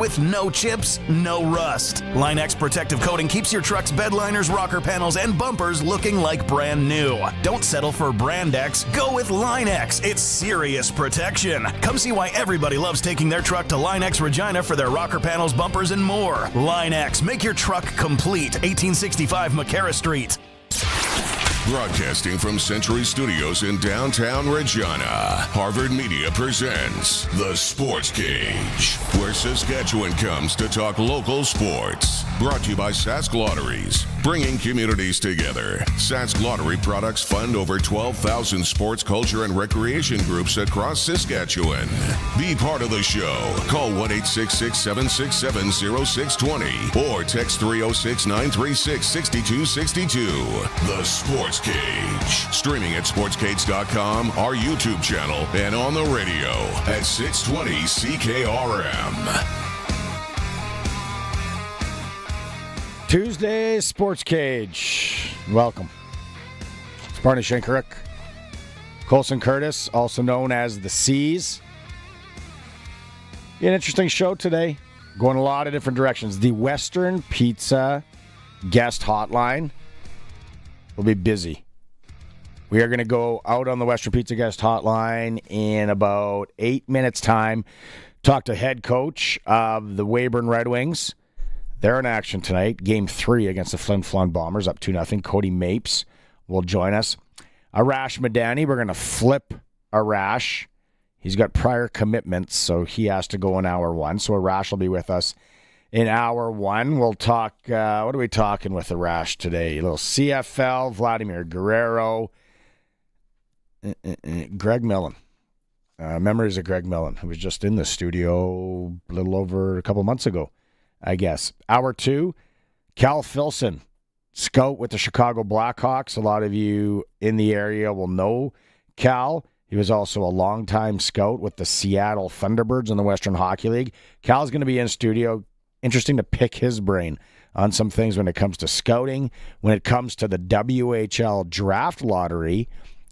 with no chips, no rust. Line X protective coating keeps your truck's bed liners, rocker panels, and bumpers looking like brand new. Don't settle for Brand X. Go with Line X. It's serious protection. Come see why everybody loves taking their truck to Line X Regina for their rocker panels, bumpers, and more. Line X. Make your truck complete. 1865 McCarra Street. Broadcasting from Century Studios in downtown Regina, Harvard Media presents The Sportscage, where Saskatchewan comes to talk local sports. Brought to you by Sask Lotteries, bringing communities together. Sask Lottery products fund over 12,000 sports, culture, and recreation groups across Saskatchewan. Be part of the show. Call 1-866-767-0620 or text 306-936-6262. The Sportscage. Streaming at sportscage.com, our YouTube channel, and on the radio at 620 CKRM. Tuesday Sportscage. Welcome. It's Barney Shinkaruk, Colson Curtis, also known as the C's. An interesting show today, going a lot of different directions. The Western Pizza guest hotline will be busy. We are going to go out on the Western Pizza guest hotline in about 8 minutes' time. Talk to head coach of the Weyburn Red Wings. They're in action tonight. Game 3 against the Flin Flon Bombers, up 2-0. Cody Mapes will join us. Arash Madani, we're going to flip Arash. He's got prior commitments, so he has to go in hour 1. So Arash will be with us in hour 1. We'll talk, what are we talking with Arash today? A little CFL, Vladimir Guerrero, Greg Millen. Memories of Greg Millen, who was just in the studio a little over a couple months ago, I guess. Hour 2, Cal Filson, scout with the Chicago Blackhawks. A lot of you in the area will know Cal. He was also a longtime scout with the Seattle Thunderbirds in the Western Hockey League. Cal's going to be in studio. Interesting to pick his brain on some things when it comes to scouting, when it comes to the WHL draft lottery,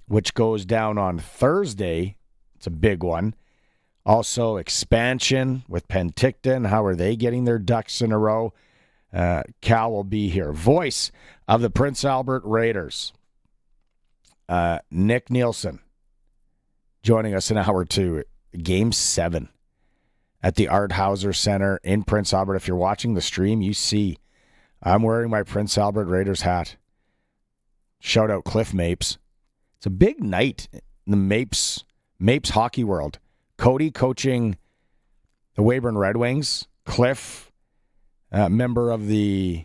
which goes down on Thursday. It's a big one. Also, expansion with Penticton. How are they getting their ducks in a row? Cal will be here. Voice of the Prince Albert Raiders, Nick Nielsen, joining us in hour 2. Game 7 at the Art Hauser Center in Prince Albert. If you're watching the stream, you see I'm wearing my Prince Albert Raiders hat. Shout out Cliff Mapes. It's a big night in the Mapes hockey world. Cody coaching the Weyburn Red Wings. Cliff, member of the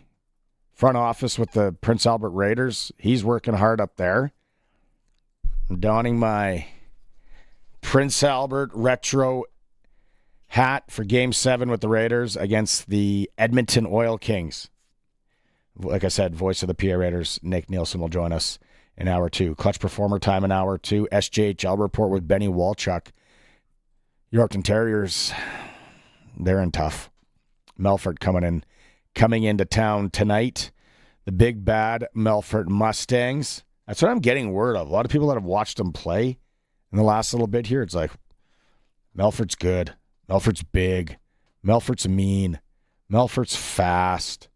front office with the Prince Albert Raiders. He's working hard up there. I'm donning my Prince Albert retro hat for Game 7 with the Raiders against the Edmonton Oil Kings. Like I said, voice of the PA Raiders, Nick Nielsen, will join us in hour 2. Clutch Performer time in hour 2. SJHL report with Benny Walchuk. Yorkton Terriers, they're in tough. Melfort coming into town tonight. The big bad Melfort Mustangs. That's what I'm getting word of. A lot of people that have watched them play in the last little bit here, it's like, Melfort's good. Melfort's big. Melfort's mean. Melfort's fast.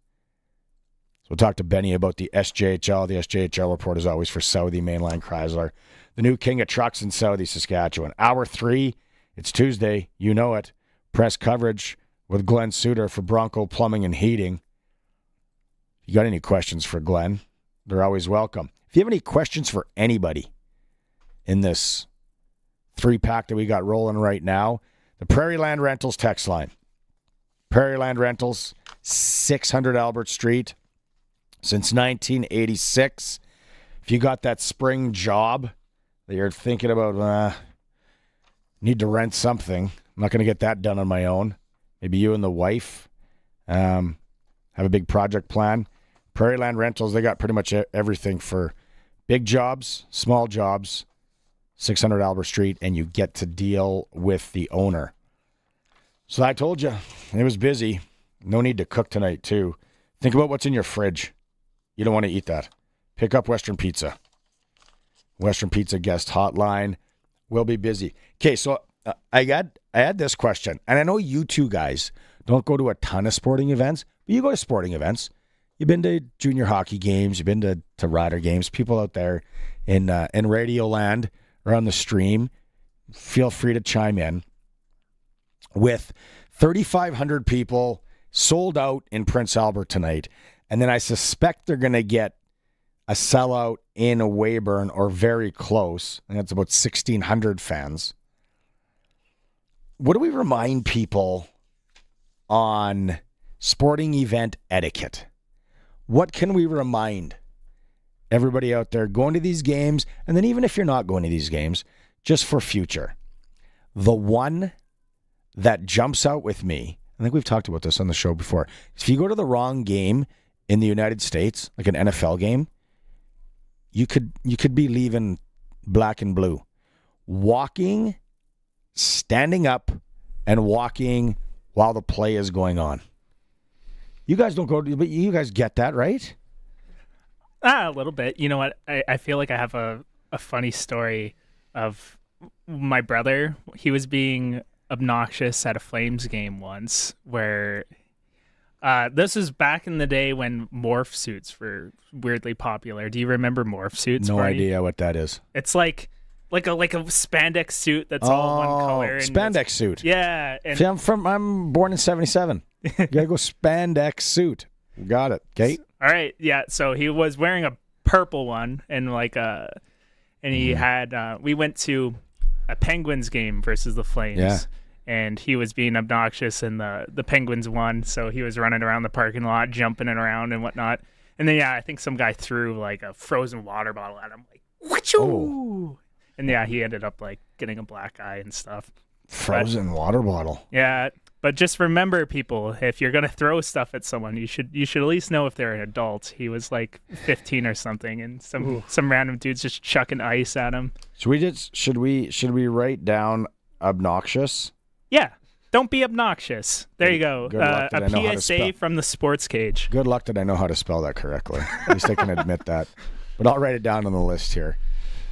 So we'll talk to Benny about the SJHL. The SJHL report is always for Southie Mainline Chrysler, the new king of trucks in Southie, Saskatchewan. Hour 3, it's Tuesday. You know it. Press coverage with Glen Suitor for Bronco Plumbing and Heating. If you got any questions for Glen, they're always welcome. If you have any questions for anybody in this 3-pack that we got rolling right now, the Prairie Land Rentals text line. Prairie Land Rentals, 600 Albert Street, since 1986. If you got that spring job that you're thinking about, need to rent something, I'm not going to get that done on my own. Maybe you and the wife have a big project plan. Prairie Land Rentals, they got pretty much everything for big jobs, small jobs, 600 Albert Street, and you get to deal with the owner. So I told you, it was busy. No need to cook tonight, too. Think about what's in your fridge. You don't want to eat that. Pick up Western Pizza. Western Pizza guest hotline will be busy. Okay, so I had this question, and I know you two guys Don't go to a ton of sporting events, but you go to sporting events. You've been to junior hockey games. You've been to Rider games. People out there in Radio Land or on the stream, feel free to chime in. With 3,500 people sold out in Prince Albert tonight, and then I suspect they're going to get a sellout in Weyburn or very close. I think that's about 1,600 fans. What do we remind people on sporting event etiquette? What can we remind everybody out there going to these games, and then even if you're not going to these games, just for future? The one that jumps out with me, I think we've talked about this on the show before, if you go to the wrong game in the United States, like an NFL game, you could be leaving black and blue. Walking, standing up, and walking while the play is going on. You guys don't go, but you guys get that, right? A little bit. You know what? I feel like I have a funny story of my brother. He was being obnoxious at a Flames game once where this is back in the day when morph suits were weirdly popular. Do you remember morph suits? No Barney? idea what that is. It's like a spandex suit that's all one color. And spandex suit. Yeah. And See, I'm born in 1977. You gotta go spandex suit. Got it. Okay. All right. Yeah. So he was wearing a purple one and he had we went to a Penguins game versus the Flames. Yeah. And he was being obnoxious and the Penguins won, so he was running around the parking lot, jumping around and whatnot. And then I think some guy threw like a frozen water bottle at him, like whachoo! Oh. And he ended up like getting a black eye and stuff. Frozen water bottle. Yeah. But just remember, people, if you're gonna throw stuff at someone, you should at least know if they're an adult. He was like 15 or something, and some random dudes just chucking ice at him. Should we write down obnoxious? Yeah, don't be obnoxious. There you go. A PSA from the Sportscage. Good luck that I know how to spell that correctly. At least I can admit that. But I'll write it down on the list here.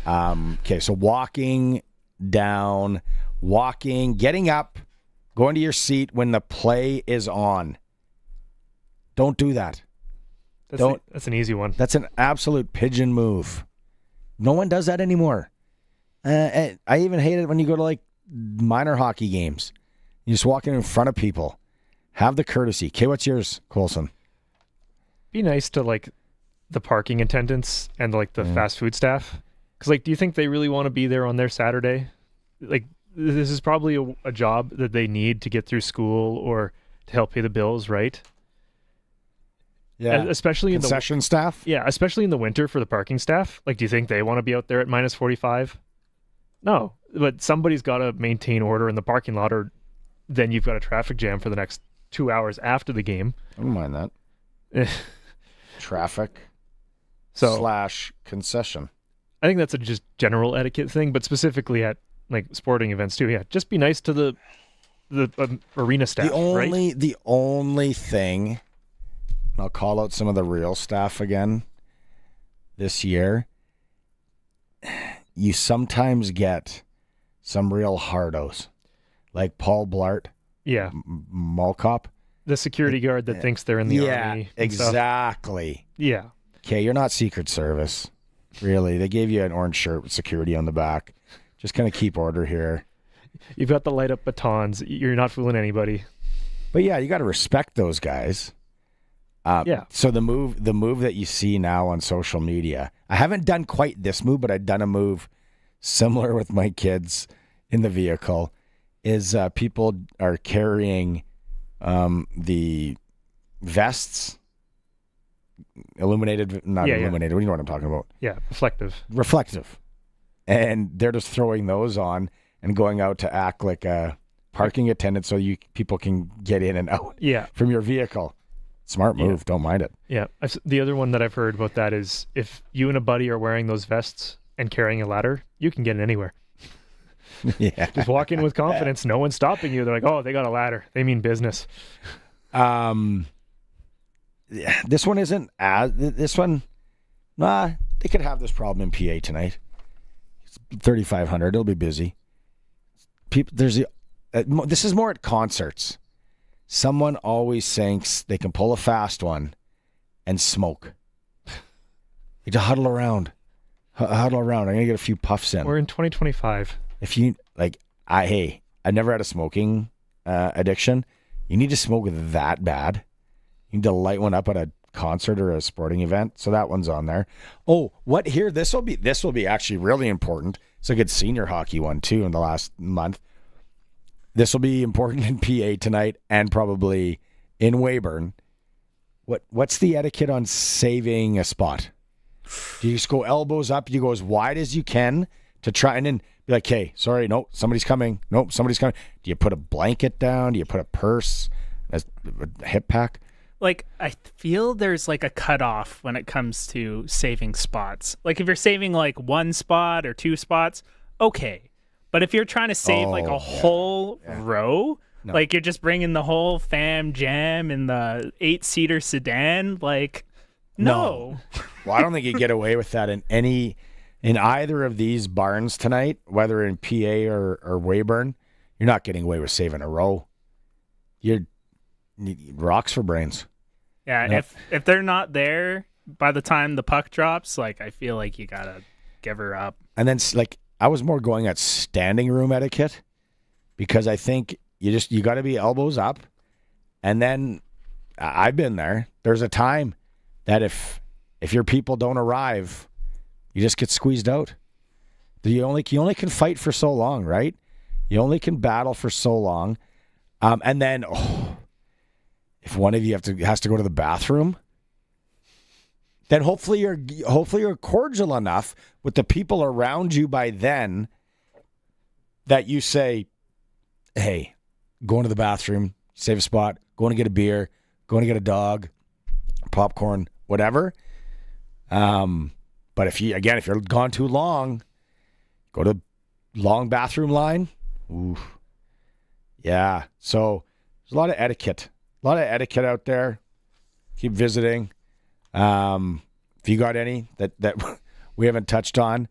Okay, so walking down, getting up, going to your seat when the play is on. Don't do that. That's an easy one. That's an absolute pigeon move. No one does that anymore. I even hate it when you go to like minor hockey games. You just walk in front of people. Have the courtesy. Okay, what's yours, Coulson? Be nice to like the parking attendants and like the fast food staff. Because like, do you think they really want to be there on their Saturday? Like, this is probably a job that they need to get through school or to help pay the bills, right? Yeah. Especially in concession staff? Yeah, especially in the winter for the parking staff. Like, do you think they want to be out there at minus 45? No, but somebody's got to maintain order in the parking lot, or then you've got a traffic jam for the next 2 hours after the game. I don't mind that. Traffic / concession. I think that's a just general etiquette thing, but specifically at like sporting events too. Yeah, just be nice to the arena staff. The only thing, and I'll call out some of the real staff again this year. You sometimes get some real hardos, like Paul Blart. Yeah, Malkop. The security guard that thinks they're in the army. Yeah, exactly. Yeah. Okay, you're not Secret Service. Really, they gave you an orange shirt with security on the back. Just kind of keep order here. You've got the light up batons. You're not fooling anybody. But yeah, you got to respect those guys. Yeah. So the move that you see now on social media, I haven't done quite this move, but I've done a move similar with my kids in the vehicle. Is people are carrying the vests. Illuminated, illuminated. What do you know what I'm talking about? Yeah, reflective. And they're just throwing those on and going out to act like a parking attendant so people can get in and out from your vehicle. Smart move. Don't mind it. Yeah. The other one that I've heard about that is if you and a buddy are wearing those vests and carrying a ladder, you can get in anywhere. Yeah. Just walk in with confidence. No one's stopping you. They're like, oh, they got a ladder. They mean business. This one isn't this one. Nah, they could have this problem in PA tonight. It's 3,500. It'll be busy. People, this is more at concerts. someone always thinks they can pull a fast one and smoke. You just huddle around. Huddle around. I'm going to get a few puffs in. We're in 2025. If you, like, I've never had a smoking addiction. You need to smoke that bad. You need to light one up at a concert or a sporting event. So that one's on there. Oh, what here? This will be actually really important. It's a good senior hockey one too in the last month. This will be important in PA tonight and probably in Weyburn. What's the etiquette on saving a spot? Do you just go elbows up? You go as wide as you can to try and then be like, hey, sorry, no, somebody's coming. Nope, somebody's coming. Do you put a blanket down? Do you put a purse, a hip pack? Like, I feel there's like a cutoff when it comes to saving spots. Like, if you're saving like one spot or two spots, okay. But if you're trying to save like a whole row, like you're just bringing the whole fam jam in the 8-seater sedan, like, no. Well, I don't think you get away with that in either of these barns tonight, whether in PA or Weyburn. You're not getting away with saving a row. You're rocks for brains. Yeah, Nope. if they're not there by the time the puck drops, like, I feel like you gotta give her up. And then, like, I was more going at standing room etiquette because I think you got to be elbows up. And then I've been there. There's a time that if your people don't arrive, you just get squeezed out. You only can fight for so long, right? You only can battle for so long. And then, if one of you has to go to the bathroom, then hopefully you're cordial enough with the people around you by then that you say, hey, going to the bathroom, save a spot, going to get a beer, going to get a dog, popcorn, whatever. But if you're gone too long, go to long bathroom line. Ooh. Yeah. So there's a lot of etiquette. A lot of etiquette out there. Keep visiting. If you got any that we haven't touched on,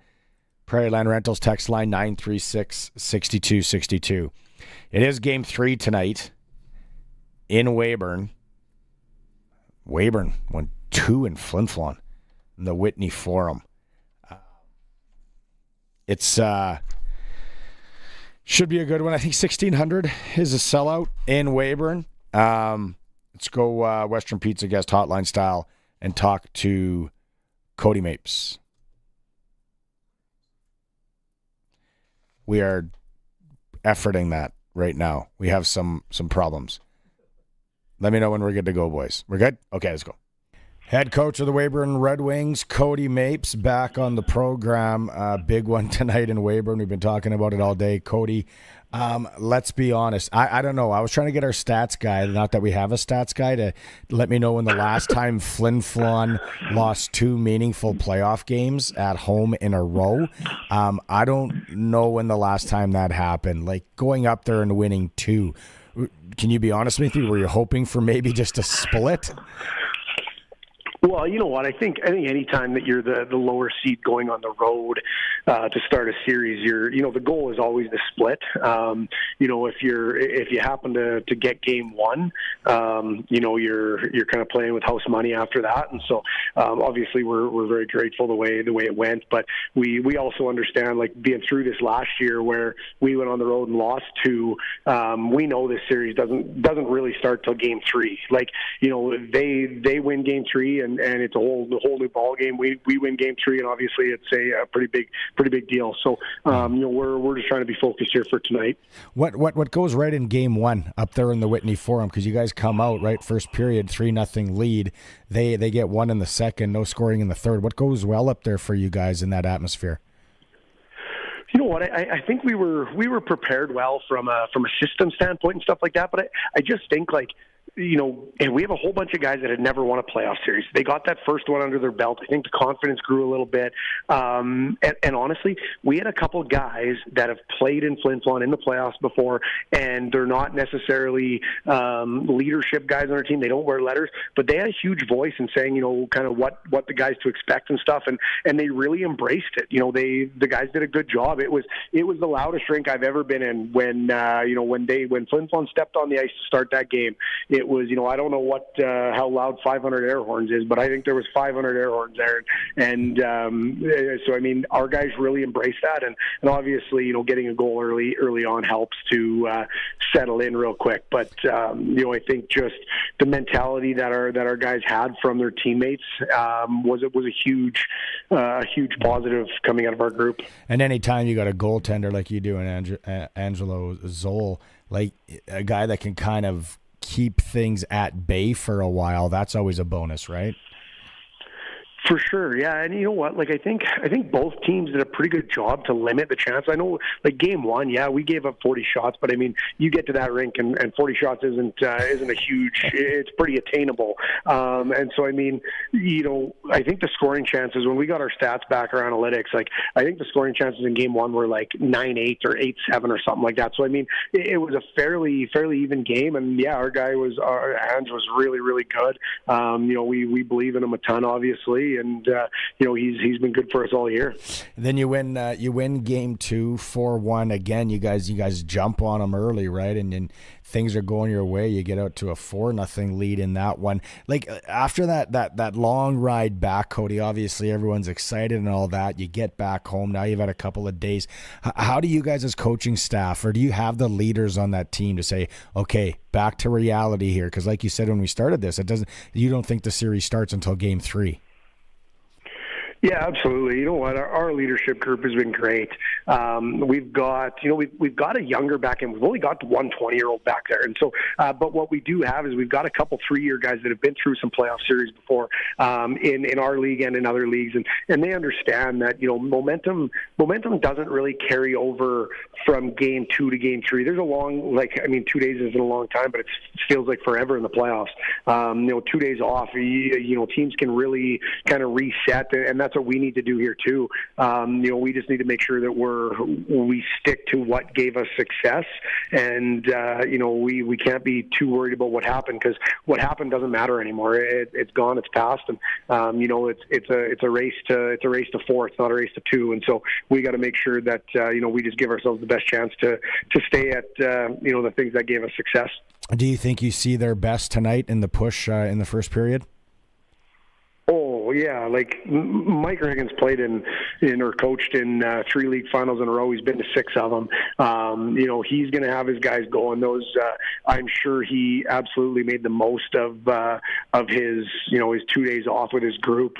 Prairie Land Rentals text line 936-6262. It is game 3 tonight in Weyburn. Weyburn won 2 in Flin Flon in the Whitney Forum. It's should be a good one. I think 1,600 is a sellout in Weyburn. Let's go Western Pizza guest hotline style and talk to Cody Mapes. We are efforting that right now. We have some problems. Let me know when we're good to go, boys. We're good? Okay, let's go. Head coach of the Weyburn Red Wings, Cody Mapes, back on the program. Big one tonight in Weyburn. We've been talking about it all day. Cody, let's be honest. I don't know. I was trying to get our stats guy, not that we have a stats guy, to let me know when the last time Flin Flon lost 2 meaningful playoff games at home in a row. I don't know when the last time that happened. Like, going up there and winning 2. Can you be honest with me? Were you hoping for maybe just a split? Well, you know what? I think any time that you're the lower seed going on the road to start a series, the goal is always to split. If you happen to get game 1, you're kind of playing with house money after that, and so obviously we're very grateful the way it went. But we also understand, like, being through this last year where we went on the road and lost 2. We know this series doesn't really start till game 3. Like, they win game 3 and it's a whole new ball game. We win game 3, and obviously it's a pretty big deal. So we're just trying to be focused here for tonight. What goes right in game 1 up there in the Whitney Forum? Because you guys come out right first period 3-0 lead. They get 1 in the second, no scoring in the third. What goes well up there for you guys in that atmosphere? You know what? I think we were prepared well from a system standpoint and stuff like that. But I just think, like, and we have a whole bunch of guys that had never won a playoff series. They got that first one under their belt. I think the confidence grew a little bit. And honestly, we had a couple guys that have played in Flin Flon in the playoffs before, and they're not necessarily leadership guys on our team. They don't wear letters, but they had a huge voice in saying, kind of what the guys to expect and stuff, and they really embraced it. The guys did a good job. It was the loudest rink I've ever been in when Flin Flon stepped on the ice to start that game. It was, I don't know how loud 500 air horns is, but I think there was 500 air horns there, and so I mean, our guys really embraced that, and obviously, getting a goal early on helps to settle in real quick. But I think just the mentality that our guys had from their teammates was a huge positive coming out of our group. And anytime you got a goaltender like you do in Angelo Zoll, like a guy that can kind of keep things at bay for a while, that's always a bonus, right? For sure, yeah, and you know what? Like I think both teams did a pretty good job to limit the chance. I know, like game one, yeah, we gave up 40 shots, but I mean, you get to that rink and 40 shots isn't a huge. It's pretty attainable, and so I mean, I think the scoring chances when we got our stats back, our analytics, like I think the scoring chances in game one were like 9-8 or 8-7 or something like that. So I mean, it was a fairly even game, and yeah, our Ange was really good. We believe in him a ton, obviously. And he's been good for us all year. Then you win game 2 4-1 again. You guys jump on them early, right? And then things are going your way. You get out to a 4-0 lead in that one. Like after that long ride back, Cody. Obviously, everyone's excited and all that. You get back home now. You've had a couple of days. How do you guys as coaching staff, or do you have the leaders on that team to say, okay, back to reality here? Because like you said when we started this, you don't think the series starts until game 3. Yeah, absolutely. You know what? Our leadership group has been great. We've got a younger back end. We've only got one 20-year-old back there, and so. But what we do have is we've got a couple 3-year guys that have been through some playoff series before in our league and in other leagues, and they understand that momentum doesn't really carry over from game 2 to game 3. There's a long 2 days isn't a long time, but it feels like forever in the playoffs. 2 days off, teams can really kind of reset, and that's what we need to do here too. We just need to make sure that we stick to what gave us success, and we can't be too worried about what happened, because what happened doesn't matter anymore. It's gone, it's past, and it's a race to 4. It's not a race to 2, and so we got to make sure that we just give ourselves the best chance to stay at the things that gave us success. Do you think you see their best tonight in the push in the first period? Oh yeah, like Mike Reagan's played in or coached in 3 league finals in a row. He's been to 6 of them. He's going to have his guys going. Those I'm sure he absolutely made the most of his his 2 days off with his group.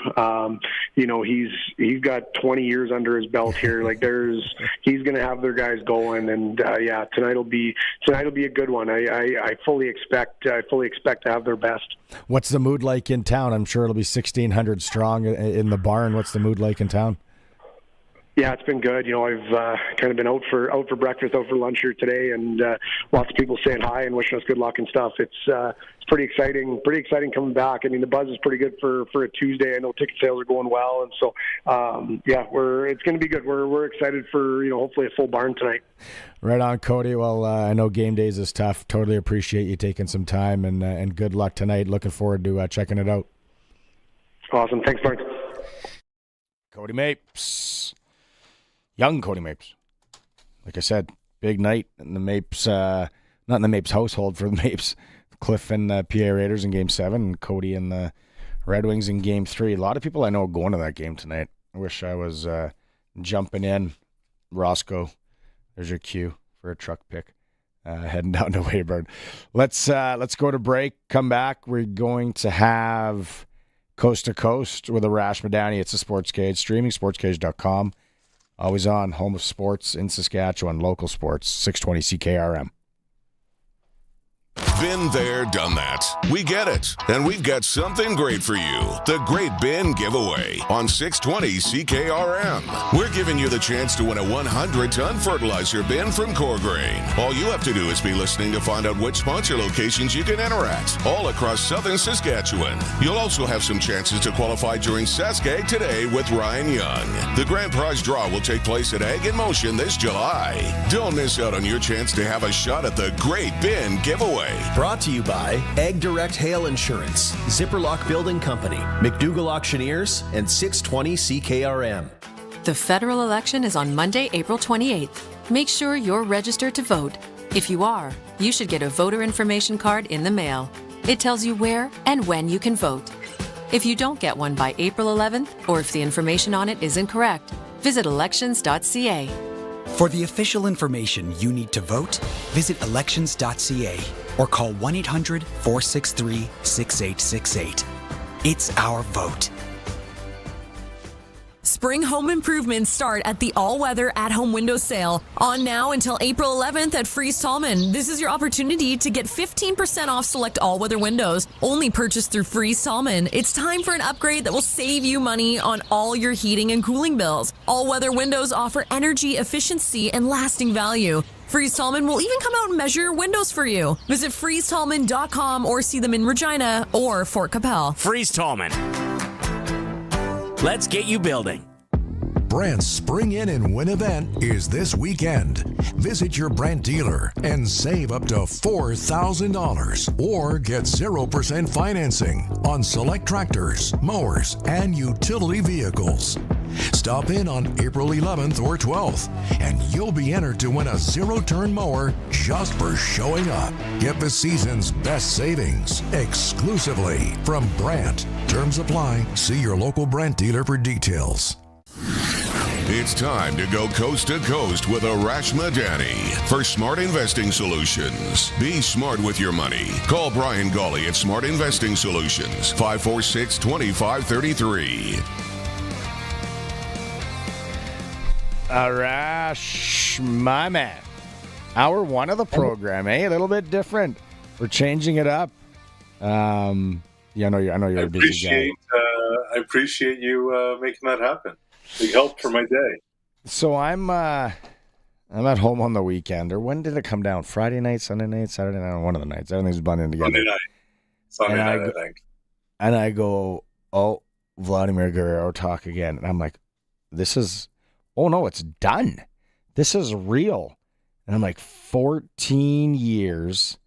He's got 20 years under his belt here. Like he's going to have their guys going, and tonight'll be a good one. I fully expect to have their best. What's the mood like in town? I'm sure it'll be 1,600 strong in the barn. What's the mood like in town? Yeah, it's been good. I've kind of been out for breakfast, out for lunch here today, and lots of people saying hi and wishing us good luck and stuff. It's pretty exciting. Pretty exciting coming back. I mean, the buzz is pretty good for a Tuesday. I know ticket sales are going well, and so it's going to be good. We're excited for hopefully a full barn tonight. Right on, Cody. Well, I know game days is tough. Totally appreciate you taking some time, and good luck tonight. Looking forward to checking it out. Awesome. Thanks, Mark. Cody Mapes. Young Cody Mapes. Like I said, big night in the Mapes, not in the Mapes household for the Mapes. Cliff and the PA Raiders in Game 7, and Cody and the Red Wings in Game 3. A lot of people I know going to that game tonight. I wish I was jumping in. Roscoe, there's your cue for a truck pick. Heading down to Weyburn. Let's go to break. Come back. We're going to have Coast to Coast with Arash Madani. It's a Sportscage. Streaming, sportscage.com. Always on, home of sports in Saskatchewan, local sports, 620 CKRM. Been there, done that. We get it. And we've got something great for you. The Great Bin Giveaway on 620 CKRM. We're giving you the chance to win a 100-ton fertilizer bin from Coregrain. All you have to do is be listening to find out which sponsor locations you can enter at, all across southern Saskatchewan. You'll also have some chances to qualify during Saskag Today with Ryan Young. The grand prize draw will take place at Ag in Motion this July. Don't miss out on your chance to have a shot at the Great Bin Giveaway. Brought to you by Ag Direct Hail Insurance, Zipperlock Building Company, McDougall Auctioneers, and 620 CKRM. The federal election is on Monday, April 28th. Make sure you're registered to vote. If you are, you should get a voter information card in the mail. It tells you where and when you can vote. If you don't get one by April 11th, or if the information on it is incorrect, visit elections.ca. For the official information you need to vote, visit elections.ca or call 1-800-463-6868. It's our vote. Spring home improvements start at the all-weather at-home window sale. On now until April 11th at Freeze Tallman. This is your opportunity to get 15% off select all-weather windows. Only purchased through Freeze Tallman. It's time for an upgrade that will save you money on all your heating and cooling bills. All-weather windows offer energy efficiency and lasting value. Freeze Tallman will even come out and measure your windows for you. Visit freezetallman.com or see them in Regina or Fort Capel. Freeze Tallman. Let's get you building. Brandt's Spring In and Win event is this weekend. Visit your Brandt dealer and save up to $4,000 or get 0% financing on select tractors, mowers, and utility vehicles. Stop in on April 11th or 12th and you'll be entered to win a zero-turn mower just for showing up. Get the season's best savings exclusively from Brandt. Terms apply. See your local Brandt dealer for details. It's time to go coast to coast with Arash Madani for Smart Investing Solutions. Be smart with your money. Call Brian Gawley at Smart Investing Solutions, 546-2533. Arash, my man. Hour one of the program, eh? A little bit different. We're changing it up. I know you're a busy guy. I appreciate you making that happen. Big help for my day. So I'm at home on the weekend. Or when did it come down? Friday night, Sunday night, Saturday night, one of the nights. Everything's blending together. Sunday night, I think. And I go, oh, Vladimir Guerrero talk again. And I'm like, it's done. This is real. And I'm like, 14 years,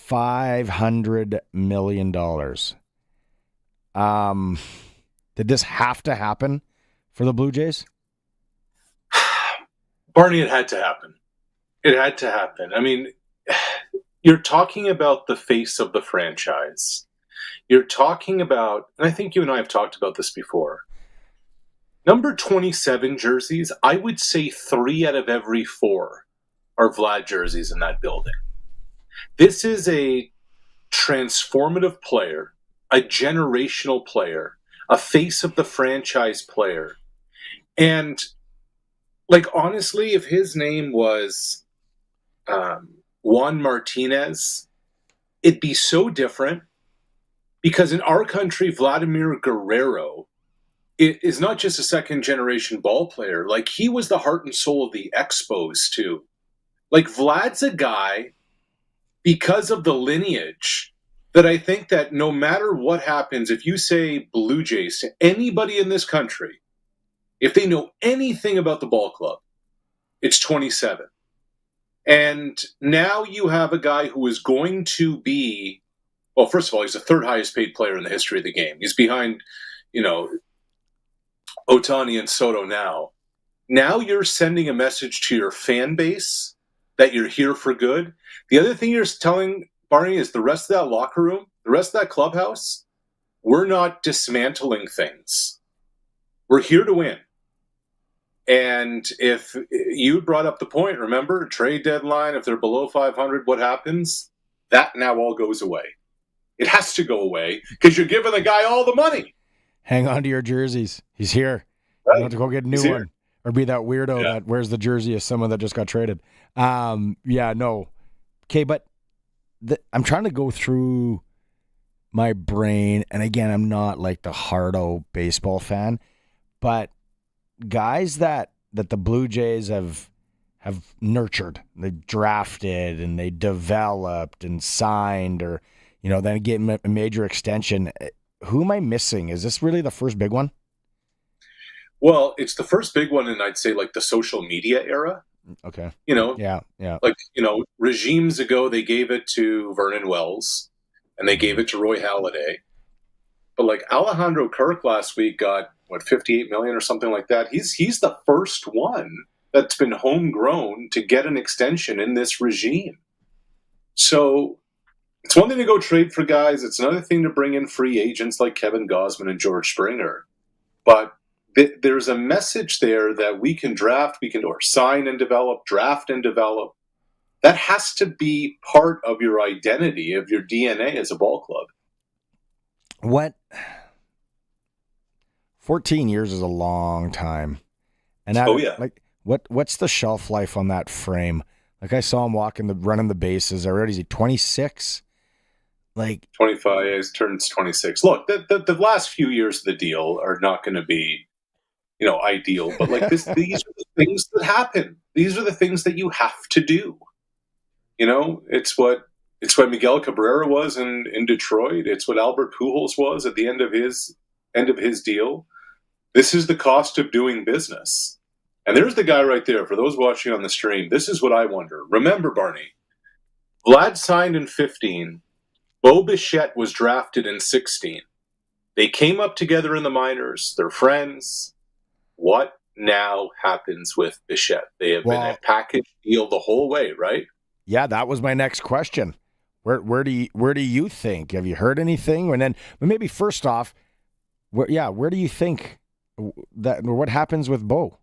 $500 million. Did this have to happen for the Blue Jays? Barney, it had to happen. It had to happen. I mean, you're talking about the face of the franchise. You're talking about, and I think you and I have talked about this before, number 27 jerseys, I would say 3 out of every 4 are Vlad jerseys in that building. This is a transformative player, a generational player, a face of the franchise player. And, honestly, if his name was Juan Martinez, it'd be so different because in our country, Vladimir Guerrero is not just a second-generation ball player. He was the heart and soul of the Expos, too. Vlad's a guy, because of the lineage, that I think that no matter what happens, if you say Blue Jays to anybody in this country, if they know anything about the ball club, it's 27. And now you have a guy who is going to be, well, first of all, he's the 3rd highest paid player in the history of the game. He's behind, Ohtani and Soto now. Now you're sending a message to your fan base that you're here for good. The other thing you're telling Barney is the rest of that locker room, the rest of that clubhouse, we're not dismantling things. We're here to win. And if you brought up the point, remember, trade deadline, if they're below 500, what happens? That now all goes away. It has to go away because you're giving the guy all the money. Hang on to your jerseys. He's here. Right. You have to go get a new one. Or be that weirdo that wears the jersey of someone that just got traded. Okay, but I'm trying to go through my brain, and again, I'm not like the hardo baseball fan, but guys that the Blue Jays have nurtured, they drafted and they developed and signed, or then get a major extension. Who am I missing? Is this really the first big one? Well, it's the first big one in, I'd say, like the social media era. Okay. Yeah. Like, regimes ago, they gave it to Vernon Wells and they gave it to Roy Halladay. But like Alejandro Kirk last week got, $58 million or something like that. He's the first one that's been homegrown to get an extension in this regime. So it's one thing to go trade for guys. It's another thing to bring in free agents like Kevin Gausman and George Springer. But there's a message there that we can draft, or sign and develop, draft and develop. That has to be part of your identity, of your DNA as a ball club. What? 14 years is a long time. And what's the shelf life on that frame? Like, I saw him running the bases already. Is he 26? Like 25, he turns 26. Look, the last few years of the deal are not going to be, ideal. But like these are the things that happen. These are the things that you have to do. It's what Miguel Cabrera was in Detroit. It's what Albert Pujols was at the end of his deal. This is the cost of doing business. And there's the guy right there. For those watching on the stream, this is what I wonder. Remember, Barney, Vlad signed in 15. Bo Bichette was drafted in 16. They came up together in the minors. They're friends. What now happens with Bichette? They have been a package deal the whole way, right? Yeah, that was my next question. Where do you think? Have you heard anything? And then maybe first off, where do you think that? What happens with Bo?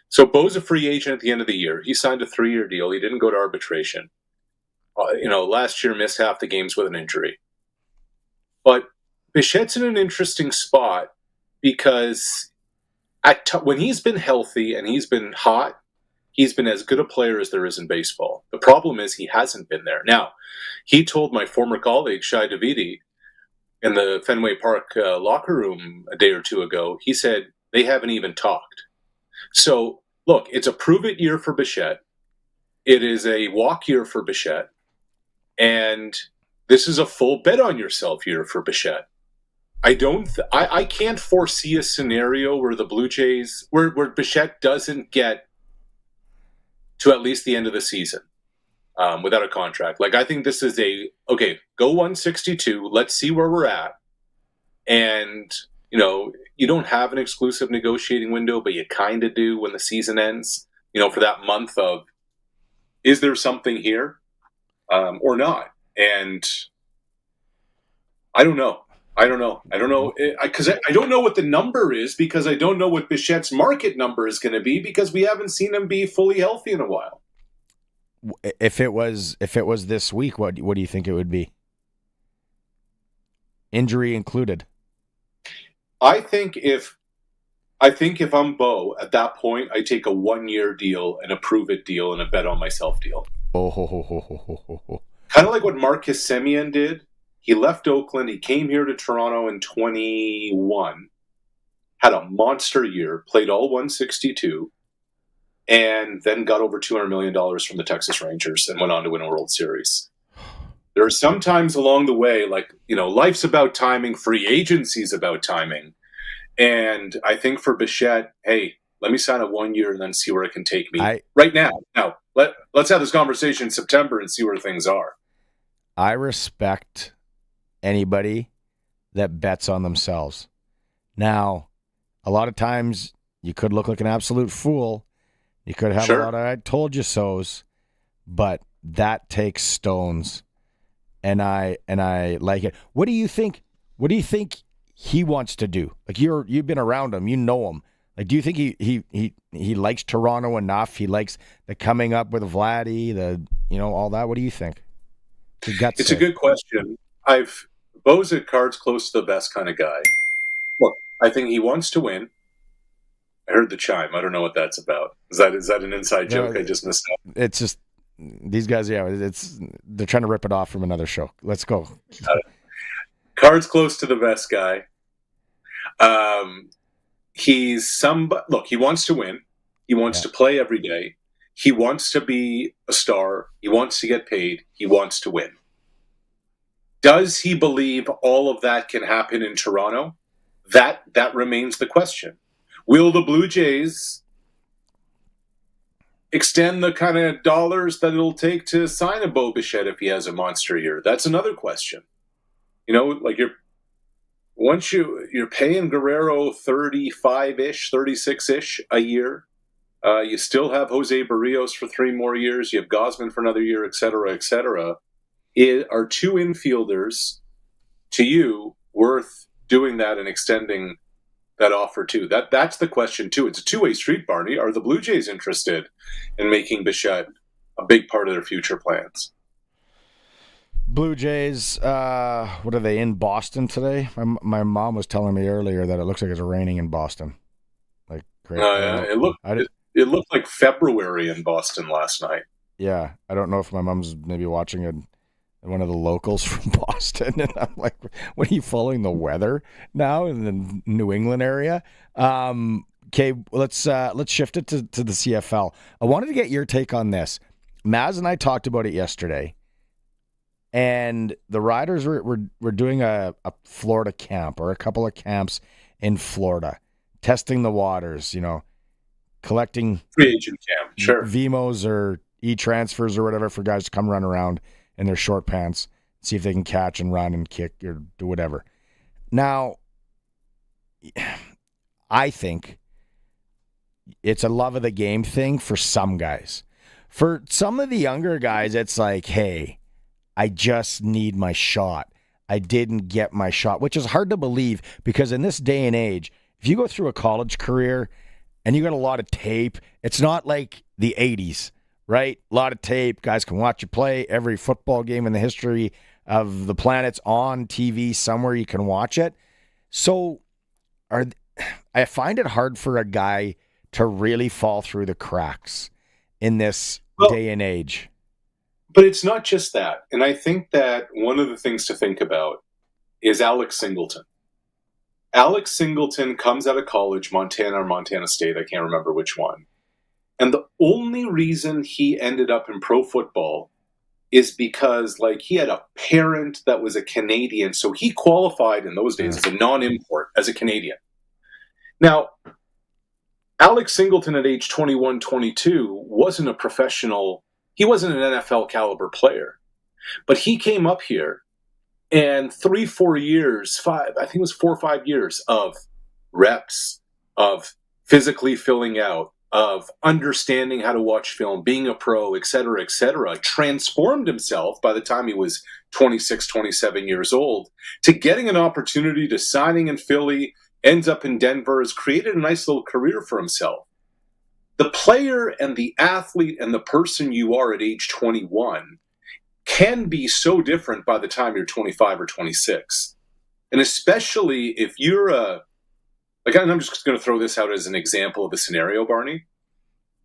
So Bo's a free agent at the end of the year. He signed a 3-year deal. He didn't go to arbitration. Last year missed half the games with an injury. But Bichette's in an interesting spot because when he's been healthy and he's been hot, he's been as good a player as there is in baseball. The problem is he hasn't been there. Now, he told my former colleague, Shai Davidi, in the Fenway Park locker room a day or two ago, he said they haven't even talked. So, look, it's a prove-it year for Bichette. It is a walk year for Bichette. And this is a full bet-on-yourself year for Bichette. I can't foresee a scenario where the Blue Jays, where Bichette doesn't get to at least the end of the season without a contract. Like, I think this is go 162, let's see where we're at. And, you don't have an exclusive negotiating window, but you kind of do when the season ends, for that month of, is there something here or not? And I don't know. Because I don't know what the number is, because I don't know what Bichette's market number is going to be, because we haven't seen him be fully healthy in a while. If it was this week, what do you think it would be? Injury included. I think if I'm Bo, at that point, I take a 1-year deal and a prove-it deal and a bet-on-myself deal. Kind of like what Marcus Semien did. He left Oakland. He came here to Toronto in 21, had a monster year, played all 162, and then got over $200 million from the Texas Rangers and went on to win a World Series. There are some times along the way, life's about timing, free agency's about timing. And I think for Bichette, hey, let me sign a 1 year and then see where it can take me right now. Now, let's have this conversation in September and see where things are. I respect anybody that bets on themselves. Now, a lot of times you could look like an absolute fool. You could have a lot of I told you so's, but that takes stones. And I like it. What do you think? What do you think he wants to do? Like, you've been around him, you know him. Like, do you think he likes Toronto enough? He likes the coming up with Vladdy, all that. What do you think? It's a good question. Bo's a cards close to the best kind of guy. Look, I think he wants to win. I heard the chime. I don't know what that's about. Is that an inside joke I just missed out? It's just these guys, they're trying to rip it off from another show. Let's go. Cards close to the vest guy. Look, he wants to win. He wants to play every day. He wants to be a star. He wants to get paid. He wants to win. Does he believe all of that can happen in Toronto? That remains the question. Will the Blue Jays extend the kind of dollars that it'll take to sign a Bo Bichette if he has a monster year? That's another question. Like you're paying Guerrero 35-ish, 36-ish a year. You still have Jose Barrios for 3 more years. You have Gosman for another year, et cetera, et cetera. Are 2 infielders to you worth doing that and extending that offer to? That's the question too. It's a two-way street, Barney. Are the Blue Jays interested in making Bichette a big part of their future plans? Blue Jays, what are they, in Boston today? My mom was telling me earlier that it looks like it's raining in Boston. Like crazy. It looked like February in Boston last night. Yeah, I don't know if my mom's maybe watching one of the locals from Boston, and I'm like, what are you following the weather now in the New England area? Okay, let's shift it to the CFL. I wanted to get your take on this. Maz and I talked about it yesterday, and the Riders were doing a Florida camp, or a couple of camps in Florida, testing the waters, collecting free agent camp, sure, Vimos or e-transfers or whatever for guys to come run around in their short pants, see if they can catch and run and kick or do whatever. Now, I think it's a love of the game thing for some guys. For some of the younger guys, it's like, hey, I just need my shot. I didn't get my shot, which is hard to believe because in this day and age, if you go through a college career and you got a lot of tape, it's not like the 80s. Right? A lot of tape. Guys can watch you play. Every football game in the history of the planet's on TV somewhere. You can watch it. So I find it hard for a guy to really fall through the cracks in this day and age. But it's not just that. And I think that one of the things to think about is Alex Singleton. Alex Singleton comes out of college, Montana or Montana State. I can't remember which one. And the only reason he ended up in pro football is because, he had a parent that was a Canadian. So he qualified in those days as a non-import, as a Canadian. Now, Alex Singleton at age 21, 22 wasn't a professional. He wasn't an NFL caliber player. But he came up here and 3-4 years, 5, I think it was 4 or 5 years of reps, of physically filling out, of understanding how to watch film, being a pro, et cetera, transformed himself by the time he was 26, 27 years old to getting an opportunity to signing in Philly, ends up in Denver, has created a nice little career for himself. The player and the athlete and the person you are at age 21 can be so different by the time you're 25 or 26. And especially if you're I'm just going to throw this out as an example of a scenario, Barney.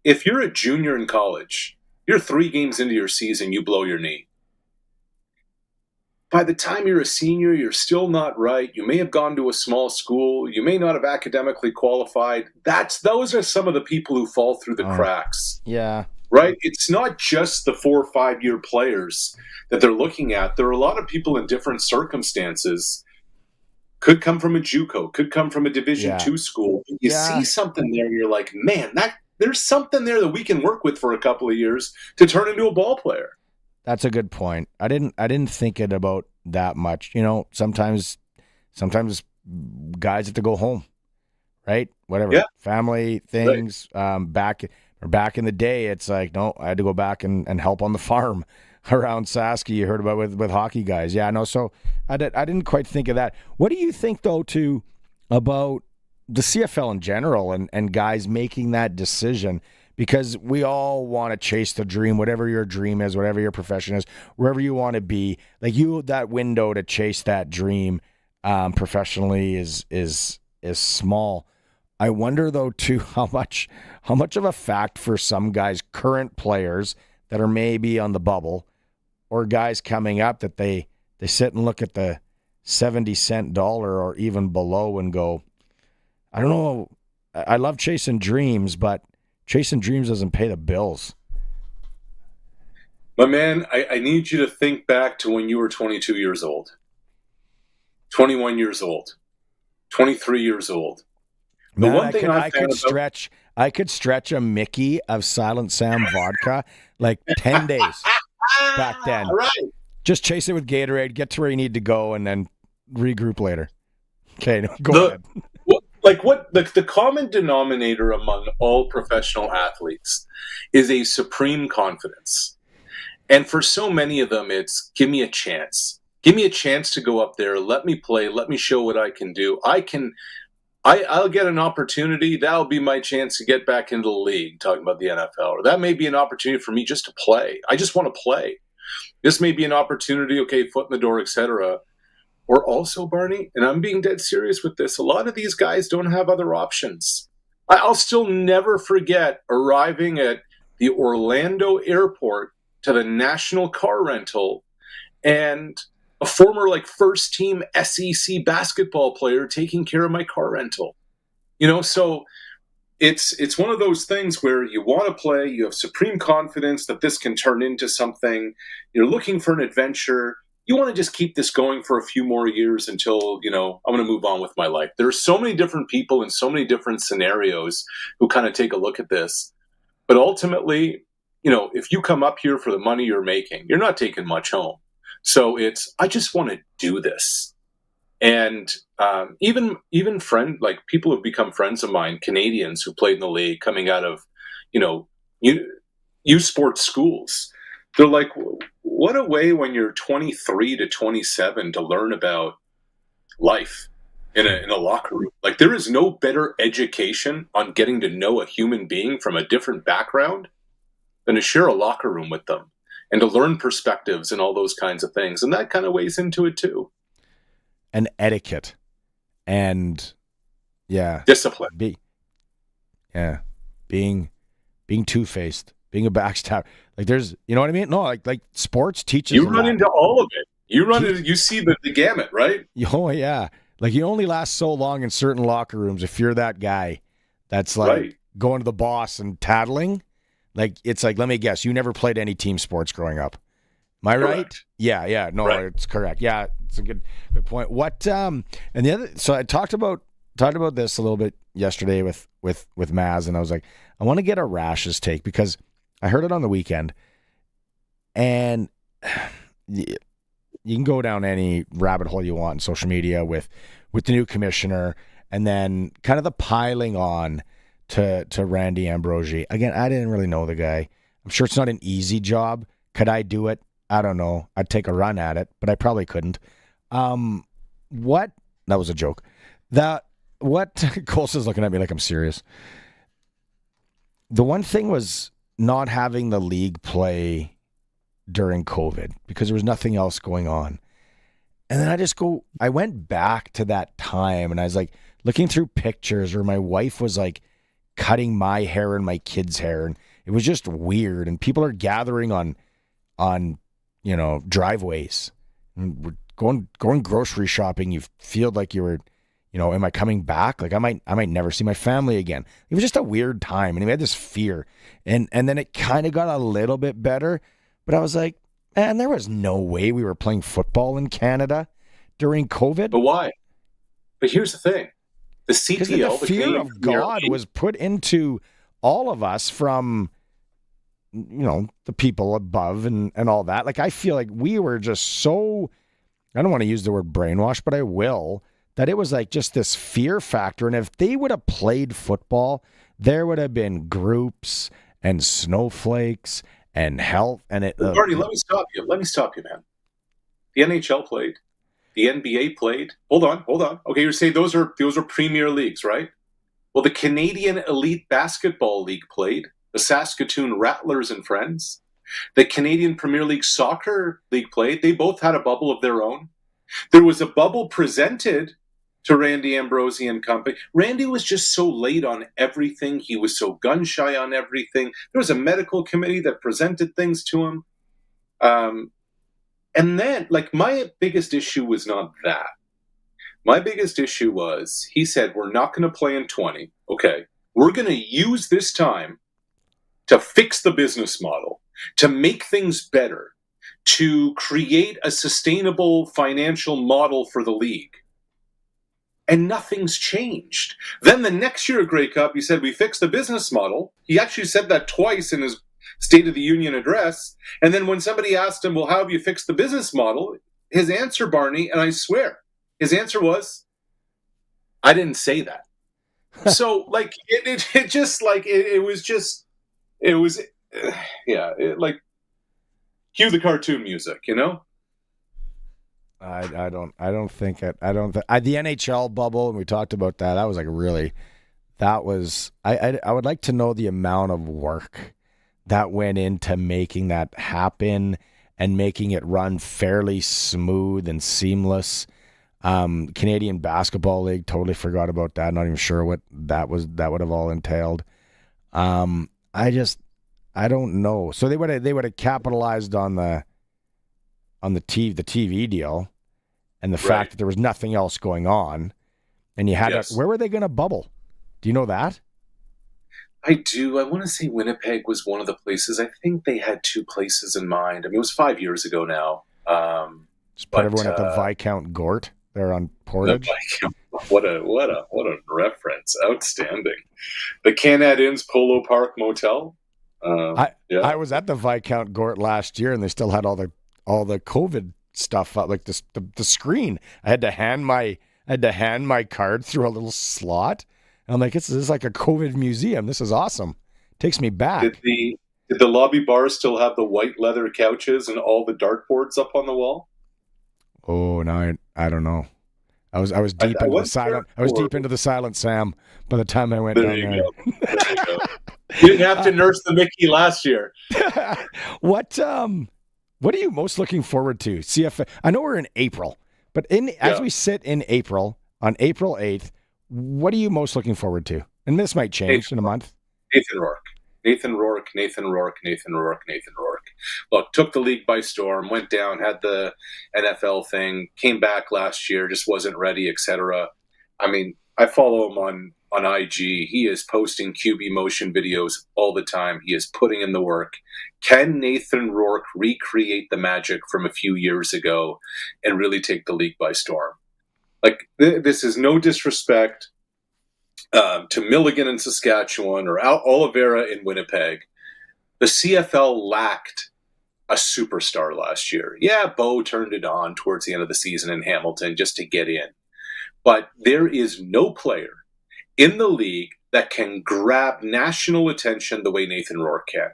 If you're a junior in college, you're 3 games into your season, you blow your knee. By the time you're a senior, you're still not right. You may have gone to a small school. You may not have academically qualified. Those are some of the people who fall through the cracks. Yeah. Right? It's not just the 4 or 5 year players that they're looking at. There are a lot of people in different circumstances. Could come from a JUCO, could come from a Division II school. You see something there, and you're like, man, there's something there that we can work with for a couple of years to turn into a ball player. That's a good point. I didn't think it about that much. Sometimes guys have to go home, right? Whatever, family things. Right. Back in the day, it's like, no, I had to go back and help on the farm around Saski. You heard about with hockey guys. Yeah, no. So I didn't quite think of that. What do you think though about the CFL in general and guys making that decision? Because we all want to chase the dream, whatever your dream is, whatever your profession is, wherever you want to be. Like that window to chase that dream professionally is small. I wonder though too how much of a fact for some guys, current players that are maybe on the bubble, or guys coming up that they sit and look at the 70-cent dollar or even below and go, I don't know, I love chasing dreams, but chasing dreams doesn't pay the bills. My man, I need you to think back to when you were 22 years old, 21 years old, 23 years old. Man, I could stretch a Mickey of Silent Sam vodka like 10 days back then. Right. Just chase it with Gatorade, get to where you need to go, and then regroup later. Okay, go ahead. The common denominator among all professional athletes is a supreme confidence. And for so many of them, it's give me a chance. Give me a chance to go up there. Let me play. Let me show what I can do. I'll get an opportunity. That'll be my chance to get back into the league, talking about the NFL. Or that may be an opportunity for me just to play. I just want to play. This may be an opportunity, okay, foot in the door, etc. Or also, Barney, and I'm being dead serious with this, a lot of these guys don't have other options. I'll still never forget arriving at the Orlando airport to the national car rental and a former first team SEC basketball player taking care of my car rental. So it's one of those things where you want to play, you have supreme confidence that this can turn into something. You're looking for an adventure. You want to just keep this going for a few more years until, I'm going to move on with my life. There are so many different people in so many different scenarios who kind of take a look at this. But ultimately, if you come up here for the money you're making, you're not taking much home. So I just want to do this. And even people have become friends of mine, Canadians who played in the league coming out of, youth sports schools. They're like, what a way when you're 23 to 27 to learn about life in a locker room. There is no better education on getting to know a human being from a different background than to share a locker room with them and to learn perspectives and all those kinds of things. And that kind of weighs into it too. And etiquette and discipline. Being two-faced, being a backstab. There's, you know what I mean? No, sports teaches you run into all of it. You see the gamut, right? Oh yeah. You only last so long in certain locker rooms if you're that guy that's going to the boss and tattling. It's let me guess, you never played any team sports growing up. Am I right? Yeah. No, right. It's correct. Yeah, it's a good point. What and the other, so I talked about this a little bit yesterday with Maz, and I was like, I want to get Arash's take because I heard it on the weekend, and you can go down any rabbit hole you want in social media with the new commissioner, and then kind of the piling on to Randy Ambrosie. Again, I didn't really know the guy. I'm sure it's not an easy job. Could I do it? I don't know. I'd take a run at it, but I probably couldn't. That was a joke. Coles is looking at me like I'm serious. The one thing was not having the league play during COVID because there was nothing else going on. And then I went back to that time and I was looking through pictures where my wife was cutting my hair and my kids' hair, and it was just weird. And people are gathering on driveways, and we're going grocery shopping. You feel like you were, am I coming back? I might never see my family again. It was just a weird time, and we had this fear, and then it kind of got a little bit better. But I was like, man, there was no way we were playing football in Canada during COVID. But why? But here's the thing. The CTL, the fear of God was put into all of us from, the people above and all that. I feel like we were just so, I don't want to use the word brainwash, but I will, that it was just this fear factor. And if they would have played football, there would have been groups and snowflakes and health. And Marty, let me stop you, man. The NHL played. The NBA played. Hold on. Okay, you're saying those are premier leagues, right? Well, the Canadian Elite Basketball League played. The Saskatchewan Rattlers and Friends. The Canadian Premier League Soccer League played. They both had a bubble of their own. There was a bubble presented to Randy Ambrosi and company. Randy was just so late on everything. He was so gun-shy on everything. There was a medical committee that presented things to him. And then, like, my biggest issue was not that. My biggest issue was, he said, we're not going to play in 20. Okay. We're going to use this time to fix the business model, to make things better, to create a sustainable financial model for the league. And nothing's changed. Then the next year at Grey Cup, he said, we fixed the business model. He actually said that twice in his State of the Union address. And then when somebody asked him, well, how have you fixed the business model? His answer, Barney, and I swear, his answer was, I didn't say that. So, like, it just, like, it was, like, cue the cartoon music, you know? I don't think the NHL bubble, and we talked about that. That was like really, that was, I would like to know the amount of work that went into making that happen and making it run fairly smooth and seamless. Canadian Basketball League, totally forgot about that. Not even sure what that would have all entailed. I don't know. So they would have capitalized on the TV deal and the fact that there was nothing else going on, and you had where were they going to bubble? Do you know that? I do. I want to say Winnipeg was one of the places. I think they had two places in mind. I mean, it was 5 years ago now. Just put everyone at the Viscount Gort there on Portage. What a reference! Outstanding. The Canad Inn's Polo Park Motel. I was at the Viscount Gort last year, and they still had all the COVID stuff up, like the screen. I had to hand my card through a little slot. And I'm like, this is like a COVID museum. This is awesome. Takes me back. Did the lobby bar still have the white leather couches and all the dartboards up on the wall? Oh, no, I don't know. I was deep into the silent. I was deep into the silent Sam by the time I went down there. There you go. You didn't have to nurse the Mickey last year. What are you most looking forward to? CFA. I know we're in April, but as we sit in April on April 8th, what are you most looking forward to? And this might change in a month. Nathan Rourke. Look, took the league by storm, went down, had the NFL thing, came back last year, just wasn't ready, etc. I mean, I follow him on IG. He is posting QB motion videos all the time. He is putting in the work. Can Nathan Rourke recreate the magic from a few years ago and really take the league by storm? Like, this is no disrespect to Milligan in Saskatchewan or Oliveira in Winnipeg. The CFL lacked a superstar last year. Yeah, Bo turned it on towards the end of the season in Hamilton just to get in. But there is no player in the league that can grab national attention the way Nathan Rourke can.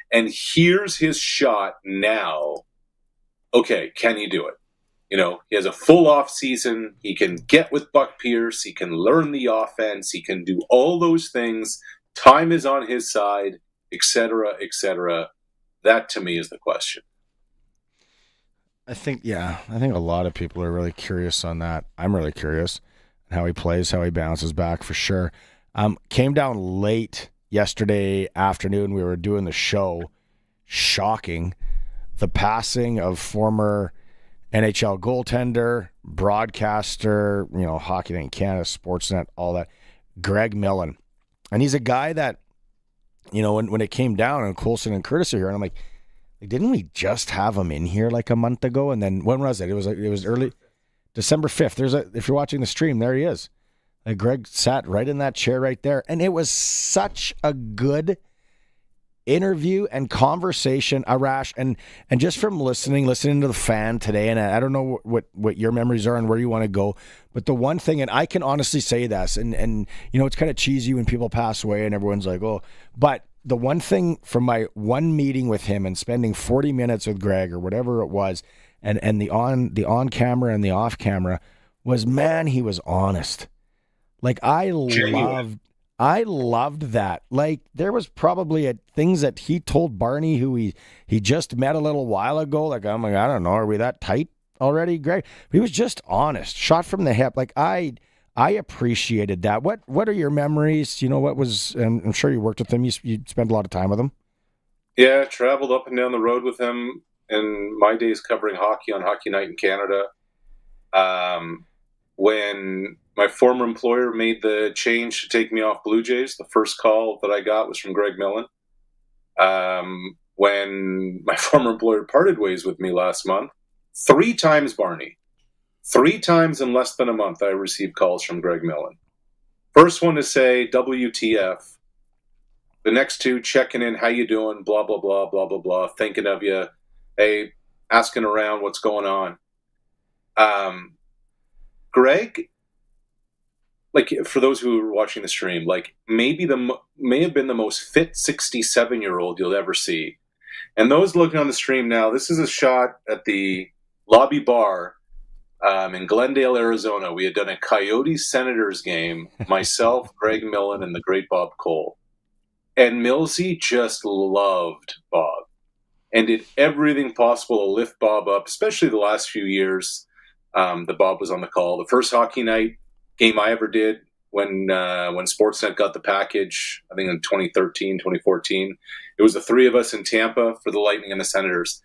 And here's his shot now. Okay, can he do it? You know, he has a full off season. He can get with Buck Pierce. He can learn the offense. He can do all those things. Time is on his side, etc., etc. That, to me, is the question. I think a lot of people are really curious on that. I'm really curious how he plays, how he bounces back for sure. Came down late yesterday afternoon. We were doing the show. Shocking. The passing of former NHL goaltender, broadcaster, Hockey Night in Canada, Sportsnet, all that, Greg Millen. And he's a guy that, when it came down and Coulson and Curtis are here, and I'm like, didn't we just have him in here like a month ago? And then when was it? It was early December 5th. If you're watching the stream, there he is. Like, Greg sat right in that chair right there. And it was such a good interview and conversation, Arash, and just from listening to the fan today, and I don't know what your memories are and where you want to go, but the one thing, and I can honestly say this, and it's kind of cheesy when people pass away and everyone's like, oh, but the one thing from my one meeting with him and spending 40 minutes with Greg or whatever it was, and the on camera and the off camera was, man, he was honest. Like, I loved that. Like, there was probably things that he told Barney, who he just met a little while ago. Like, I'm like, I don't know, are we that tight already, Greg. He was just honest, shot from the hip. Like I appreciated that. What are your memories? You know, what was? I'm sure you worked with him. You spent a lot of time with him. Yeah, traveled up and down the road with him in my days covering hockey on Hockey Night in Canada. When my former employer made the change to take me off Blue Jays, the first call that I got was from Greg Millen. When my former employer parted ways with me last month, 3 times, Barney, 3 times in less than a month, I received calls from Greg Millen. First one to say, WTF. The next 2, checking in, how you doing, blah, blah, blah, blah, blah, blah, thinking of you, hey, asking around what's going on. Greg, like, for those who are watching the stream, like, may have been the most fit 67-year-old you'll ever see. And those looking on the stream now, this is a shot at the lobby bar in Glendale, Arizona. We had done a Coyotes Senators game, myself, Greg Millen, and the great Bob Cole. And Millsy just loved Bob and did everything possible to lift Bob up, especially the last few years that Bob was on the call. The first Hockey Night game I ever did when Sportsnet got the package, I think in 2013, 2014, it was the 3 of us in Tampa for the Lightning and the Senators.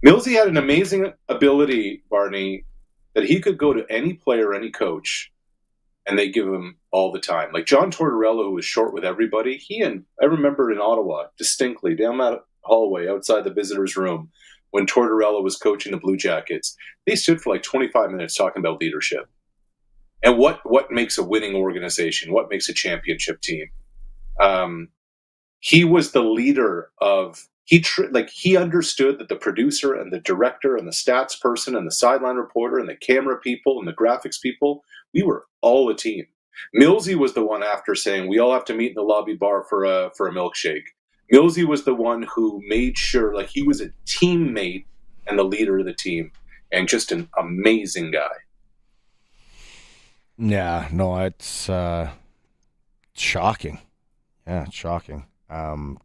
Millsy had an amazing ability, Barney, that he could go to any player, any coach, and they give him all the time. Like John Tortorella, who was short with everybody, I remember in Ottawa, distinctly, down that hallway outside the visitor's room, when Tortorella was coaching the Blue Jackets, they stood for like 25 minutes talking about leadership. And what makes a winning organization? What makes a championship team? He was the leader of... He understood that the producer and the director and the stats person and the sideline reporter and the camera people and the graphics people, we were all a team. Millsy was the one after saying, we all have to meet in the lobby bar for a milkshake. Millsy was the one who made sure, like, he was a teammate and the leader of the team, and just an amazing guy. Yeah, no, it's shocking. Yeah, it's shocking.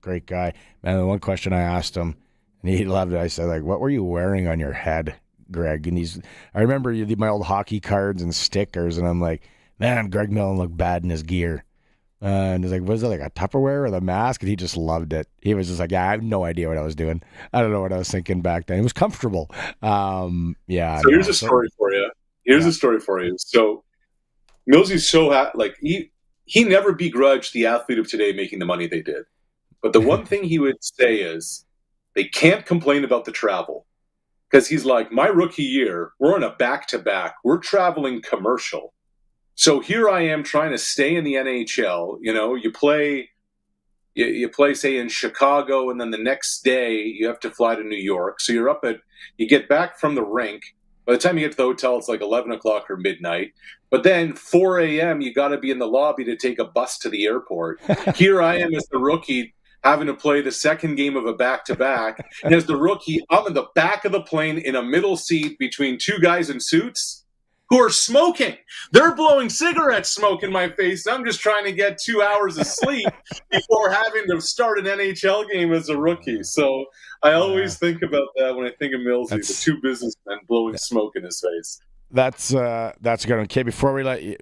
Great guy. Man, the one question I asked him, and he loved it, I said, like, what were you wearing on your head, Greg? And I remember my old hockey cards and stickers, and I'm like, man, Greg Millen looked bad in his gear. And he's like, was it like a Tupperware or the mask? And he just loved it. He was just like, yeah, I have no idea what I was doing. I don't know what I was thinking back then. It was comfortable. Yeah. So here's a story for you. A story for you. So Millsy's so he never begrudged the athlete of today making the money they did. But the one thing he would say is they can't complain about the travel. Because he's like, my rookie year, we're on a back-to-back. We're traveling commercial. So here I am trying to stay in the NHL. You know, you play, say, in Chicago, and then the next day you have to fly to New York. So you get back from the rink. By the time you get to the hotel, it's like 11 o'clock or midnight. But then 4 a.m., you got to be in the lobby to take a bus to the airport. Here I am as the rookie having to play the second game of a back-to-back. And as the rookie, I'm in the back of the plane in a middle seat between 2 guys in suits who are smoking. They're blowing cigarette smoke in my face. I'm just trying to get 2 hours of sleep before having to start an NHL game as a rookie. So I always think about that when I think of Millsy, the 2 businessmen blowing smoke in his face. That's a good one. Okay, before we let you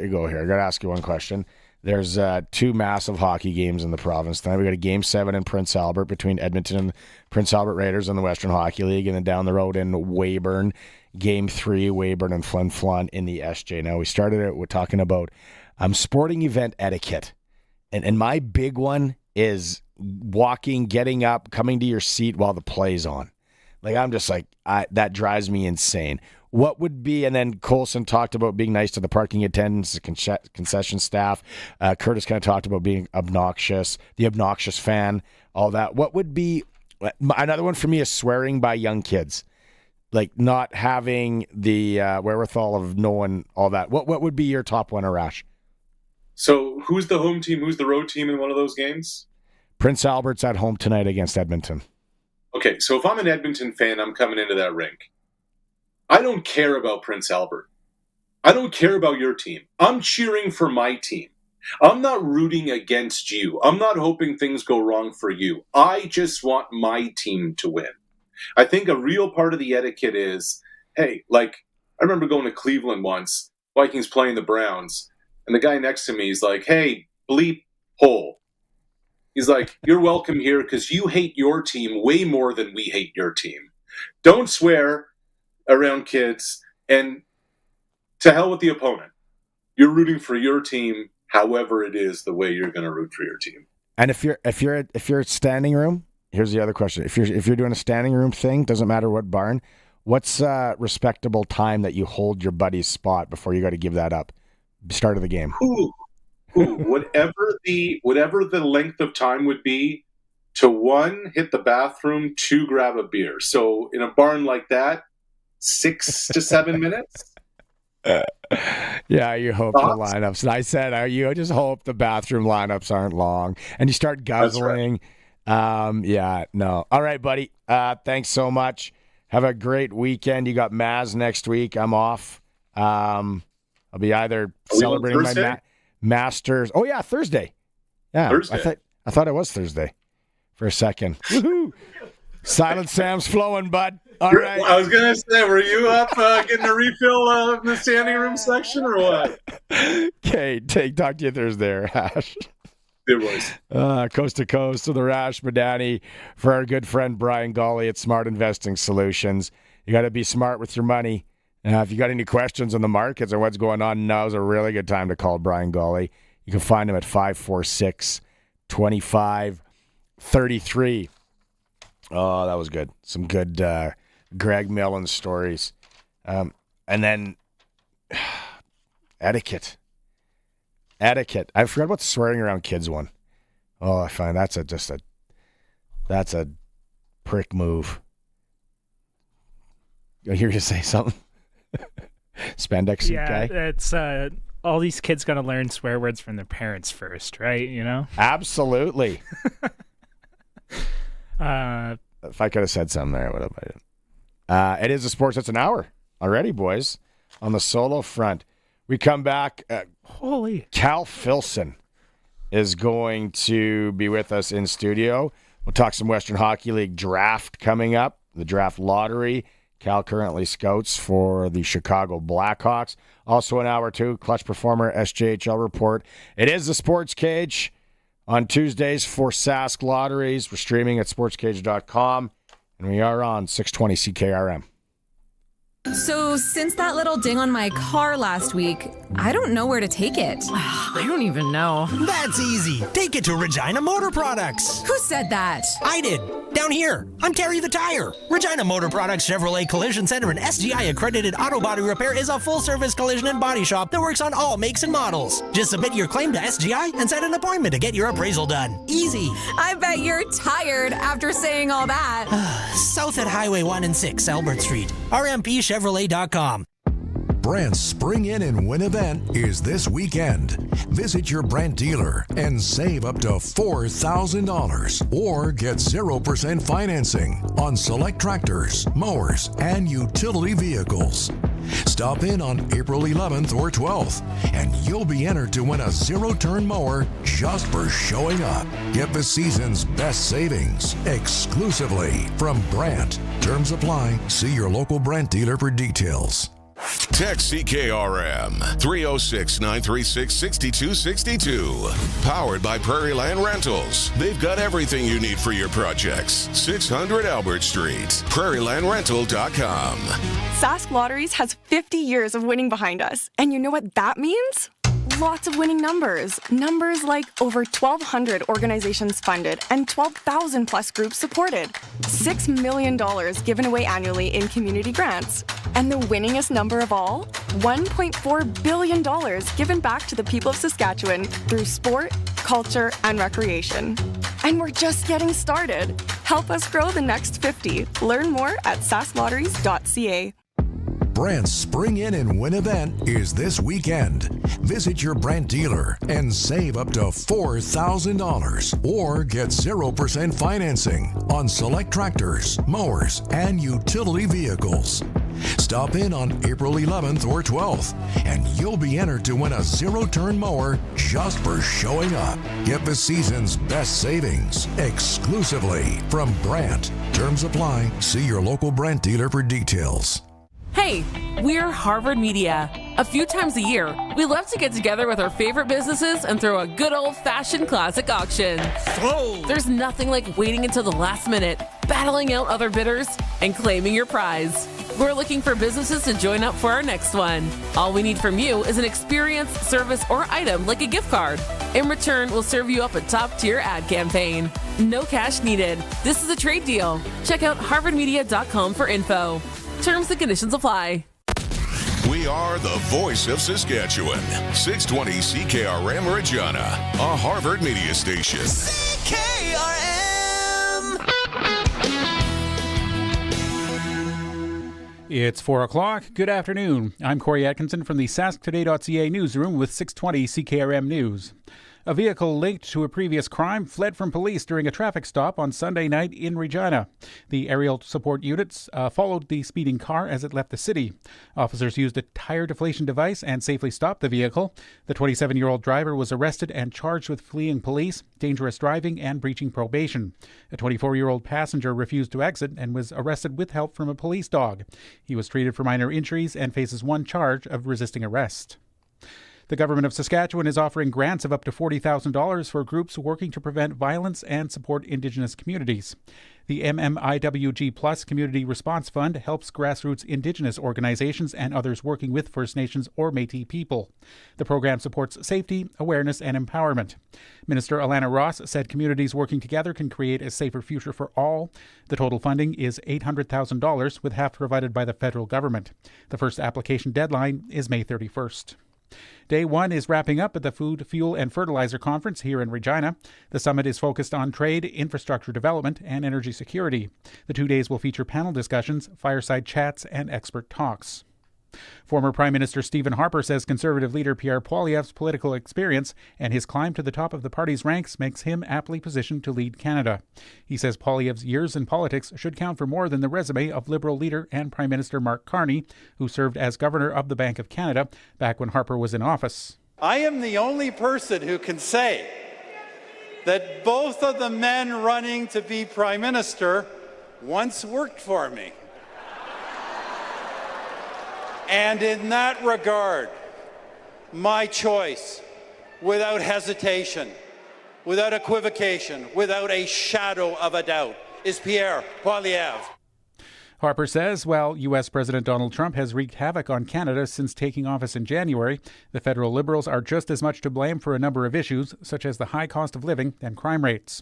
go here, I got to ask you one question. There's 2 massive hockey games in the province tonight. We got a Game 7 in Prince Albert between Edmonton and Prince Albert Raiders in the Western Hockey League, and then down the road in Weyburn, Game 3, Weyburn and Flin Flon in the SJ. Now, we started it with talking about sporting event etiquette, and my big one is walking, getting up, coming to your seat while the play's on. Like, I'm just like, that drives me insane. What would be, and then Colson talked about being nice to the parking attendants, the concession staff. Curtis kind of talked about being obnoxious, the obnoxious fan, all that. What would be, another one for me is swearing by young kids, like not having the wherewithal of knowing all that. What would be your top one, Arash? So who's the home team, who's the road team in one of those games? Prince Albert's at home tonight against Edmonton. Okay, so if I'm an Edmonton fan, I'm coming into that rink. I don't care about Prince Albert. I don't care about your team. I'm cheering for my team. I'm not rooting against you. I'm not hoping things go wrong for you. I just want my team to win. I think a real part of the etiquette is hey, like, I remember going to Cleveland once, Vikings playing the Browns, and the guy next to me is like, hey, bleep hole. He's like, you're welcome here because you hate your team way more than we hate your team. Don't swear around kids, and to hell with the opponent. You're rooting for your team, however it is the way you're going to root for your team. And if you're at standing room, here's the other question: if you're doing a standing room thing, doesn't matter what barn, what's a respectable time that you hold your buddy's spot before you got to give that up? Start of the game. Whatever the length of time would be to 1, hit the bathroom, 2, grab a beer. So in a barn like that, 6 to 7 minutes. Yeah, you hope the lineups. And I said, you just hope the bathroom lineups aren't long, and you start guzzling. Right. Yeah, no. All right, buddy. Thanks so much. Have a great weekend. You got Maz next week. I'm off. I'll be either celebrating my Masters. Oh yeah, Thursday. Yeah, Thursday. I thought it was Thursday for a second. Woohoo! Silent Sam's flowing, bud. All right. I was gonna say, were you up getting a refill in the standing room section or what? Okay, talk to you Thursday, Arash. Good boys. Coast to coast to the Arash Madani for our good friend Brian Golly at Smart Investing Solutions. You got to be smart with your money. If you got any questions on the markets or what's going on, now's a really good time to call Brian Golly. You can find him at 546-2533. Oh, that was good. Some good Greg Millen stories. And then etiquette. I forgot about the swearing around kids one. Oh, I find that's a prick move. I hear you say something. Spandex guy. Yeah, it's all these kids got to learn swear words from their parents first, right? You know. Absolutely. If I could have said something there, I would have. It is a sports. It's an hour already, boys. On the solo front, we come back. Cal Filson is going to be with us in studio. We'll talk some Western Hockey League draft coming up. The draft lottery. Cal currently scouts for the Chicago Blackhawks. Also an hour or two, Clutch Performer SJHL report. It is the Sports Cage on Tuesdays for Sask Lotteries. We're streaming at sportscage.com, and we are on 620 CKRM. So since that little ding on my car last week, I don't know where to take it. I don't even know. That's easy. Take it to Regina Motor Products. Who said that? I did. Down here. I'm Terry the Tire. Regina Motor Products Chevrolet Collision Center and SGI accredited auto body repair is a full-service collision and body shop that works on all makes and models. Just submit your claim to SGI and set an appointment to get your appraisal done. Easy. I bet you're tired after saying all that. South at Highway 1 and 6, Albert Street. RMPChevrolet.com. Brandt's Spring In and Win event is this weekend. Visit your Brandt dealer and save up to $4,000 or get 0% financing on select tractors, mowers, and utility vehicles. Stop in on April 11th or 12th, and you'll be entered to win a zero-turn mower just for showing up. Get the season's best savings exclusively from Brandt. Terms apply. See your local Brandt dealer for details. Text CKRM 306-936-6262. Powered by Prairie Land Rentals. They've got everything you need for your projects. 600 Albert Street. PrairieLandRental.com. Sask Lotteries has 50 years of winning behind us. And you know what that means? Lots of winning numbers. Numbers like over 1,200 organizations funded and 12,000 plus groups supported. $6 million given away annually in community grants. And the winningest number of all? $1.4 billion given back to the people of Saskatchewan through sport, culture, and recreation. And we're just getting started. Help us grow the next 50. Learn more at sasklotteries.ca. Brandt's Spring In and Win event is this weekend. Visit your Brandt dealer and save up to $4,000 or get 0% financing on select tractors, mowers, and utility vehicles. Stop in on April 11th or 12th, and you'll be entered to win a zero-turn mower just for showing up. Get the season's best savings exclusively from Brandt. Terms apply. See your local Brandt dealer for details. Hey, we're Harvard Media. A few times a year, we love to get together with our favorite businesses and throw a good old-fashioned classic auction. Sold! There's nothing like waiting until the last minute, battling out other bidders, and claiming your prize. We're looking for businesses to join up for our next one. All we need from you is an experience, service, or item like a gift card. In return, we'll serve you up a top-tier ad campaign. No cash needed. This is a trade deal. Check out harvardmedia.com for info. Terms and conditions apply. We are the voice of Saskatchewan. 620 CKRM Regina, a Harvard media station. It's 4 o'clock. Good afternoon. I'm Corey Atkinson from the sasktoday.ca newsroom with 620 CKRM News. A vehicle linked to a previous crime fled from police during a traffic stop on Sunday night in Regina. The aerial support units followed the speeding car as it left the city. Officers used a tire deflation device and safely stopped the vehicle. The 27-year-old driver was arrested and charged with fleeing police, dangerous driving, and breaching probation. A 24-year-old passenger refused to exit and was arrested with help from a police dog. He was treated for minor injuries and faces one charge of resisting arrest. The government of Saskatchewan is offering grants of up to $40,000 for groups working to prevent violence and support Indigenous communities. The MMIWG Plus Community Response Fund helps grassroots Indigenous organizations and others working with First Nations or Métis people. The program supports safety, awareness, and empowerment. Minister Alana Ross said communities working together can create a safer future for all. The total funding is $800,000, with half provided by the federal government. The first application deadline is May 31st. Day one is wrapping up at the Food, Fuel and Fertilizer Conference here in Regina. The summit is focused on trade, infrastructure development, and energy security. The 2 days will feature panel discussions, fireside chats, and expert talks. Former Prime Minister Stephen Harper says Conservative leader Pierre Poilievre's political experience and his climb to the top of the party's ranks makes him aptly positioned to lead Canada. He says Poilievre's years in politics should count for more than the resume of Liberal leader and Prime Minister Mark Carney, who served as Governor of the Bank of Canada back when Harper was in office. I am the only person who can say that both of the men running to be Prime Minister once worked for me. And in that regard, my choice, without hesitation, without equivocation, without a shadow of a doubt, is Pierre Poilievre. Harper says while U.S. President Donald Trump has wreaked havoc on Canada since taking office in January, the federal Liberals are just as much to blame for a number of issues, such as the high cost of living and crime rates.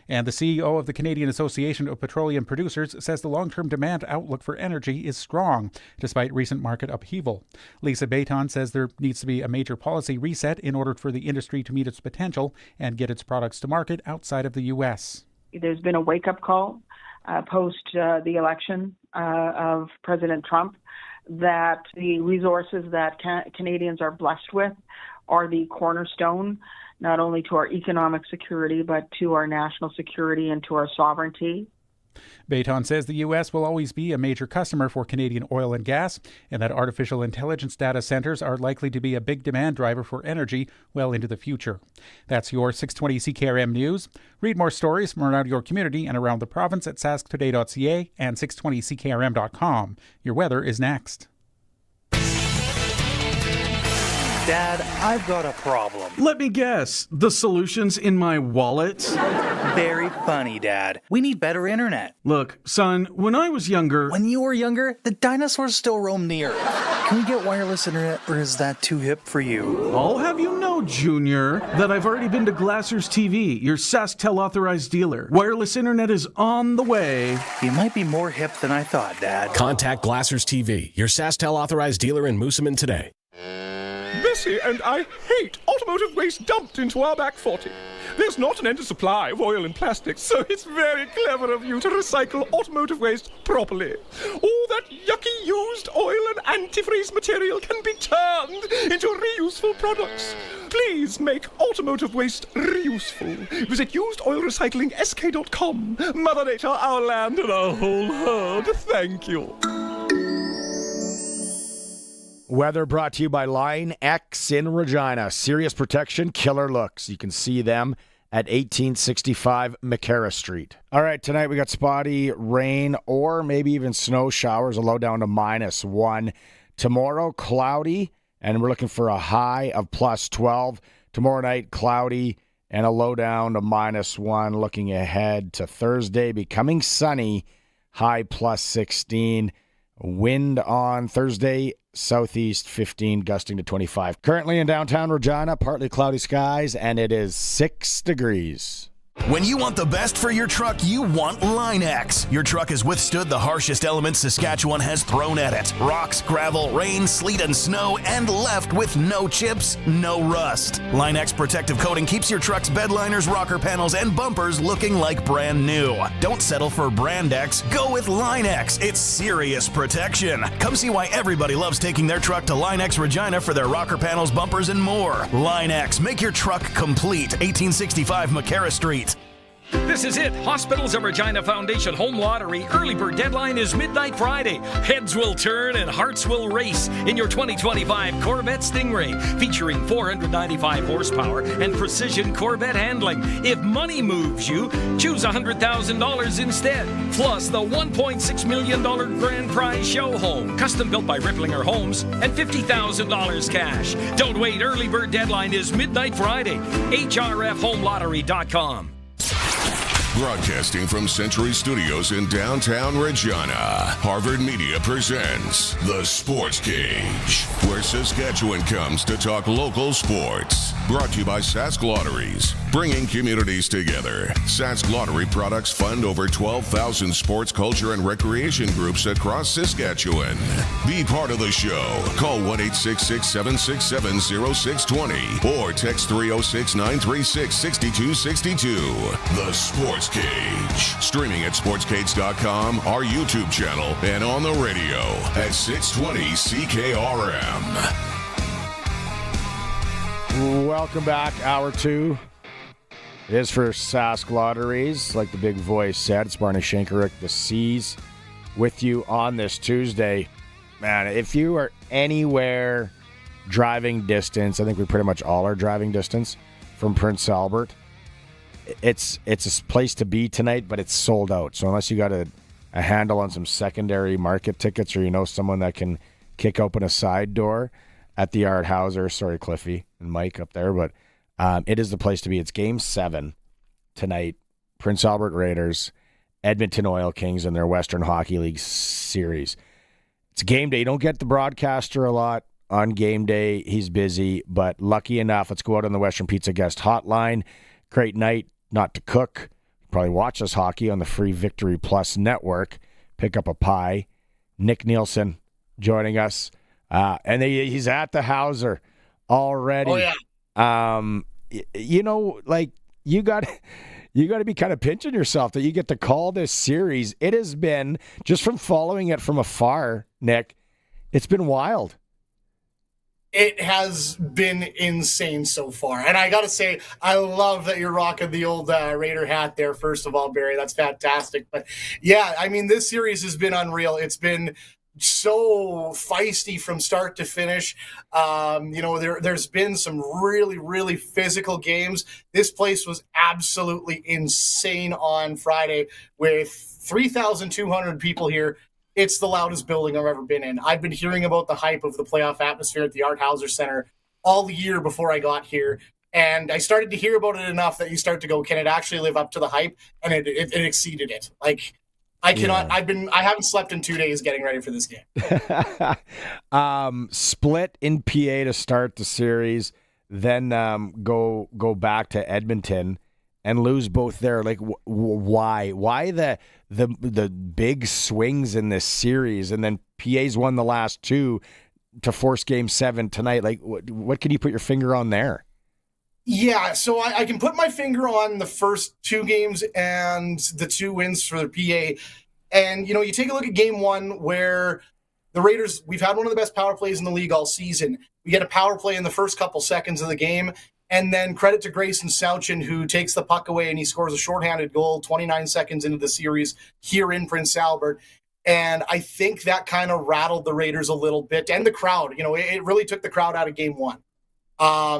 And the CEO of the Canadian Association of Petroleum Producers says the long-term demand outlook for energy is strong, despite recent market upheaval. Lisa Bayton says there needs to be a major policy reset in order for the industry to meet its potential and get its products to market outside of the U.S. There's been a wake-up call post the election of President Trump that the resources that Canadians are blessed with are the cornerstone not only to our economic security, but to our national security and to our sovereignty. Bayton says the U.S. will always be a major customer for Canadian oil and gas, and that artificial intelligence data centers are likely to be a big demand driver for energy well into the future. That's your 620 CKRM News. Read more stories from around your community and around the province at sasktoday.ca and 620ckrm.com. Your weather is next. Dad, I've got a problem. Let me guess. The solution's in my wallet? Very funny, Dad. We need better internet. Look, son, when I was younger... When you were younger, the dinosaurs still roamed the earth. Can we get wireless internet, or is that too hip for you? I'll have you know, Junior, that I've already been to Glassers TV, your SaskTel authorized dealer. Wireless internet is on the way. You might be more hip than I thought, Dad. Contact Glassers TV, your SaskTel authorized dealer in Moosomin today. Bessie and I hate automotive waste dumped into our back 40. There's not an endless supply of oil and plastics, so it's very clever of you to recycle automotive waste properly. All that yucky used oil and antifreeze material can be turned into reuseful products. Please make automotive waste reuseful. Visit usedoilrecyclingsk.com. Mother Nature, our land, and our whole herd. Thank you. Weather brought to you by Line X in Regina. Serious protection, killer looks. You can see them at 1865 McCara Street. All right, tonight we got spotty rain or maybe even snow showers, a low down to -1. Tomorrow, cloudy, and we're looking for a high of +12. Tomorrow night, cloudy and a low down to -1. Looking ahead to Thursday, becoming sunny, high +16. Wind on Thursday, southeast 15, gusting to 25. Currently in downtown Regina, partly cloudy skies, and it is 6 degrees. When you want the best for your truck, you want Line-X. Your truck has withstood the harshest elements Saskatchewan has thrown at it. Rocks, gravel, rain, sleet, and snow, and left with no chips, no rust. Line-X protective coating keeps your truck's bed liners, rocker panels, and bumpers looking like brand new. Don't settle for Brand X. Go with Line-X. It's serious protection. Come see why everybody loves taking their truck to Line-X Regina for their rocker panels, bumpers, and more. Line-X. Make your truck complete. 1865 McCara Street. This is it. Hospitals of Regina Foundation Home Lottery early bird deadline is midnight Friday. Heads will turn and hearts will race in your 2025 Corvette Stingray, featuring 495 horsepower and precision Corvette handling. If money moves you, choose $100,000 instead. Plus the $1.6 million grand prize show home, custom built by Ripplinger Homes, and $50,000 cash. Don't wait. Early bird deadline is midnight Friday. HRFHomeLottery.com. Broadcasting from Century Studios in downtown Regina, Harvard Media presents The Sports Cage, where Saskatchewan comes to talk local sports. Brought to you by Sask Lotteries, bringing communities together. Sask Lottery products fund over 12,000 sports, culture, and recreation groups across Saskatchewan. Be part of the show. Call 1-866-767-0620 or text 306-936-6262. The Sports Cage. Streaming at sportscage.com, our YouTube channel, and on the radio at 620 CKRM. Welcome back, Hour 2. It is for Sask Lotteries. Like the big voice said, it's Barney Shankeruk, the C's, with you on this Tuesday. Man, if you are anywhere driving distance, I think we pretty much all are driving distance from Prince Albert, it's a place to be tonight, but it's sold out. So unless you got a handle on some secondary market tickets, or you know someone that can kick open a side door at the Art Hauser, sorry Cliffy and Mike up there, but it is the place to be. It's Game 7 tonight. Prince Albert Raiders, Edmonton Oil Kings in their Western Hockey League series. It's game day. You don't get the broadcaster a lot on game day. He's busy, but lucky enough, let's go out on the Western Pizza guest hotline. Great night not to cook. Probably watch us hockey on the free Victory Plus network. Pick up a pie. Nick Nielsen joining us. And he's at the Hauser already. Oh, yeah. You know, like, you got to be kind of pinching yourself that you get to call this series. It has been, just from following it from afar, Nick, it's been wild. It has been insane so far. And I got to say, I love that you're rocking the old Raider hat there, first of all, Barry. That's fantastic. But, yeah, I mean, this series has been unreal. It's been so feisty from start to finish. There's been some really, really physical games. This place was absolutely insane on Friday with 3,200 people here. It's the loudest building I've ever been in. I've been hearing about the hype of the playoff atmosphere at the Art Hauser Center all year before I got here. And I started to hear about it enough that you start to go, can it actually live up to the hype? And it exceeded it. Like, I cannot. Yeah. I haven't slept in 2 days getting ready for this game. Split in PA to start the series, then go back to Edmonton and lose both there. Like, why? Why the big swings in this series? And then PA's won the last two to force Game 7 tonight. Like, what can you put your finger on there? Yeah, so I can put my finger on the first two games and the two wins for the PA. And, you take a look at Game 1 where the Raiders, we've had one of the best power plays in the league all season. We get a power play in the first couple seconds of the game, and then credit to Grayson Sauchin, who takes the puck away and he scores a shorthanded goal 29 seconds into the series here in Prince Albert. And I think that kind of rattled the Raiders a little bit, and the crowd. It really took the crowd out of Game 1.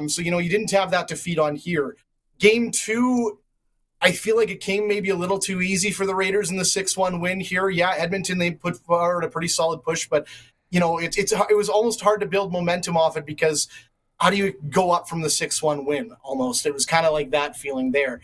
So, you didn't have that to feed on here. Game 2, I feel like it came maybe a little too easy for the Raiders in the 6-1 win here. Yeah, Edmonton, they put forward a pretty solid push, but it was almost hard to build momentum off it because how do you go up from the 6-1 win almost? It was kind of like that feeling there.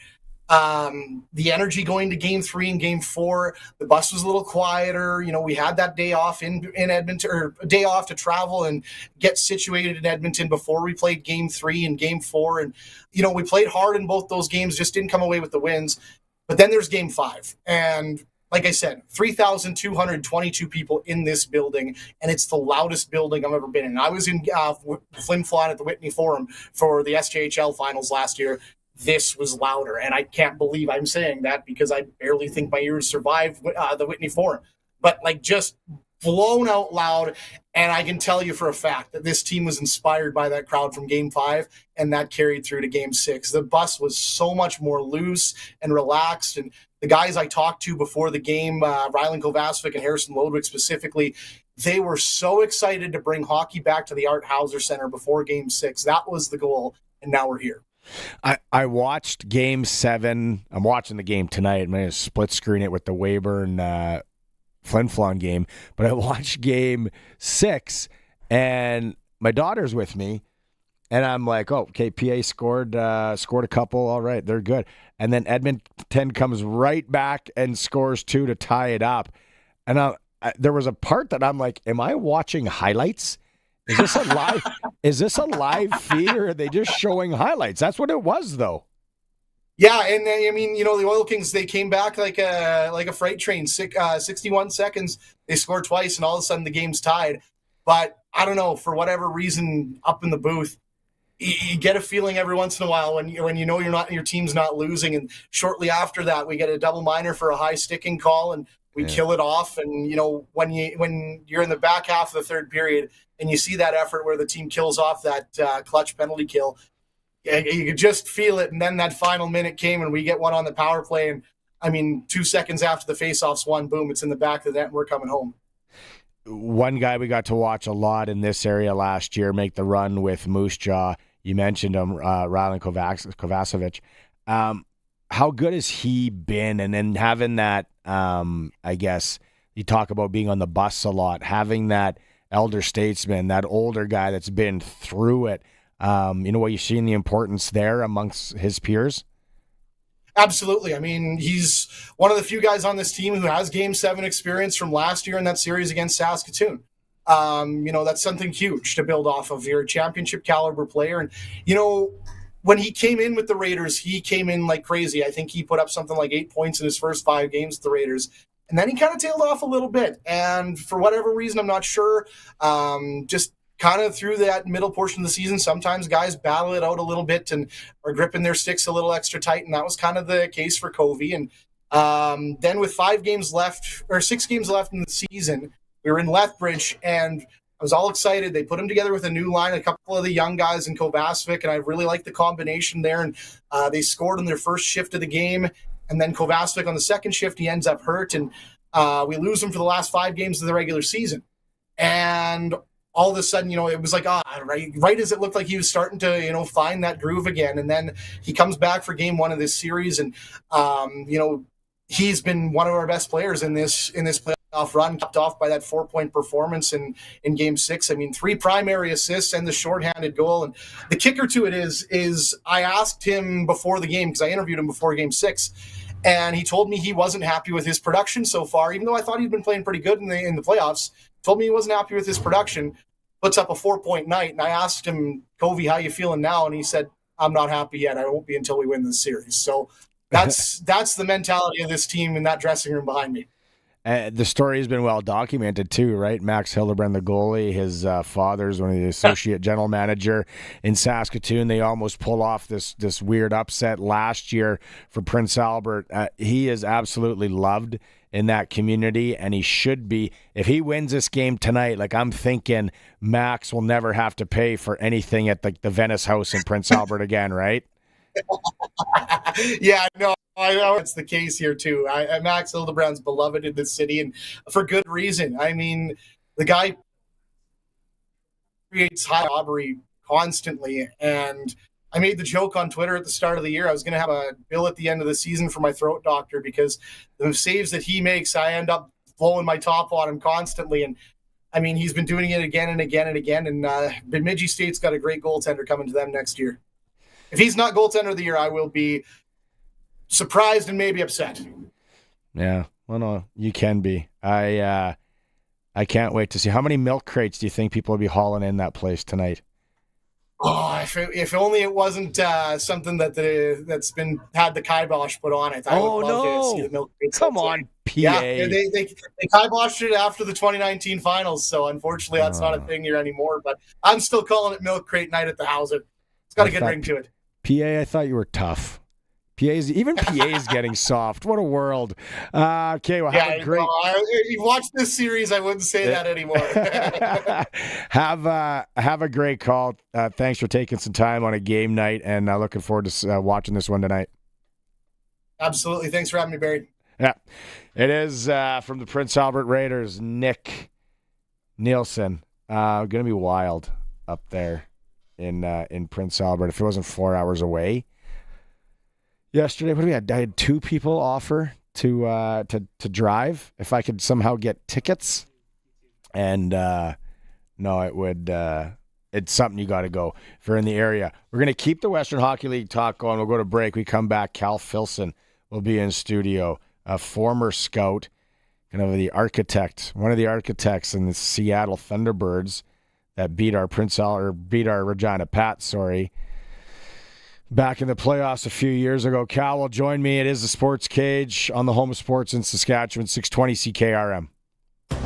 The energy going to Game 3 and Game 4, the bus was a little quieter. We had that day off in Edmonton, or a day off to travel and get situated in Edmonton before we played Game 3 and Game 4. And, we played hard in both those games, just didn't come away with the wins. But then there's Game 5. And like I said, 3,222 people in this building, and it's the loudest building I've ever been in. I was in Flin Flon at the Whitney Forum for the SJHL finals last year. This was louder, and I can't believe I'm saying that because I barely think my ears survived the Whitney Forum. But just blown out loud, and I can tell you for a fact that this team was inspired by that crowd from Game 5, and that carried through to Game 6. The bus was so much more loose and relaxed, and the guys I talked to before the game, Rylan Kovacevic and Harrison Lodwick specifically, they were so excited to bring hockey back to the Art Hauser Center before Game 6. That was the goal, and now we're here. I watched Game 7. I'm watching the game tonight. I'm going to split screen it with the Weyburn Flin Flon game. But I watched Game 6, and my daughter's with me, and I'm like, oh, okay, PA scored a couple. All right, they're good. And then Edmonton comes right back and scores 2 to tie it up. And there was a part that I'm like, am I watching highlights? Is this a live feed, or are they just showing highlights? That's what it was, though. Yeah, and I mean, the Oil Kings, they came back like a freight train. 61 seconds, they scored twice, and all of a sudden the game's tied. But I don't know, for whatever reason, up in the booth, you get a feeling every once in a while when your team's not losing. And shortly after that, we get a double minor for a high sticking call, and we kill it off. And when you're in the back half of the third period and you see that effort where the team kills off that clutch penalty kill, you could just feel it. And then that final minute came, and we get one on the power play. And I mean, 2 seconds after the faceoff's won, boom, it's in the back of the net, and we're coming home. One guy we got to watch a lot in this area last year make the run with Moose Jaw. You mentioned him, Rylan Kovacevic. How good has he been? And then having that, I guess, you talk about being on the bus a lot, having that elder statesman, that older guy that's been through it. What you seen the importance there amongst his peers? Absolutely. I mean, he's one of the few guys on this team who has Game 7 experience from last year in that series against Saskatoon. That's something huge to build off of. You're a championship caliber player. And, when he came in with the Raiders, he came in like crazy. I think he put up something like 8 points in his first 5 games with the Raiders. And then he kind of tailed off a little bit. And for whatever reason, I'm not sure, just kind of through that middle portion of the season, sometimes guys battle it out a little bit and are gripping their sticks a little extra tight. And that was kind of the case for Covey. And then with 6 games left in the season, we were in Lethbridge, and I was all excited. They put him together with a new line, a couple of the young guys in Kovacevic, and I really liked the combination there. And they scored in their first shift of the game. And then Kovacevic on the second shift, he ends up hurt, and we lose him for the last 5 games of the regular season. And all of a sudden, it was like, right as it looked like he was starting to, find that groove again. And then he comes back for Game 1 of this series, and he's been one of our best players in this playoff run, capped off by that 4-point performance in Game 6. I mean, 3 primary assists and the shorthanded goal. And the kicker to it is I asked him before the game, because I interviewed him before Game 6, and he told me he wasn't happy with his production so far, even though I thought he'd been playing pretty good in the playoffs. Told me he wasn't happy with his production, puts up a 4-point night. And I asked him, Covey, how you feeling now? And he said, I'm not happy yet. I won't be until we win this series. So that's the mentality of this team in that dressing room behind me. The story has been well documented too, right? Max Hildebrand, the goalie, his father's one of the associate general manager in Saskatoon. They almost pull off this weird upset last year for Prince Albert. He is absolutely loved in that community, and he should be. If he wins this game tonight, like, I'm thinking Max will never have to pay for anything at the Venice House in Prince Albert again, right? Yeah, no, I know it's the case here too. Max Hildebrand's beloved in this city, and for good reason. I mean, the guy creates high robbery constantly, and I made the joke on Twitter at the start of the year. I was going to have a bill at the end of the season for my throat doctor because the saves that he makes, I end up blowing my top on him constantly. And I mean, he's been doing it again and again and again. And Bemidji State's got a great goaltender coming to them next year. If he's not goaltender of the year, I will be surprised and maybe upset. Yeah, well, no, you can be. I can't wait to see. How many milk crates do you think people will be hauling in that place tonight? Oh, if only it wasn't something that's been had the kibosh put on it. I would love to see the milk crates. Come on, PA. Yeah, they kiboshed it after the 2019 finals, so unfortunately that's not a thing here anymore. But I'm still calling it milk crate night at the Hauser. It's got a good ring to it. PA, I thought you were tough. Even PA is getting soft. What a world. Okay, well, have a great... you watched this series, I wouldn't say that anymore. Have a great call. Thanks for taking some time on a game night, and looking forward to watching this one tonight. Absolutely. Thanks for having me, Barry. Yeah, it is from the Prince Albert Raiders, Nick Nielsen. Going to be wild up there in Prince Albert. If it wasn't 4 hours away. Yesterday, what do we had? I had 2 people offer to drive if I could somehow get tickets, and no, it would. It's something you got to go if you're in the area. We're going to keep the Western Hockey League talk going. We'll go to break. We come back. Cal Filson will be in studio, a former scout, kind of the architect, one of the architects in the Seattle Thunderbirds that beat our Regina Pats. Back in the playoffs a few years ago. Cal will join me. It is the Sports Cage on the home of sports in Saskatchewan, 620 CKRM.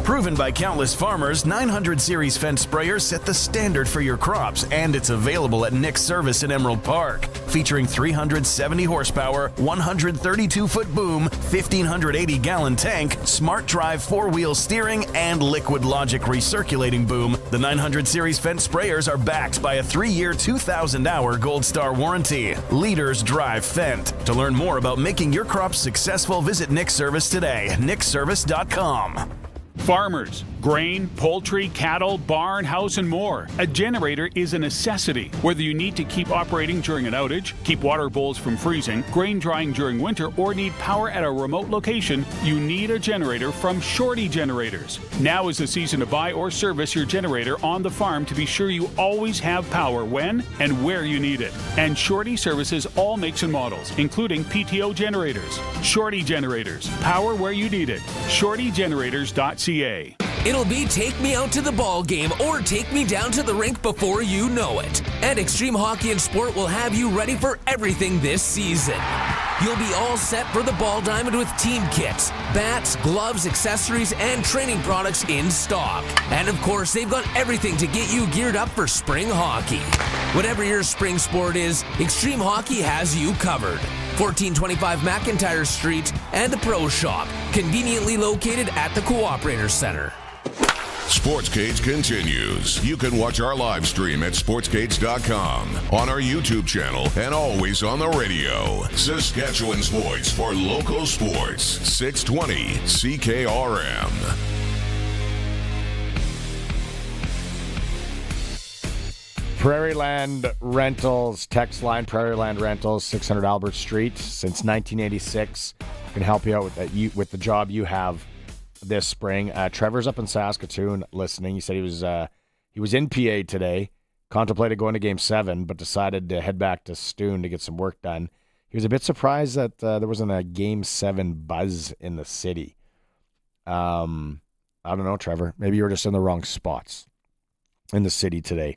Proven by countless farmers, 900 Series fence sprayers set the standard for your crops, and it's available at Nick's Service in Emerald Park. Featuring 370 horsepower, 132-foot boom, 1,580-gallon tank, smart drive 4-wheel steering, and Liquid Logic recirculating boom, the 900 Series fence sprayers are backed by a 3-year, 2,000-hour Gold Star warranty. Leaders drive Fendt. To learn more about making your crops successful, visit Nick's Service today, nickservice.com. Farmers, grain, poultry, cattle, barn, house, and more. A generator is a necessity. Whether you need to keep operating during an outage, keep water bowls from freezing, grain drying during winter, or need power at a remote location, you need a generator from Shorty Generators. Now is the season to buy or service your generator on the farm to be sure you always have power when and where you need it. And Shorty services all makes and models, including PTO generators. Shorty Generators. Power where you need it. ShortyGenerators.ca. It'll be take me out to the ball game or take me down to the rink before you know it. And Extreme Hockey and Sport will have you ready for everything this season. You'll be all set for the ball diamond with team kits, bats, gloves, accessories, and training products in stock. And of course, they've got everything to get you geared up for spring hockey. Whatever your spring sport is, Extreme Hockey has you covered. 1425 McIntyre Street and the Pro Shop, conveniently located at the Cooperator Center. Sportscage continues. You can watch our live stream at sportscage.com, on our YouTube channel, and always on the radio. Saskatchewan's voice for local sports, 620 CKRM. Prairieland Rentals, text line, Prairieland Rentals, 600 Albert Street, since 1986. Can help you out with the job you have this spring. Trevor's up in Saskatoon listening. He said he was in PA today, contemplated going to Game 7, but decided to head back to Stoon to get some work done. He was a bit surprised that there wasn't a Game 7 buzz in the city. I don't know, Trevor. Maybe you were just in the wrong spots in the city today.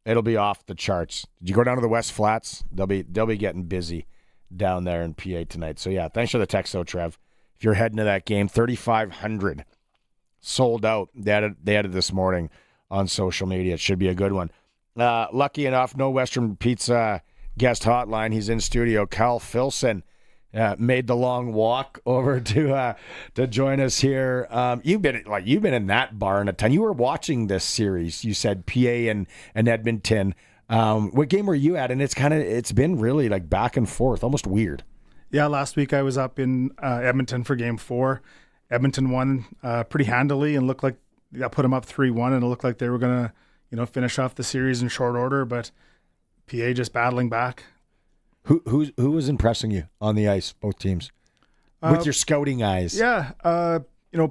It'll be off the charts. Did you go down to the West Flats? They'll be getting busy down there in PA tonight. So yeah, thanks for the text though, Trev. If you're heading to that game, 3,500 sold out. They had it this morning on social media. It should be a good one. Lucky enough, no Western Pizza guest hotline. He's in studio. Cal Filson made the long walk over to join us here. You've been in that barn a ton. You were watching this series. You said PA and Edmonton. What game were you at? And it's been really like back and forth, almost weird. Yeah, last week I was up in Edmonton for Game 4. Edmonton won pretty handily and looked like that put them up 3-1, and it looked like they were gonna finish off the series in short order. But PA just battling back. Who was impressing you on the ice, both teams, with your scouting eyes? Yeah,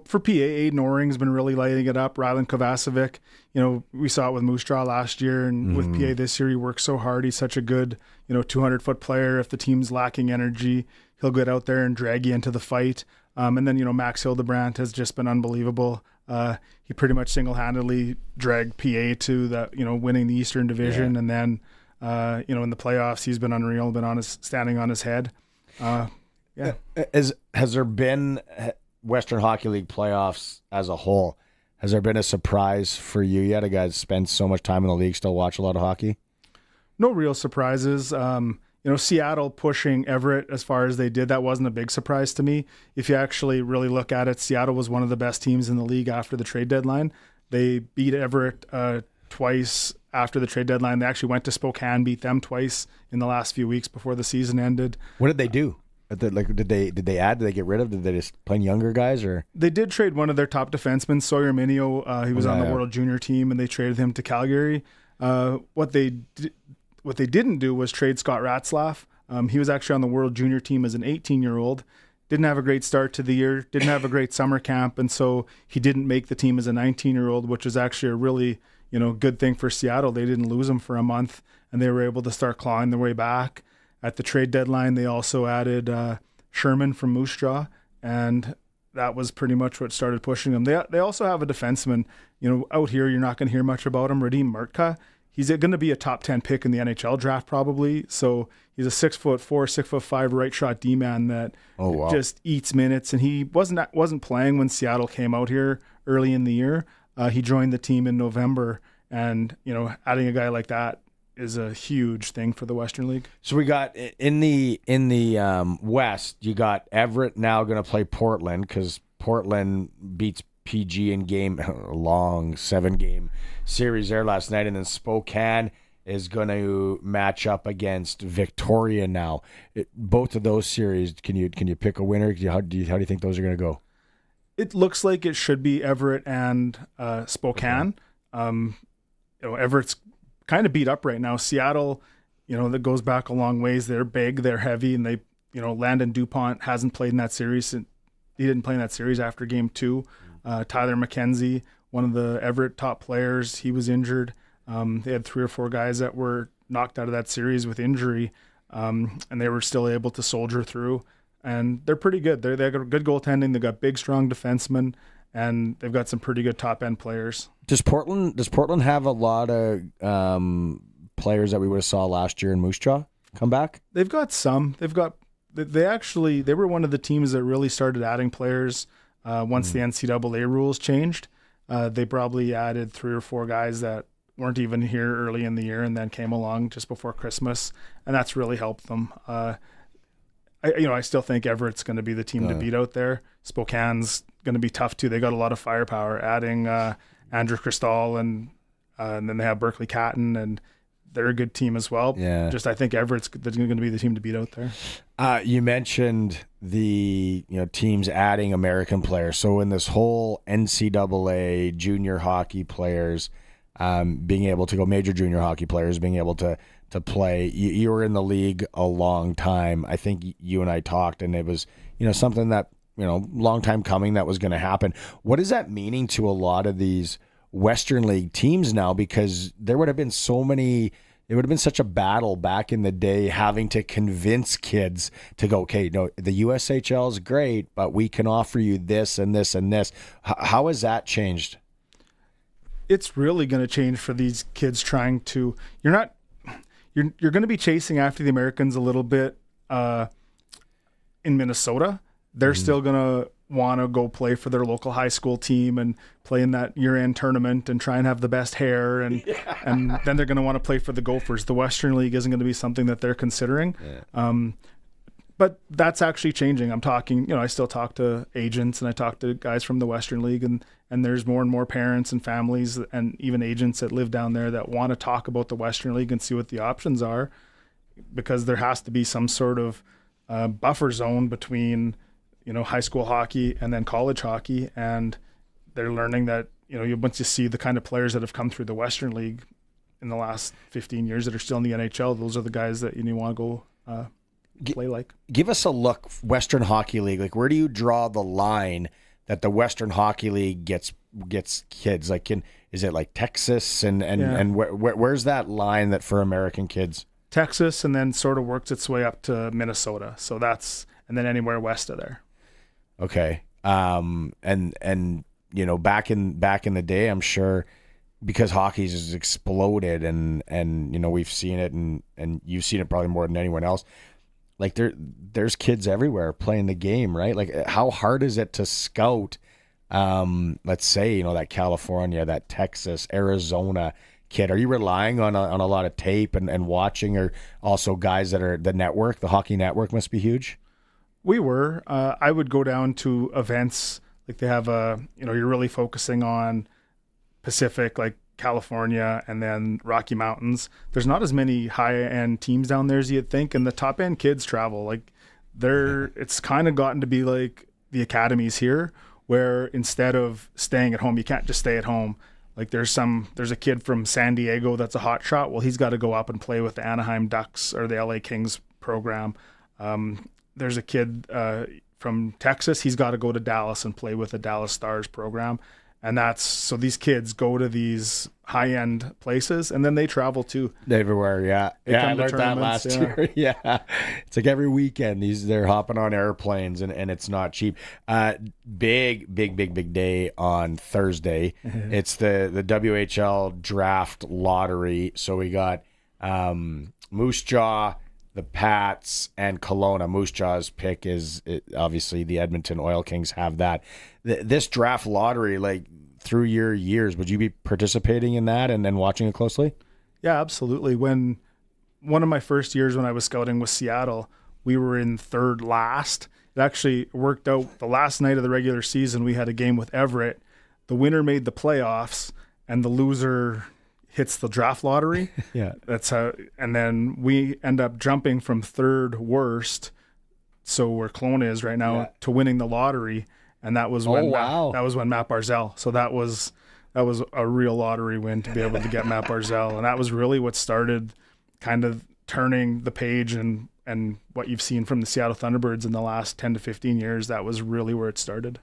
for PA, Aiden Oring's been really lighting it up. Rylan Kovacevic, we saw it with Moose Jaw last year, and with PA this year, he works so hard. He's such a good, 200-foot player. If the team's lacking energy, he'll get out there and drag you into the fight. And then, Max Hildebrandt has just been unbelievable. He pretty much single-handedly dragged PA to the, winning the Eastern Division, and then, in the playoffs, he's been unreal, been standing on his head. Has there been Western Hockey League playoffs as a whole? Has there been a surprise for you yet? A guy that spends so much time in the league, still watch a lot of hockey? No real surprises. Seattle pushing Everett as far as they did, that wasn't a big surprise to me. If you actually really look at it, Seattle was one of the best teams in the league after the trade deadline. They beat Everett twice after the trade deadline. They actually went to Spokane, beat them twice in the last few weeks before the season ended. What did they do? Did they add? Did they get rid of? Did they just play younger guys? Or they did trade one of their top defensemen, Sawyer Minio. He was on the World Junior team, and they traded him to Calgary. What they didn't do was trade Scott Ratzlaff. He was actually on the World Junior team as an 18-year-old. Didn't have a great start to the year. Didn't have a great summer camp, and so he didn't make the team as a 19-year-old, which is actually a really good thing for Seattle. They didn't lose him for a month, and they were able to start clawing their way back. At the trade deadline, they also added Sherman from Moose Jaw, and that was pretty much what started pushing them. They also have a defenseman. Out here, you're not going to hear much about him, Radim Murtka. He's going to be a top 10 pick in the NHL draft probably. So he's a 6'4", 6'5" right shot D-man that just eats minutes. And he wasn't playing when Seattle came out here early in the year. He joined the team in November, and adding a guy like that is a huge thing for the Western League. So we got in the West, you got Everett now going to play Portland because Portland beats PG in a long 7-game series there last night, and then Spokane is going to match up against Victoria now. Both of those series, can you pick a winner? How do you think those are going to go? It looks like it should be Everett and Spokane. Everett's kind of beat up right now. Seattle, that goes back a long ways. They're big, they're heavy, and they, Landon DuPont hasn't played in that series. He didn't play in that series after game 2. Tyler McKenzie, one of the Everett top players, he was injured. They had 3 or 4 guys that were knocked out of that series with injury, and they were still able to soldier through. And they're pretty good. They got good goaltending. They've got big, strong defensemen, and they've got some pretty good top-end players. Does Portland have a lot of players that we would have saw last year in Moose Jaw come back? They've got some. They were one of the teams that really started adding players once the NCAA rules changed. They probably added 3 or 4 guys that weren't even here early in the year and then came along just before Christmas, and that's really helped them. I still think Everett's going to be the team to beat out there. Spokane's going to be tough too. They got a lot of firepower, adding Andrew Cristal and then they have Berkeley Catton, and they're a good team as well. Yeah. I think Everett's going to be the team to beat out there. You mentioned the teams adding American players. So in this whole NCAA junior hockey players being able to go, major junior hockey players being able to play, you were in the league a long time. I think you and I talked, and it was something that long time coming that was going to happen. What is that meaning to a lot of these Western League teams now? Because there would have been so many. It would have been such a battle back in the day having to convince kids to go, okay, no, the USHL is great, but we can offer you this and this and this. How has that changed? It's really going to change for these kids trying to. You're going to be chasing after the Americans a little bit in Minnesota. They're still going to want to go play for their local high school team and play in that year-end tournament and try and have the best hair, and then they're going to want to play for the Gophers. The Western League isn't going to be something that they're considering. But that's actually changing. I'm talking, I still talk to agents, and I talk to guys from the Western League, and there's more and more parents and families and even agents that live down there that want to talk about the Western League and see what the options are, because there has to be some sort of buffer zone between high school hockey and then college hockey. And they're learning that, once you see the kind of players that have come through the Western League, in the last 15 years that are still in the NHL, those are the guys that you want to go play like. Give us a look, Western Hockey League. Like, where do you draw the line that the Western Hockey League gets kids? Like, is it like Texas and where's that line that for American kids? Texas, and then sort of works its way up to Minnesota. So and then anywhere west of there. Okay. And back in the day, I'm sure, because hockey's has exploded and we've seen it and you've seen it probably more than anyone else. Like there's kids everywhere playing the game, right? Like, how hard is it to scout, let's say, that California, that Texas, Arizona kid? Are you relying on a lot of tape and watching, or also guys that are the hockey network must be huge? We were. I would go down to events like they have you're really focusing on Pacific, like California, and then Rocky Mountains. There's not as many high-end teams down there as you'd think, and the top-end kids travel. Like, it's kind of gotten to be like the academies here, where instead of staying at home, you can't just stay at home. Like, there's a kid from San Diego that's a hot shot. Well, he's got to go up and play with the Anaheim Ducks or the LA Kings program. There's a kid from Texas. He's got to go to Dallas and play with the Dallas Stars program. And so these kids go to these high-end places, and then they travel too. Everywhere, yeah. Yeah, I learned that last year. Yeah. It's like every weekend they're hopping on airplanes, and it's not cheap. Big day on Thursday. Mm-hmm. It's the WHL draft lottery. So we got Moose Jaw, the Pats, and Kelowna. Moose Jaw's pick is obviously the Edmonton Oil Kings have that. This draft lottery, like, through your years, would you be participating in that and watching it closely? Yeah, absolutely. When one of my first years when I was scouting with Seattle, we were in third last. It actually worked out. The last night of the regular season, we had a game with Everett. The winner made the playoffs, and the loser hits the draft lottery. Yeah. That's how, and then we end up jumping from third worst, so where Kelowna is right now, to winning the lottery. And that was when that was when Matt Barzal. So that was a real lottery win to be able to get Matt Barzal, and that was really what started kind of turning the page and what you've seen from the Seattle Thunderbirds in the last 10 to 15 years. That was really where it started.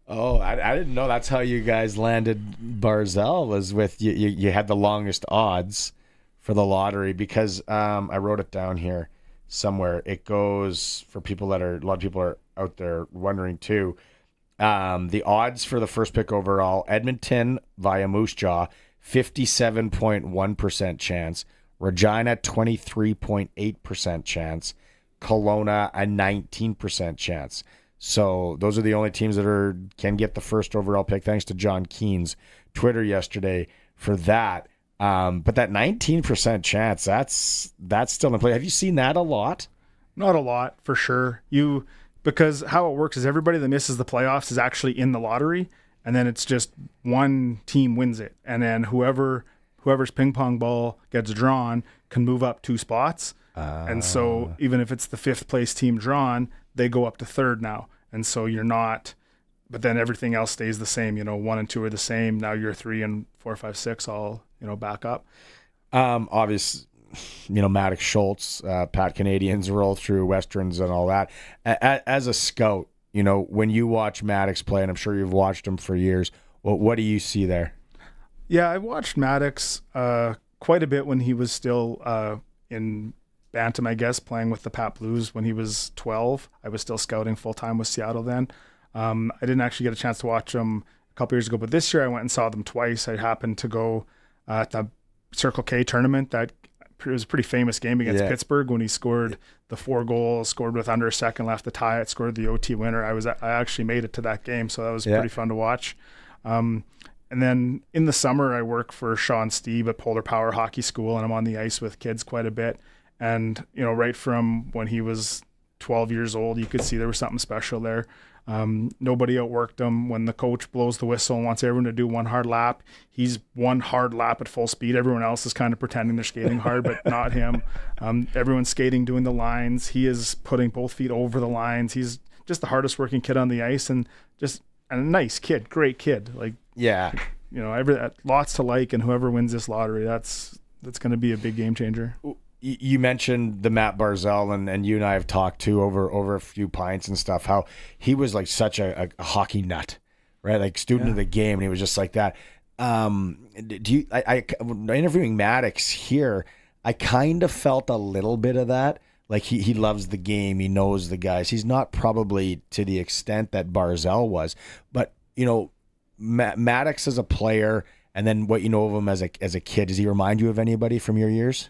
Oh, I didn't know that's how you guys landed Barzal, was with you had the longest odds for the lottery, because I wrote it down here somewhere. It goes, for people a lot of people are out there wondering too. The odds for the first pick overall, Edmonton via Moose Jaw, 57.1% chance. Regina, 23.8% chance. Kelowna, a 19% chance. So those are the only teams that can get the first overall pick, thanks to John Keen's Twitter yesterday for that. But that 19% chance, that's still in play. Have you seen that a lot? Not a lot, for sure. Because how it works is everybody that misses the playoffs is actually in the lottery, and then it's just one team wins it. And then whoever's ping pong ball gets drawn can move up 2 spots. And so even if it's the 5th place team drawn, they go up to 3rd now. And so you're not, but then everything else stays the same. 1 and 2 are the same. Now you're 3 and 4, 5, 6 all, back up. Obviously, Maddox Schultz, Pat Canadians roll through Westerns and all that. As a scout, when you watch Maddox play, and I'm sure you've watched him for years, what do you see there? Yeah, I watched Maddox quite a bit when he was still in Bantam, I guess, playing with the Pat Blues when he was 12. I was still scouting full-time with Seattle then. I didn't actually get a chance to watch him a couple years ago, but this year I went and saw them twice. I happened to go at the Circle K tournament. It was a pretty famous game against Pittsburgh when he scored the 4 goals, scored with under a second left to tie it, scored the OT winner. I actually made it to that game, so that was pretty fun to watch. And then in the summer, I work for Sean Steve at Polar Power Hockey School, and I'm on the ice with kids quite a bit. And, right from when he was 12 years old, you could see there was something special there. Nobody outworked him. When the coach blows the whistle and wants everyone to do one hard lap, he's one hard lap at full speed. Everyone else is kind of pretending they're skating hard, but not him. Everyone's skating, doing the lines. He is putting both feet over the lines. He's just the hardest working kid on the ice, and just a nice kid, great kid. Lots to like, and whoever wins this lottery, that's that's going to be a big game changer. You mentioned the Matt Barzal, and you and I have talked too over a few pints and stuff, how he was like such a hockey nut, right? Like student of the game, and he was just like that. Interviewing Maddox here, I kind of felt a little bit of that. Like he loves the game, he knows the guys. He's not probably to the extent that Barzal was, but Maddox as a player, and then what you know of him as a kid, does he remind you of anybody from your years?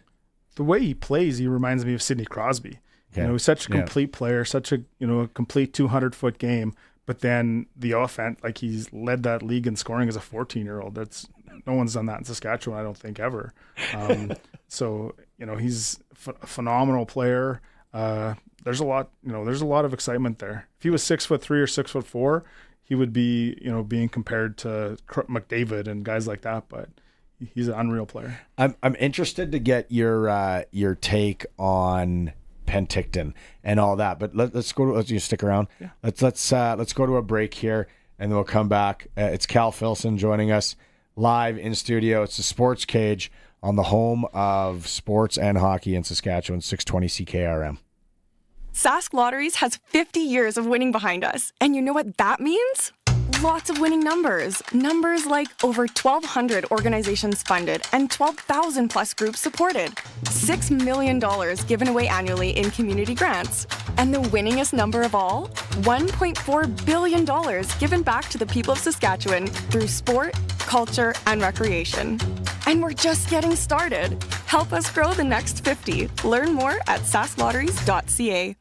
The way he plays, he reminds me of Sidney Crosby. Okay. He's such a complete player, such a complete 200-foot game. But then the offense, like he's led that league in scoring as a 14-year-old. No one's done that in Saskatchewan, I don't think, ever. So he's a phenomenal player. There's a lot of excitement there. If he was 6'3" or 6'4", he would be being compared to McDavid and guys like that. But he's an unreal player. I'm interested to get your take on Penticton and all that, but let's go. Let's just stick around. Yeah. Let's go to a break here, and then we'll come back. It's Cal Filson joining us live in studio. It's the Sports Cage on the home of sports and hockey in Saskatchewan, 620 CKRM. Sask Lotteries has 50 years of winning behind us, and you know what that means? Lots of winning numbers. Numbers like over 1,200 organizations funded and 12,000 plus groups supported. $6 million given away annually in community grants. And the winningest number of all? $1.4 billion given back to the people of Saskatchewan through sport, culture, and recreation. And we're just getting started. Help us grow the next 50. Learn more at sasklotteries.ca.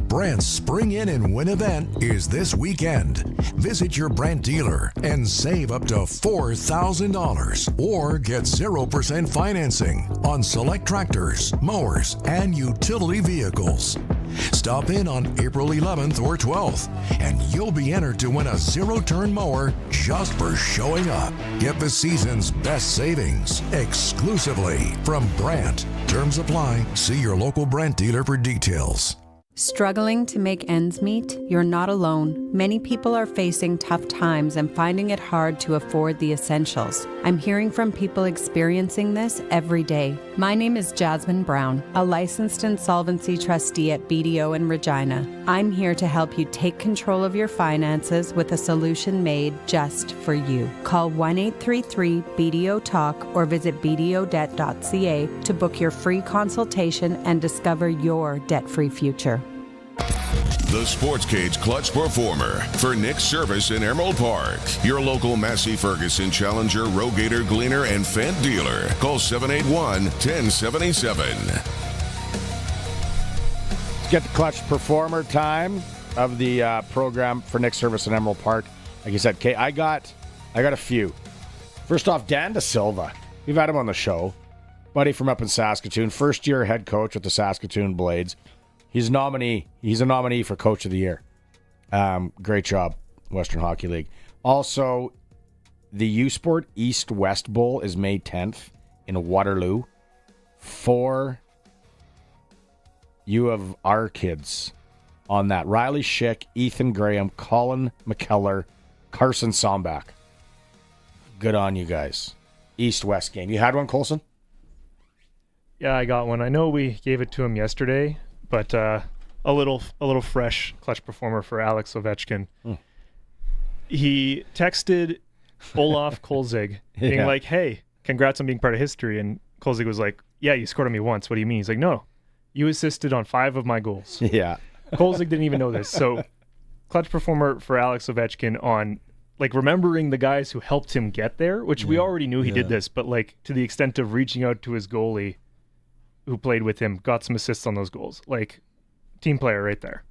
Brant's Spring In and Win event is this weekend. Visit your Brant dealer and save up to $4,000 or get 0% financing on select tractors, mowers, and utility vehicles. Stop in on April 11th or 12th, and you'll be entered to win a zero-turn mower just for showing up. Get the season's best savings exclusively from Brant. Terms apply. See your local Brant dealer for details. Struggling to make ends meet? You're not alone. Many people are facing tough times and finding it hard to afford the essentials. I'm hearing from people experiencing this every day. My name is Jasmine Brown, a licensed insolvency trustee at BDO in Regina. I'm here to help you take control of your finances with a solution made just for you. Call 1-833-BDO-TALK or visit bdodebt.ca to book your free consultation and discover your debt-free future. The Sports Cage Clutch Performer for Nick's Service in Emerald Park. Your local Massey Ferguson Challenger, Rogator, Gleaner, and Fendt dealer. Call 781-1077. Let's get the Clutch Performer time of the program for Nick's Service in Emerald Park. Like you said, Kay, I got a few. First off, Dan Da Silva. We've had him on the show. Buddy from up in Saskatoon. First-year head coach with the Saskatoon Blades. He's a nominee. He's a nominee for Coach of the Year. Great job, Western Hockey League. Also, the U Sport East-West Bowl is May 10th in Waterloo. For you of our kids on that. Riley Schick, Ethan Graham, Colin McKellar, Carson Sombach. Good on you guys. East-West game. You had one, Colson? Yeah, I got one. I know we gave it to him yesterday, but a little fresh Clutch Performer for Alex Ovechkin. He texted Olaf Kolzig being like, hey, congrats on being part of history. And Kolzig was like, yeah, you scored on me once. What do you mean? He's like, no, you assisted on 5 of my goals. Yeah. Kolzig didn't even know this. So Clutch Performer for Alex Ovechkin on like remembering the guys who helped him get there, which we already knew he did this, but like to the extent of reaching out to his goalie who played with him, got some assists on those goals. Like, team player right there.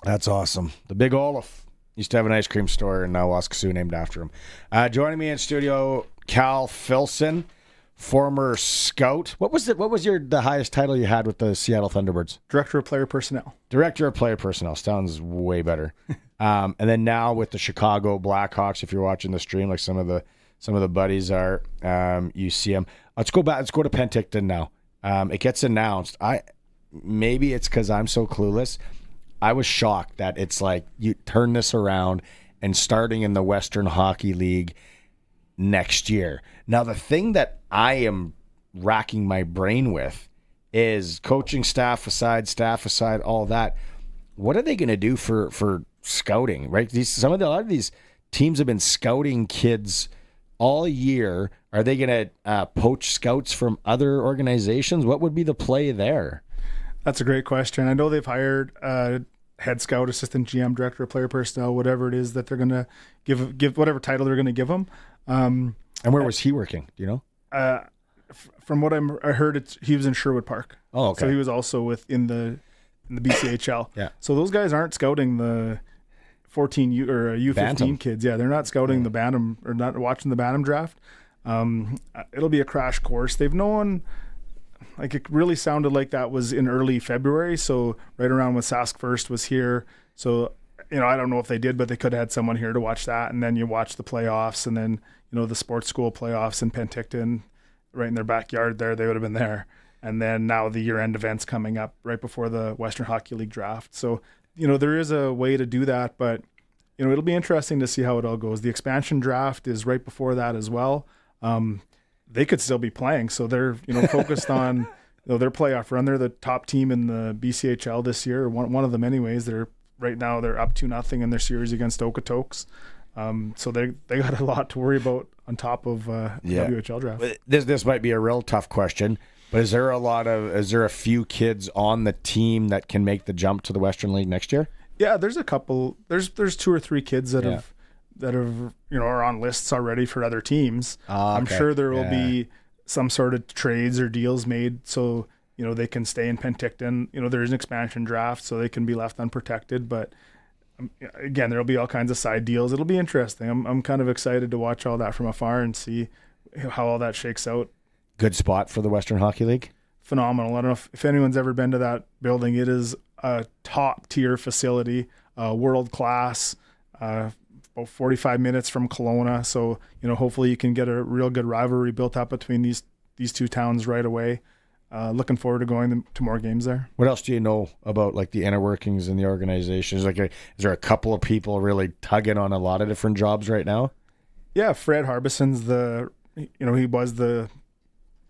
That's awesome. The Big Olaf used to have an ice cream store in Waskesiu named after him. Joining me in studio, Cal Filson, former scout. What was the highest title you had with the Seattle Thunderbirds? Director of Player Personnel. Director of Player Personnel. Sounds way better. And then now with the Chicago Blackhawks, if you're watching the stream, like some of the buddies are, you see them. Let's go back. Let's go to Penticton now. It gets announced. Maybe it's because I'm so clueless. I was shocked that it's like you turn this around and starting in the Western Hockey League next year. Now, the thing that I am racking my brain with is coaching staff aside, all that. What are they going to do for scouting, right? A lot of these teams have been scouting kids all year. Are they going to poach scouts from other organizations? What would be the play there? That's a great question. I know they've hired head scout, assistant GM, director of player personnel, whatever it is that they're going to give whatever title they're going to give them. And where was he working? Do you know? From what I heard, he was in Sherwood Park. Oh, okay. So he was also in the BCHL. Yeah. So those guys aren't scouting the 14 or U15 Bantam kids. Yeah, they're not scouting the Bantam or not watching the Bantam draft. It'll be a crash course. They've known, like it really sounded like that was in early February. So right around when Sask First was here. So, I don't know if they did, but they could have had someone here to watch that. And then you watch the playoffs and then, the sports school playoffs in Penticton right in their backyard there. They would have been there. And then now the year-end events coming up right before the Western Hockey League draft. So, there is a way to do that, but, it'll be interesting to see how it all goes. The expansion draft is right before that as well. They could still be playing. So they're, focused on their playoff run. They're the top team in the BCHL this year, one of them anyways. Right now they're up 2-0 in their series against Okotoks. So they got a lot to worry about on top of WHL draft. This might be a real tough question, but is there a few kids on the team that can make the jump to the Western League next year? Yeah, there's a couple. There's 2 or 3 kids that have are on lists already for other teams. I'm sure there will be some sort of trades or deals made so they can stay in Penticton. There's an expansion draft, so they can be left unprotected. But again, there'll be all kinds of side deals. It'll be interesting. I'm kind of excited to watch all that from afar and see how all that shakes out. Good spot for the Western Hockey League. Phenomenal. I don't know if anyone's ever been to that building. It is a top tier facility, world class. About 45 minutes from Kelowna, so hopefully you can get a real good rivalry built up between these 2 towns right away. Looking forward to going to more games there. What else do you know about like the inner workings in the organization? Is there a couple of people really tugging on a lot of different jobs right now? Yeah, Fred Harbison's he was the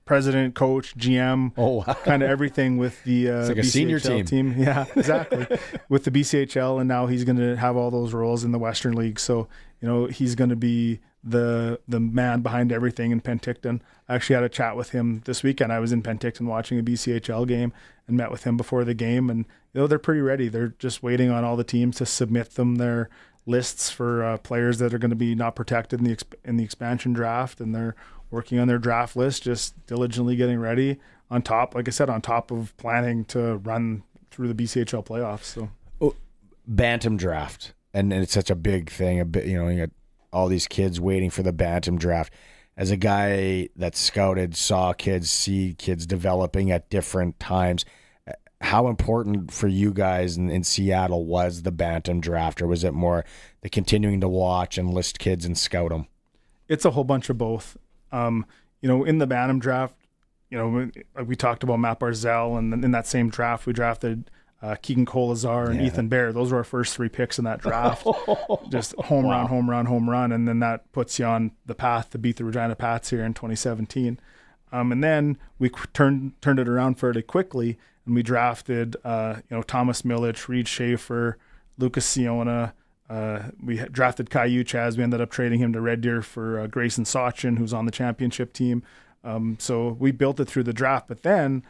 president, coach, GM, kind of everything with the it's like a BCHL senior team. Yeah, exactly. With the BCHL, and now he's going to have all those roles in the Western League. So, he's going to be the man behind everything in Penticton. I actually had a chat with him this weekend. I was in Penticton watching a BCHL game and met with him before the game. And, they're pretty ready. They're just waiting on all the teams to submit them their lists for players that are going to be not protected in the expansion draft. And they're working on their draft list, just diligently getting ready on top of planning to run through the BCHL playoffs. So, Bantam draft, and it's such a big thing. You got all these kids waiting for the Bantam draft. As a guy that scouted, see kids developing at different times, how important for you guys in Seattle was the Bantam draft, or was it more the continuing to watch and list kids and scout them? It's a whole bunch of both. In the Bantam draft, we talked about Matt Barzell, and in that same draft, we drafted Keegan Kolazar and Ethan Bear. Those were our first 3 picks in that draft. Just home run. And then that puts you on the path to beat the Regina Pats here in 2017. And then we turned it around fairly quickly, and we drafted, Thomas Milich, Reed Schaefer, Lucas Siona. We drafted Kai Uchaz. We ended up trading him to Red Deer for Grayson Sachin, who's on the championship team. So we built it through the draft. But then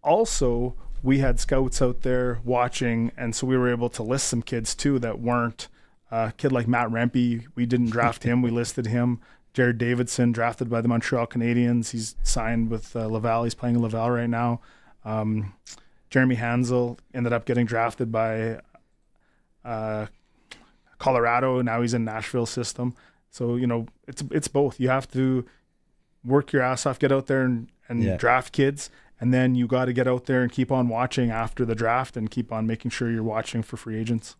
also we had scouts out there watching, and so we were able to list some kids too that weren't a kid like Matt Rempe. We didn't draft him. We listed him. Jared Davidson, drafted by the Montreal Canadiens. He's signed with Laval. He's playing in Laval right now. Jeremy Hansel ended up getting drafted by Colorado. Now he's in Nashville system. So, it's both. You have to work your ass off, get out there and draft kids. And then you got to get out there and keep on watching after the draft and keep on making sure you're watching for free agents.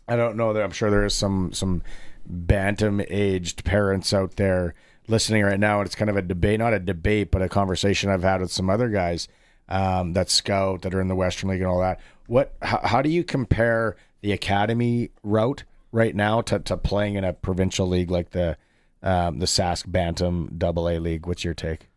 I don't know that. I'm sure there is some bantam-aged parents out there listening right now, and it's kind of a debate, not a debate, but a conversation I've had with some other guys that scout, that are in the Western League and all that. How do you compare the academy route right now to playing in a provincial league like the Sask Bantam AA League? What's your take?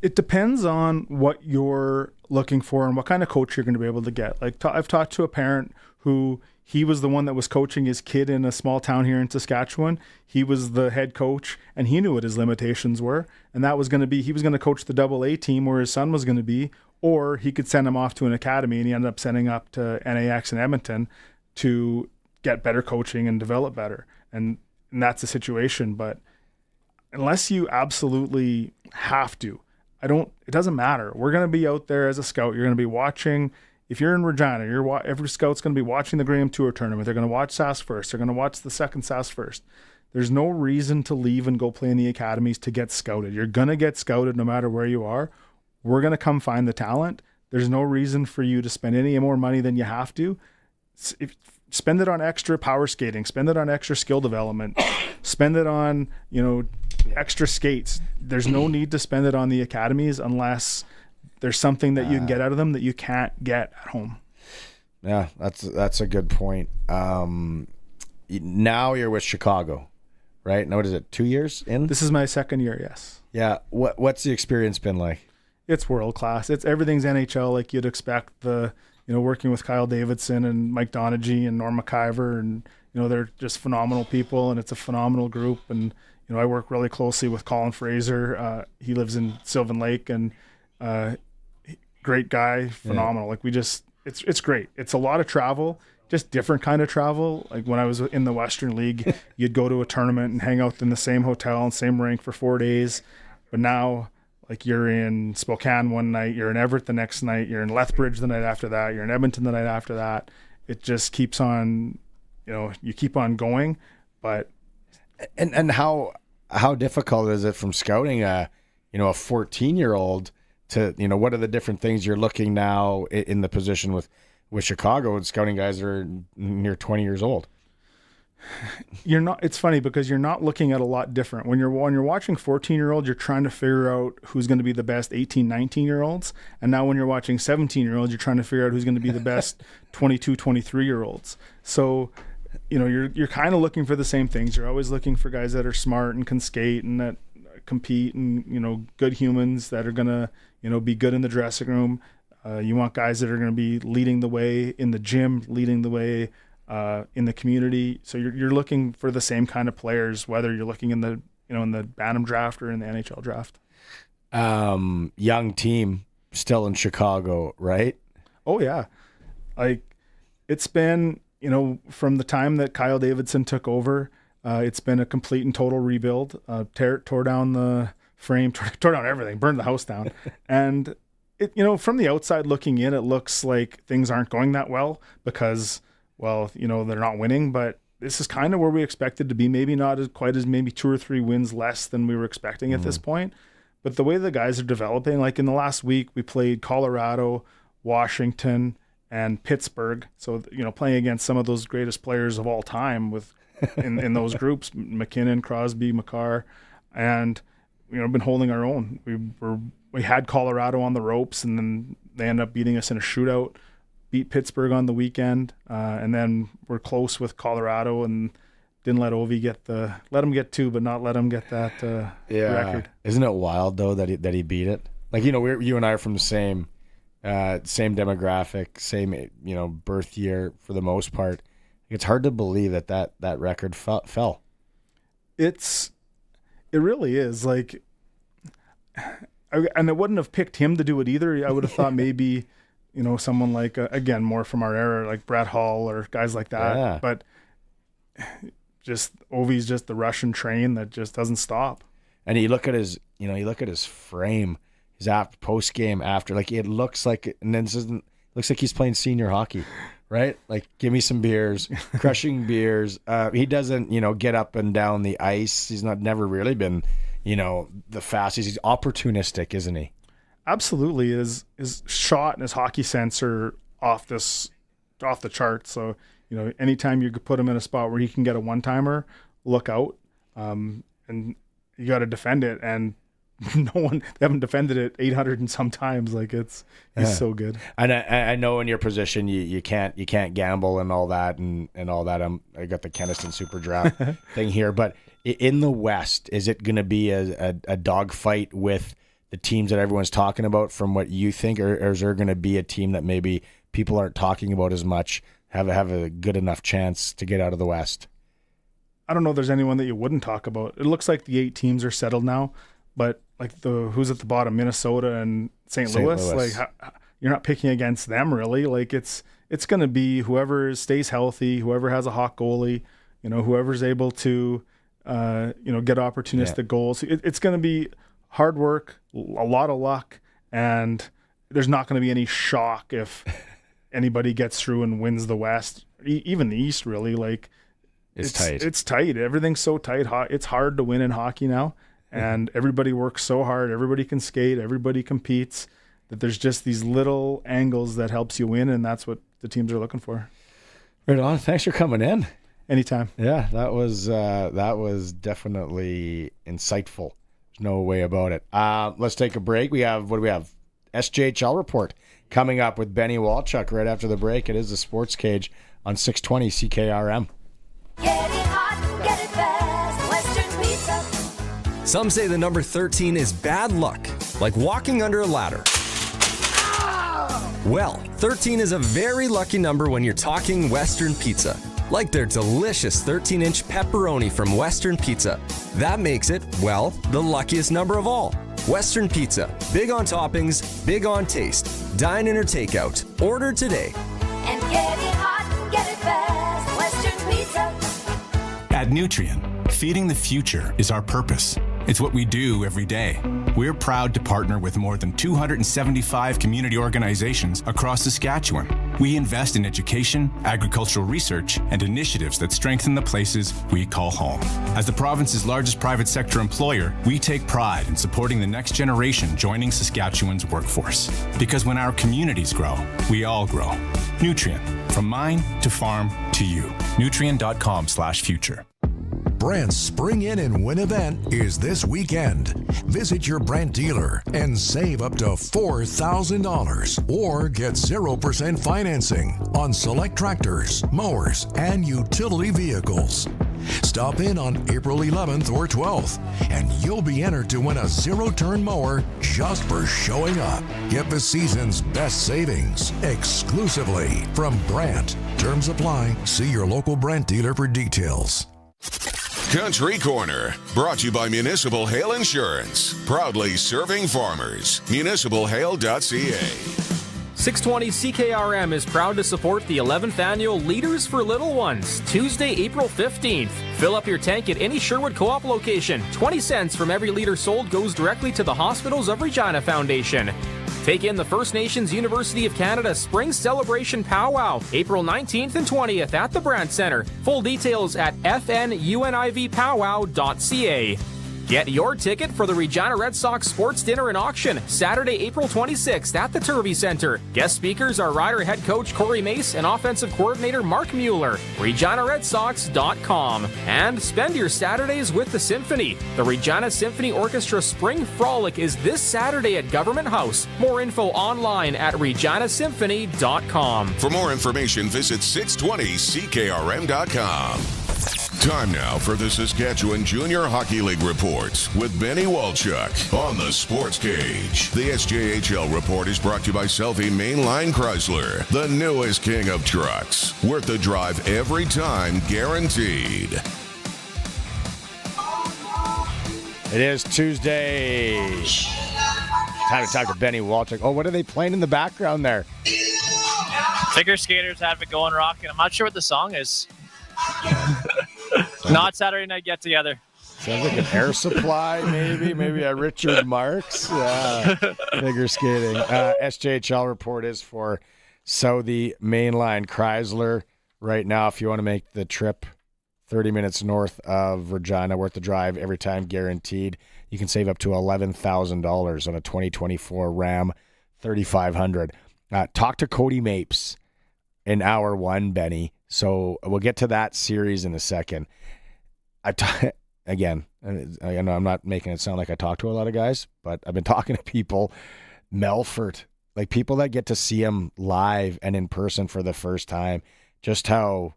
It depends on what you're looking for and what kind of coach you're going to be able to get. Like I've talked to a parent who he was the one that was coaching his kid in a small town here in Saskatchewan. He was the head coach and he knew what his limitations were. And that was going to be, he was going to coach the AA team where his son was going to be, or he could send him off to an academy, and he ended up sending up to NAX in Edmonton to get better coaching and develop better. And that's the situation. But unless you absolutely have to, it doesn't matter. We're going to be out there as a scout. You're going to be watching. If you're in Regina, every scout's going to be watching the Graham Tour tournament. They're going to watch SAS first. They're going to watch the second SAS first. There's no reason to leave and go play in the academies to get scouted. You're going to get scouted no matter where you are. We're going to come find the talent. There's no reason for you to spend any more money than you have to. Spend it on extra power skating. Spend it on extra skill development. Spend it on, extra skates. There's no need to spend it on the academies unless there's something that you can get out of them that you can't get at home. Yeah, that's a good point. Now you're with Chicago, right? Now what is it, 2 years in? This is my second year, yes. Yeah. What's the experience been like? It's world class. Everything's NHL like you'd expect. Working with Kyle Davidson and Mike Donaghy and Norm McIver, and they're just phenomenal people, and it's a phenomenal group. And I work really closely with Colin Fraser. He lives in Sylvan Lake, and great guy, phenomenal. Yeah. Like it's great. It's a lot of travel, just different kind of travel. Like when I was in the Western League, you'd go to a tournament and hang out in the same hotel and same rink for 4 days. But now, like, you're in Spokane one night, you're in Everett the next night, you're in Lethbridge the night after that, you're in Edmonton the night after that. It just keeps on, you keep on going. But and how difficult is it from scouting a 14-year-old to, what are the different things you're looking now in the position with Chicago, and scouting guys that are near 20 years old? It's funny because you're not looking at a lot different. When you're watching 14-year-olds, you're trying to figure out who's going to be the best 18, 19-year-olds. And now when you're watching 17-year-olds, you're trying to figure out who's going to be the best 22, 23-year-olds. So, you're kind of looking for the same things. You're always looking for guys that are smart and can skate and that compete and, good humans that are going to, be good in the dressing room. You want guys that are going to be leading the way in the gym, leading the way in the community. So you're looking for the same kind of players, whether you're looking in the in the Bantam draft or in the NHL draft. Young team still in Chicago, right? Oh yeah, like it's been from the time that Kyle Davidson took over, it's been a complete and total rebuild. Tore down the frame, tore down everything, burned the house down, and it from the outside looking in, it looks like things aren't going that well because, well, they're not winning, but this is kind of where we expected to be. Maybe not as quite as maybe 2 or 3 wins less than we were expecting at this point. But the way the guys are developing, like in the last week, we played Colorado, Washington, and Pittsburgh. So, playing against some of those greatest players of all time with in those groups, McKinnon, Crosby, Makar, and, been holding our own. We had Colorado on the ropes, and then they ended up beating us in a shootout. Beat Pittsburgh on the weekend, and then we're close with Colorado and didn't let Ovi let him get 2, but not let him get that record. Isn't it wild though that he beat it? Like, you and I are from the same demographic, same birth year for the most part. It's hard to believe that record fell. It really is. Like, and I wouldn't have picked him to do it either. I would have thought maybe. Someone like, again, more from our era, like Brett Hull or guys like that. Yeah. But just Ovi's just the Russian train that just doesn't stop. And you look at his, his frame, his post game after, like it looks like, and then looks like he's playing senior hockey, right? Like, give me some beers, crushing beers. He doesn't, get up and down the ice. He's never really been, the fastest. He's opportunistic, isn't he? Absolutely. His shot and his hockey sense are off the chart. So, anytime you could put him in a spot where he can get a one-timer, look out. And you got to defend it. And they haven't defended it 800 and some times. Like he's so good. And I know in your position, you can't gamble and all that and all that. I got the Keniston Super Draft thing here, but in the West, is it going to be a dogfight with the teams that everyone's talking about from what you think, or is there going to be a team that maybe people aren't talking about as much, have a good enough chance to get out of the West? I don't know if there's anyone that you wouldn't talk about. It looks like the 8 teams are settled now, but like who's at the bottom, Minnesota and St. Louis, like you're not picking against them really. Like it's going to be whoever stays healthy, whoever has a hot goalie, whoever's able to, get opportunistic goals. It's going to be hard work, a lot of luck, and there's not going to be any shock if anybody gets through and wins the West, even the East. Really, like it's tight. It's tight. Everything's so tight. It's hard to win in hockey now, and everybody works so hard. Everybody can skate. Everybody competes. That there's just these little angles that helps you win, and that's what the teams are looking for. Right on. Thanks for coming in. Anytime. Yeah, that was definitely insightful. There's no way about it. Let's take a break. What do we have? SJHL report coming up with Benny Walchuk right after the break. It is the Sports Cage on 620 CKRM. Get it hot, get it fast, Western Pizza. Some say the number 13 is bad luck, like walking under a ladder. Well, 13 is a very lucky number when you're talking Western Pizza. Like their delicious 13-inch pepperoni from Western Pizza. That makes it, well, the luckiest number of all. Western Pizza. Big on toppings, big on taste. Dine in or takeout. Order today. And get it hot, get it fast, Western Pizza. At Nutrien, feeding the future is our purpose. It's what we do every day. We're proud to partner with more than 275 community organizations across Saskatchewan. We invest in education, agricultural research, and initiatives that strengthen the places we call home. As the province's largest private sector employer, we take pride in supporting the next generation joining Saskatchewan's workforce. Because when our communities grow, we all grow. Nutrien, from mine to farm to you. Nutrien.com/future. Brandt's Spring In and Win event is this weekend. Visit your Brandt dealer and save up to $4,000 or get 0% financing on select tractors, mowers, and utility vehicles. Stop in on April 11th or 12th, and you'll be entered to win a zero-turn mower just for showing up. Get the season's best savings exclusively from Brandt. Terms apply. See your local Brandt dealer for details. Country Corner, brought to you by Municipal Hail Insurance. Proudly serving farmers. MunicipalHail.ca. 620 CKRM is proud to support the 11th annual Leaders for Little Ones, Tuesday, April 15th. Fill up your tank at any Sherwood Co-op location. 20 cents from every liter sold goes directly to the Hospitals of Regina Foundation. Take in the First Nations University of Canada Spring Celebration Powwow, April 19th and 20th at the Brandt Centre. Full details at fnunivpowwow.ca. Get your ticket for the Regina Red Sox Sports Dinner and Auction, Saturday, April 26th at the Turvey Center. Guest speakers are Rider head coach Corey Mace and offensive coordinator Mark Mueller. ReginaRedSox.com. And spend your Saturdays with the Symphony. The Regina Symphony Orchestra Spring Frolic is this Saturday at Government House. More info online at reginasymphony.com. For more information, visit 620CKRM.com. Time now for the Saskatchewan Junior Hockey League reports with Benny Walchuk on the Sports Cage. The SJHL report is brought to you by Selfie Mainline Chrysler, the newest king of trucks. Worth the drive every time, guaranteed. It is Tuesday. Time to talk to Benny Walchuk. Oh, what are they playing in the background there? Figure skaters have it going rocking. I'm not sure what the song is. Not Saturday Night Get Together. Sounds like an Air Supply, maybe a Richard Marx. Yeah, figure skating. SJHL report is for Southie Mainline Chrysler right now. If you want to make the trip 30 minutes north of Regina, worth the drive every time, guaranteed. You can save up to $11,000 on a 2024 Ram 3500. Talk to Cody Mapes in hour one, Benny. So we'll get to that series in a second. Again, I know I'm not making it sound like I talk to a lot of guys, but I've been talking to people, Melfort, like people that get to see him live and in person for the first time, just how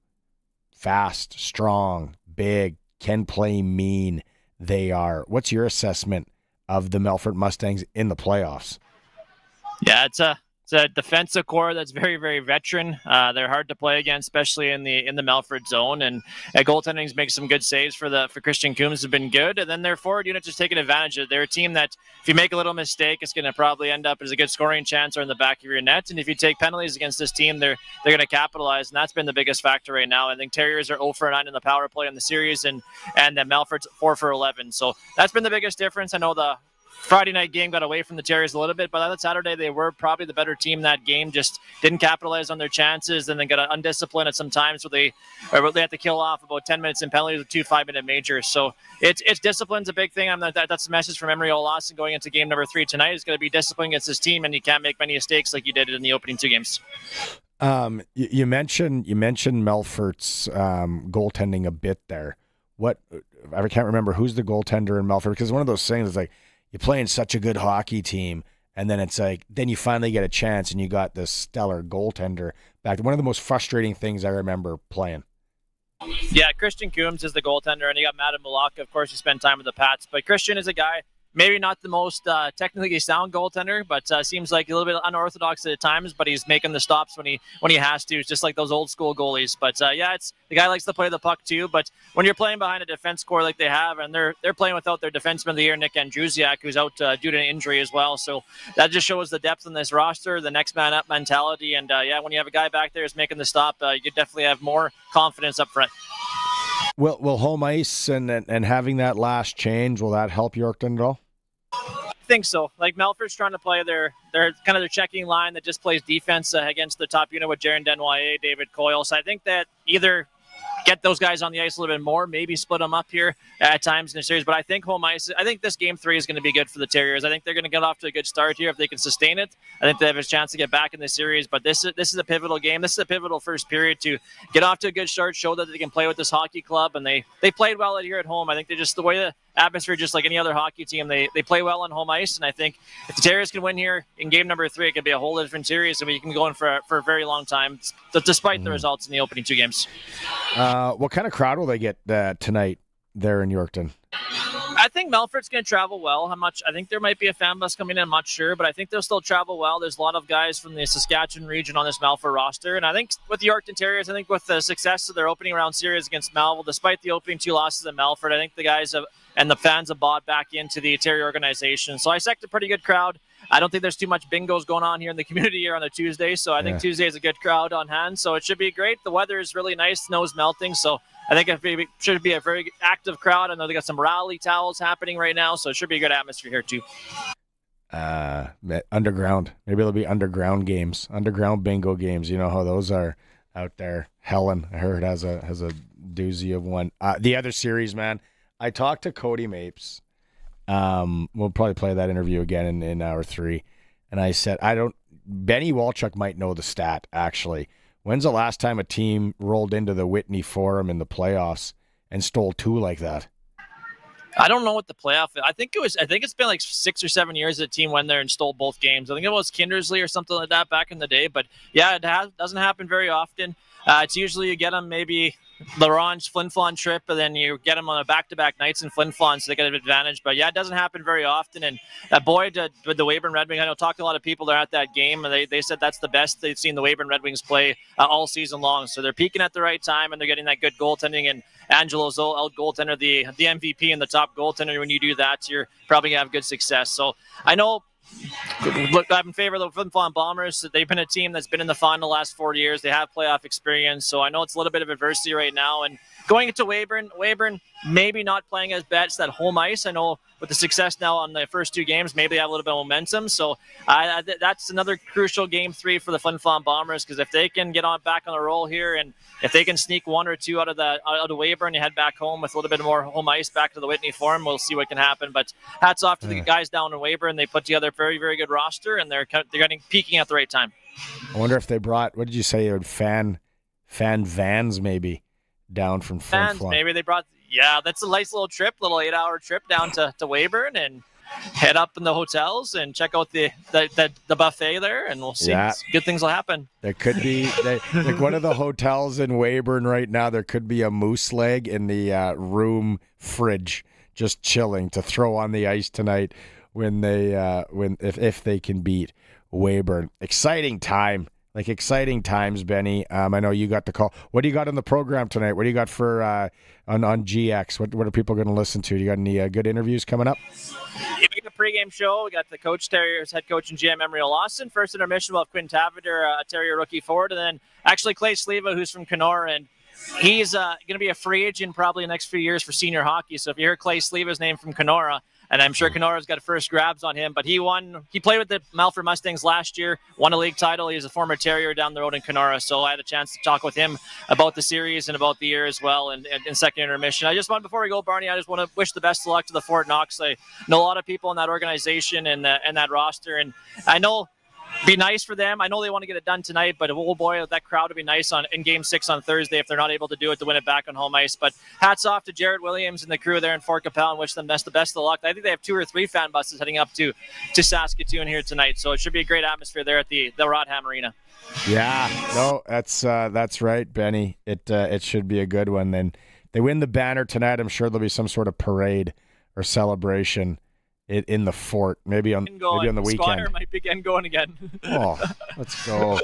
fast, strong, big, can play mean they are. What's your assessment of the Melfort Mustangs in the playoffs. Yeah, it's a defensive core that's very, very veteran. They're hard to play against, especially in the Melfort zone. And goaltending's makes some good saves for Christian Coombs have been good. And then their forward unit just taking advantage of it. They're a team that if you make a little mistake, it's going to probably end up as a good scoring chance or in the back of your net. And if you take penalties against this team, they're going to capitalize. And that's been the biggest factor right now. I think Terriers are 0 for 9 in the power play in the series, and the Melfort's 4 for 11. So that's been the biggest difference. I know the Friday night game got away from the Terriers a little bit, but on Saturday they were probably the better team that game. Just didn't capitalize on their chances, and then got undisciplined at some times where they had to kill off about 10 minutes in penalties with 2 5-minute majors. So it's discipline's a big thing. That's the message from Emery Olsen going into game number 3 tonight. Is going to be discipline against this team, and you can't make many mistakes like you did in the opening 2 games. You mentioned Melfort's goaltending a bit there. I can't remember who's the goaltender in Melfort, because one of those things is like, you're playing such a good hockey team, and then it's like, then you finally get a chance, and you got this stellar goaltender back. One of the most frustrating things I remember playing. Yeah, Christian Coombs is the goaltender, and you got Madani Malaka, of course, who spent time with the Pats. But Christian is a guy, maybe not the most technically sound goaltender, but seems like a little bit unorthodox at times, but he's making the stops when he has to. It's just like those old school goalies. But it's the guy likes to play the puck too. But when you're playing behind a defense core like they have, and they're playing without their defenseman of the year, Nick Andrusiak, who's out due to an injury as well. So that just shows the depth in this roster, the next man up mentality. And when you have a guy back there who's making the stop, you definitely have more confidence up front. Will home ice and having that last change, will that help Yorkton at all? I think so. Like Melfort's trying to play their kind of their checking line that just plays defense against the top unit with Jaron Denoyer, David Coyle. So I think that either get those guys on the ice a little bit more, maybe split them up here at times in the series. But I think home ice, I think this game 3 is going to be good for the Terriers. I think they're going to get off to a good start here if they can sustain it. I think they have a chance to get back in the series. But this is a pivotal game. This is a pivotal first period to get off to a good start, show that they can play with this hockey club. And they played well here at home. I think they just, the way the atmosphere, just like any other hockey team, they play well on home ice. And I think if the Terriers can win here in game number 3, it could be a whole different series, and we can go in for a very long time, despite the results in the opening 2 games. What kind of crowd will they get tonight there in Yorkton? I think Melfort's going to travel well. I think there might be a fan bus coming in. I'm not sure, but I think they'll still travel well. There's a lot of guys from the Saskatchewan region on this Melfort roster. And I think with the Yorkton Terriers, I think with the success of their opening round series against Melville, despite the opening 2 losses at Melfort, I think the guys and the fans have bought back into the Terrier organization. So I expect a pretty good crowd. I don't think there's too much bingos going on here in the community here on a Tuesday. So I think Tuesday is a good crowd on hand. So it should be great. The weather is really nice. Snow's melting. So I think it should be a very active crowd. I know they got some rally towels happening right now. So it should be a good atmosphere here too. Underground. Maybe there'll be underground games, underground bingo games. You know how those are out there. Helen, I heard, has a doozy of one. The other series, man, I talked to Cody Mapes. We'll probably play that interview again in hour 3. And I said, Benny Walchuk might know the stat, actually. When's the last time a team rolled into the Whitney Forum in the playoffs and stole 2 like that? I don't know what the playoff is. I think it's been like 6 or 7 years that a team went there and stole both games. I think it was Kindersley or something like that back in the day. But yeah, doesn't happen very often. It's usually you get them maybe LaRange Flin Flon trip, and then you get them on a back-to-back nights in Flin Flon, so they get an advantage. But yeah, it doesn't happen very often. And Boyd with the Weyburn Red Wings, I know talked to a lot of people that are at that game, and they said that's the best they've seen the Weyburn Red Wings play all season long. So they're peaking at the right time, and they're getting that good goaltending. And Angelo Zoll, goaltender, the MVP and the top goaltender. When you do that, you're probably gonna have good success. So I know. Look, I'm in favor of the Flin Flon Bombers. They've been a team that's been in the final the last 4 years. They have playoff experience, so I know it's a little bit of adversity right now. And going into Weyburn maybe not playing as best at home ice. I know with the success now on the first 2 games, maybe they have a little bit of momentum. So that's another crucial game 3 for the Flin Flon Bombers, because if they can get back on a roll here, and if they can sneak 1 or 2 out of Weyburn, you head back home with a little bit more home ice back to the Whitney Forum. We'll see what can happen. But hats off to the guys down in Weyburn. They put together a very, very good roster, and they're getting peaking at the right time. I wonder if they brought, what did you say, fan vans maybe down from Flin Flon? Maybe they brought. Yeah, that's a nice little trip, little 8-hour trip down to Weyburn, and head up in the hotels and check out the buffet there, and we'll see. Yeah. Good things will happen. There could be like one of the hotels in Weyburn right now. There could be a moose leg in the room fridge, just chilling to throw on the ice tonight if they can beat Weyburn. Exciting time. Exciting times, Benny. I know you got the call. What do you got on the program tonight? What do you got for on GX? What are people going to listen to? You got any good interviews coming up? We got a pregame show. We got the Coach Terriers head coach and GM Emery Lawson. First intermission, we'll have Quinn Tavader, a Terrier rookie forward, and then actually Clay Sleva, who's from Kenora, and he's going to be a free agent probably in the next few years for senior hockey. So if you hear Clay Sleva's name from Kenora, and I'm sure Kenora's got first grabs on him, but he played with the Malford Mustangs last year, won a league title. He's a former Terrier down the road in Kenora, so I had a chance to talk with him about the series and about the year as well and second intermission. Before we go, Barney, I just want to wish the best of luck to the Fort Knox. I know a lot of people in that organization and that roster, and I know be nice for them. I know they want to get it done tonight, but oh boy, that crowd would be nice in Game 6 on Thursday if they're not able to do it to win it back on home ice. But hats off to Jared Williams and the crew there in Fort Capel and wish them the best of luck. I think they have 2 or 3 fan buses heading up to Saskatoon here tonight, so it should be a great atmosphere there at the Rodham Arena. Yeah, no, that's right, Benny. It should be a good one. Then they win the banner tonight. I'm sure there'll be some sort of parade or celebration in the fort, maybe on the weekend. Squire might begin going again. Oh, let's go.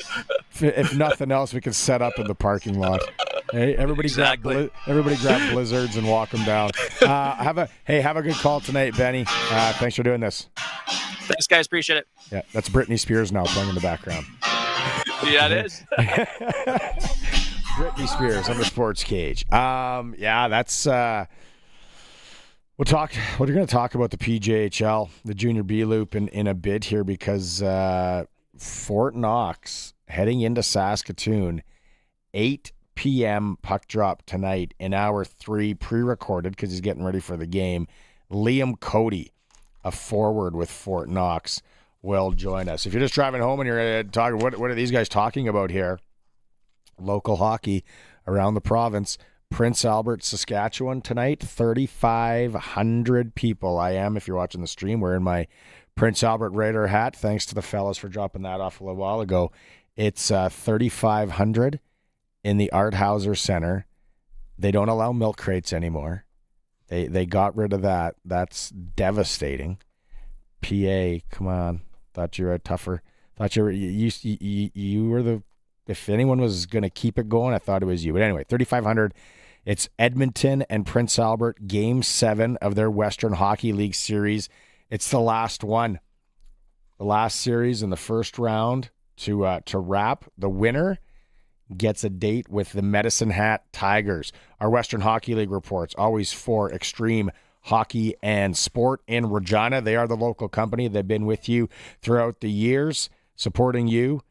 If nothing else, we can set up in the parking lot. Hey, everybody grab blizzards and walk them down. Have a good call tonight, Benny. Thanks for doing this. Thanks, guys. Appreciate it. Yeah, that's Britney Spears now playing in the background. Yeah, it is. Britney Spears on the Sportscage. That's. We're going to talk about the PJHL, the Junior B Loop in a bit here because Fort Knox heading into Saskatoon, 8 p.m. puck drop tonight in hour 3, pre-recorded because he's getting ready for the game. Liam Cody, a forward with Fort Knox, will join us. If you're just driving home and you're talking, what are these guys talking about here? Local hockey around the province. Prince Albert, Saskatchewan tonight, 3,500 people. I am, if you're watching the stream, wearing my Prince Albert Raider hat. Thanks to the fellas for dropping that off a little while ago. It's 3,500 in the Art Hauser Center. They don't allow milk crates anymore. They got rid of that. That's devastating. PA, come on. Thought you were tougher. Thought you were the. If anyone was going to keep it going, I thought it was you. But anyway, 3,500. It's Edmonton and Prince Albert, Game 7 of their Western Hockey League series. It's the last one. The last series in the first round to wrap. The winner gets a date with the Medicine Hat Tigers. Our Western Hockey League reports, always for Extreme Hockey and Sport in Regina. They are the local company. They've been with you throughout the years, supporting you.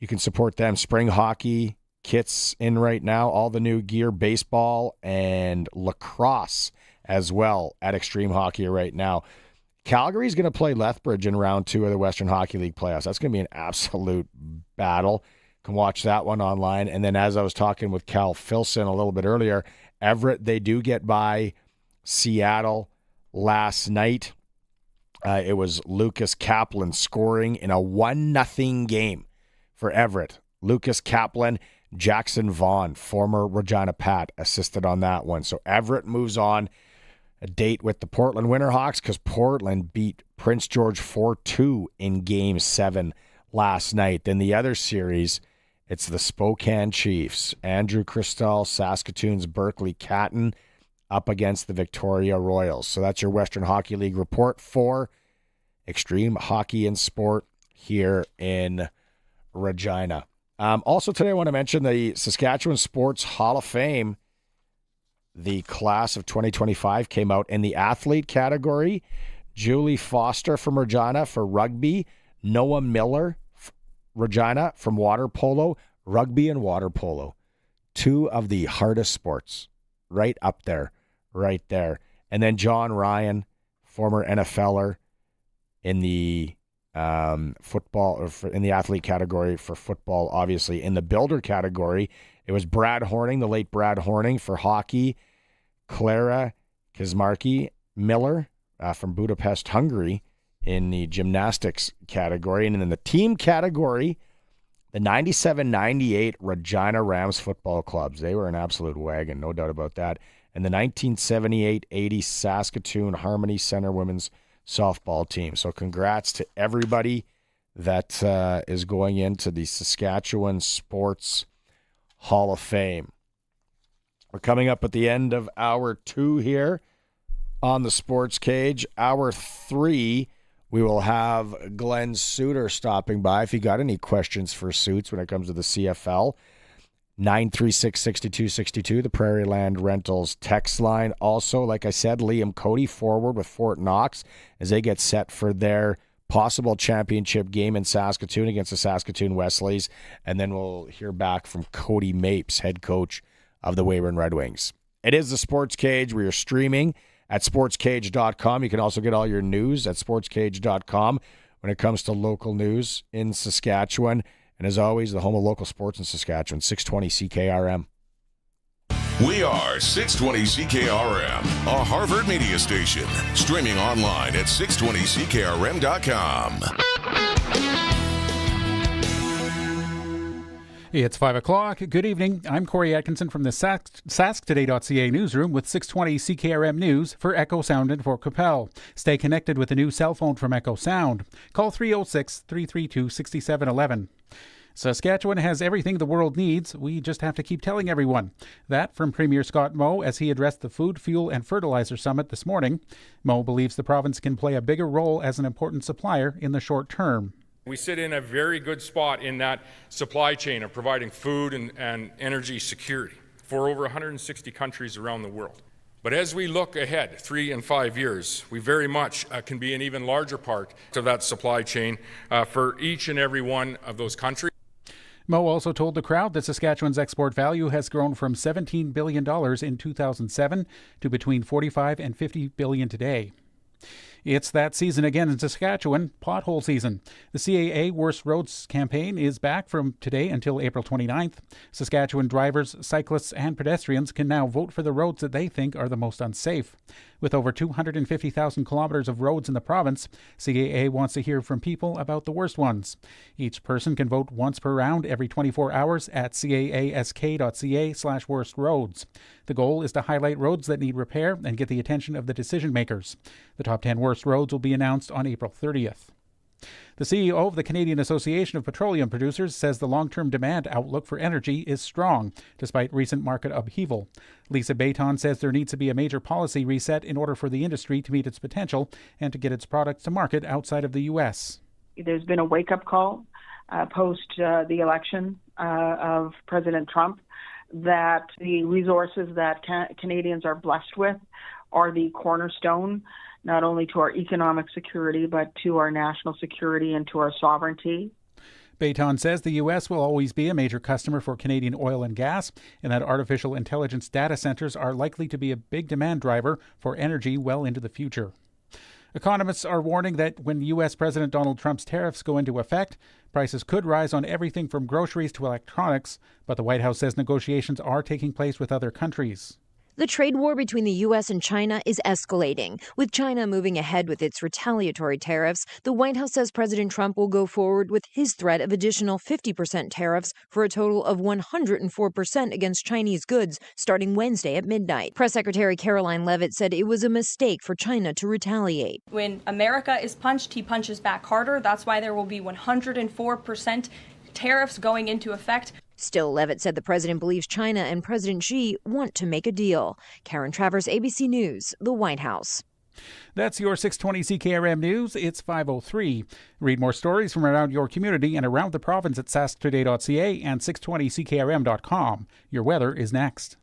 You can support them. Spring hockey kits in right now. All the new gear, baseball and lacrosse as well at Extreme Hockey right now. Calgary's going to play Lethbridge in round 2 of the Western Hockey League playoffs. That's going to be an absolute battle. You can watch that one online. And then as I was talking with Cal Filson a little bit earlier, Everett, they do get by Seattle last night. It was Lucas Kaplan scoring in a 1-0 game for Everett. Lucas Kaplan, Jackson Vaughn, former Regina Pat, assisted on that one. So Everett moves on. A date with the Portland Winterhawks because Portland beat Prince George 4-2 in Game 7 last night. Then the other series, it's the Spokane Chiefs. Andrew Cristall, Saskatoon's Berkeley Catton up against the Victoria Royals. So that's your Western Hockey League report for Extreme Hockey and Sport here in Regina. Also today I want to mention the Saskatchewan Sports Hall of Fame. The class of 2025 came out in the athlete category. Julie Foster from Regina for rugby. Noah Miller, Regina, from water polo. Rugby and water polo. 2 of the hardest sports. Right up there. Right there. And then John Ryan, former NFLer in the football, or in the athlete category for football, obviously. In the builder category, it was Brad Horning, the late Brad Horning, for hockey. Clara Kizmarki Miller from Budapest, Hungary, in the gymnastics category. And in the team category, the 97-98 Regina Rams football clubs. They were an absolute wagon, no doubt about that. And the 1978-80 Saskatoon Harmony Center women's softball team. So congrats to everybody that is going into the Saskatchewan Sports Hall of Fame. We're coming up at the end of Hour 2 here on the Sports Cage. Hour 3, we will have Glen Suitor stopping by. If you got any questions for Suits when it comes to the CFL, 936-6262, the Prairie Land Rentals text line. Also, like I said, Liam Cody forward with Fort Knox as they get set for their possible championship game in Saskatoon against the Saskatoon Wesleys. And then we'll hear back from Cody Mapes, head coach of the Weyburn Red Wings. It is the Sports Cage. We are streaming at sportscage.com. You can also get all your news at sportscage.com when it comes to local news in Saskatchewan. And as always, the home of local sports in Saskatchewan, 620 CKRM. We are 620 CKRM, a Harvard media station. Streaming online at 620CKRM.com. It's 5 o'clock. Good evening. I'm Corey Atkinson from the SaskToday.ca newsroom with 620 CKRM News for Echo Sound and Fort Capel. Stay connected with the new cell phone from Echo Sound. Call 306-332-6711. Saskatchewan has everything the world needs. We just have to keep telling everyone. That from Premier Scott Moe as he addressed the Food, Fuel and Fertilizer Summit this morning. Moe believes the province can play a bigger role as an important supplier in the short term. We sit in a very good spot in that supply chain of providing food and energy security for over 160 countries around the world. But as we look ahead 3 and 5 years, we very much can be an even larger part of that supply chain for each and every one of those countries. Moe also told the crowd that Saskatchewan's export value has grown from $17 billion in 2007 to between $45 and $50 billion today. It's that season again in Saskatchewan, pothole season. The CAA Worst Roads campaign is back from today until April 29th. Saskatchewan drivers, cyclists, and pedestrians can now vote for the roads that they think are the most unsafe. With over 250,000 kilometers of roads in the province, CAA wants to hear from people about the worst ones. Each person can vote once per round every 24 hours at caask.ca/worst roads. The goal is to highlight roads that need repair and get the attention of the decision makers. The top 10 worst roads will be announced on April 30th. The CEO of the Canadian Association of Petroleum Producers says the long-term demand outlook for energy is strong, despite recent market upheaval. Lisa Bayton says there needs to be a major policy reset in order for the industry to meet its potential and to get its products to market outside of the U.S. There's been a wake-up call post the election of President Trump that the resources that Canadians are blessed with are the cornerstone not only to our economic security, but to our national security and to our sovereignty. Bayton says the U.S. will always be a major customer for Canadian oil and gas, and that artificial intelligence data centers are likely to be a big demand driver for energy well into the future. Economists are warning that when U.S. President Donald Trump's tariffs go into effect, prices could rise on everything from groceries to electronics, but the White House says negotiations are taking place with other countries. The trade war between the U.S. and China is escalating. With China moving ahead with its retaliatory tariffs, the White House says President Trump will go forward with his threat of additional 50% tariffs for a total of 104% against Chinese goods starting Wednesday at midnight. Press Secretary Caroline Leavitt said it was a mistake for China to retaliate. When America is punched, he punches back harder. That's why there will be 104% tariffs going into effect. Still, Leavitt said the president believes China and President Xi want to make a deal. Karen Travers, ABC News, the White House. That's your 620 CKRM News. It's 5:03. Read more stories from around your community and around the province at sasktoday.ca and 620CKRM.com. Your weather is next.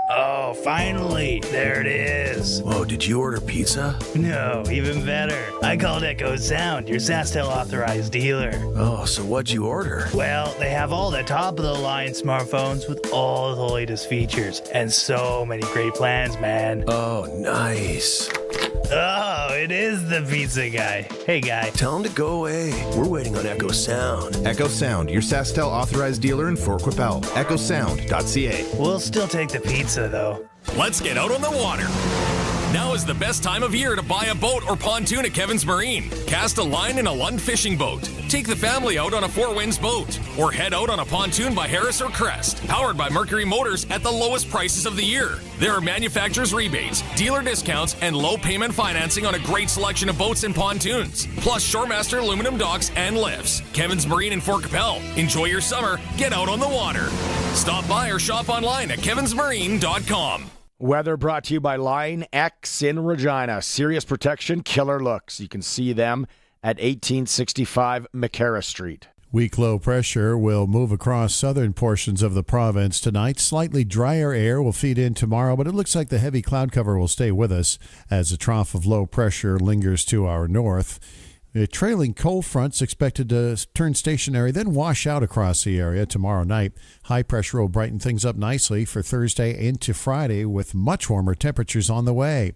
Oh, finally, there it is. Whoa, did you order pizza? No, even better. I called Echo Sound, your SaskTel authorized dealer. Oh, so what'd you order? Well, they have all the top-of-the-line smartphones with all the latest features and so many great plans, man. Oh, nice. Oh, it is the pizza guy. Hey, guy. Tell him to go away. We're waiting on Echo Sound. Echo Sound, your SaskTel authorized dealer in Fort Capel. EchoSound.ca. We'll still take the pizza, though. Let's get out on the water. Now is the best time of year to buy a boat or pontoon at Kevin's Marine. Cast a line in a Lund fishing boat. Take the family out on a Four Winds boat. Or head out on a pontoon by Harris or Crest. Powered by Mercury Motors at the lowest prices of the year. There are manufacturer's rebates, dealer discounts, and low payment financing on a great selection of boats and pontoons. Plus Shoremaster aluminum docks and lifts. Kevin's Marine in Fort Capel. Enjoy your summer. Get out on the water. Stop by or shop online at kevinsmarine.com. Weather brought to you by Line X in Regina. Serious protection, killer looks. You can see them at 1865 McCarra Street. Weak low pressure will move across southern portions of the province tonight. Slightly drier air will feed in tomorrow, but it looks like the heavy cloud cover will stay with us as a trough of low pressure lingers to our north. The trailing cold front's expected to turn stationary, then wash out across the area tomorrow night. High pressure will brighten things up nicely for Thursday into Friday with much warmer temperatures on the way.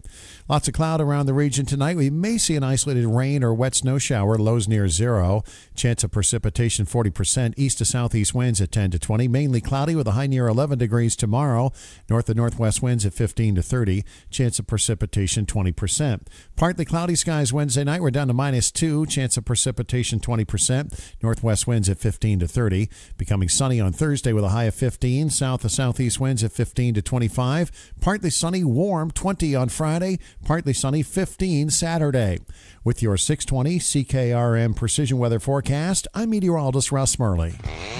Lots of cloud around the region tonight. We may see an isolated rain or wet snow shower, lows near zero. Chance of precipitation 40%. East to southeast winds at 10 to 20. Mainly cloudy with a high near 11 degrees tomorrow. North to northwest winds at 15 to 30. Chance of precipitation 20%. Partly cloudy skies Wednesday night. We're down to -2. Chance of precipitation 20%. Northwest winds at 15 to 30. Becoming sunny on Thursday with a high of 15. South to southeast winds at 15 to 25. Partly sunny, warm 20 on Friday. Partly sunny 15 Saturday. With your 620 CKRM Precision Weather Forecast, I'm meteorologist Russ Murley.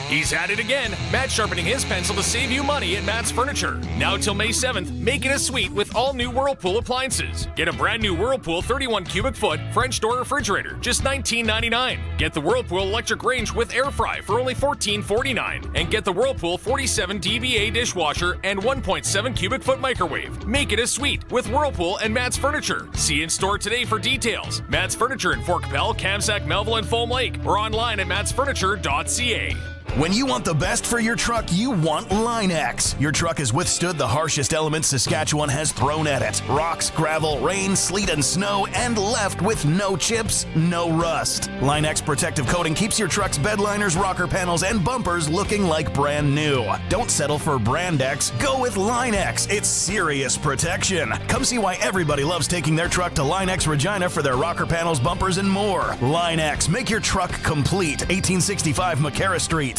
He's at it again. Matt sharpening his pencil to save you money at Matt's Furniture. Now till May 7th, make it a suite with all new Whirlpool appliances. Get a brand new Whirlpool 31 cubic foot French door refrigerator, just $19.99. Get the Whirlpool electric range with air fry for only $14.49. And get the Whirlpool 47 dBA dishwasher and 1.7 cubic foot microwave. Make it a suite with Whirlpool and Matt's Furniture. See you in store today for details. Matt's Furniture in Fort Capel, Kamsack, Melville, and Foam Lake, or online at mattsfurniture.ca. When you want the best for your truck, you want Line X. Your truck has withstood the harshest elements Saskatchewan has thrown at it. Rocks, gravel, rain, sleet, and snow, and left with no chips, no rust. Line X protective coating keeps your truck's bed liners, rocker panels, and bumpers looking like brand new. Don't settle for Brand X. Go with Line X. It's serious protection. Come see why everybody loves taking their truck to Line X Regina for their rocker panels, bumpers, and more. Line X. Make your truck complete. 1865 McCarra Street.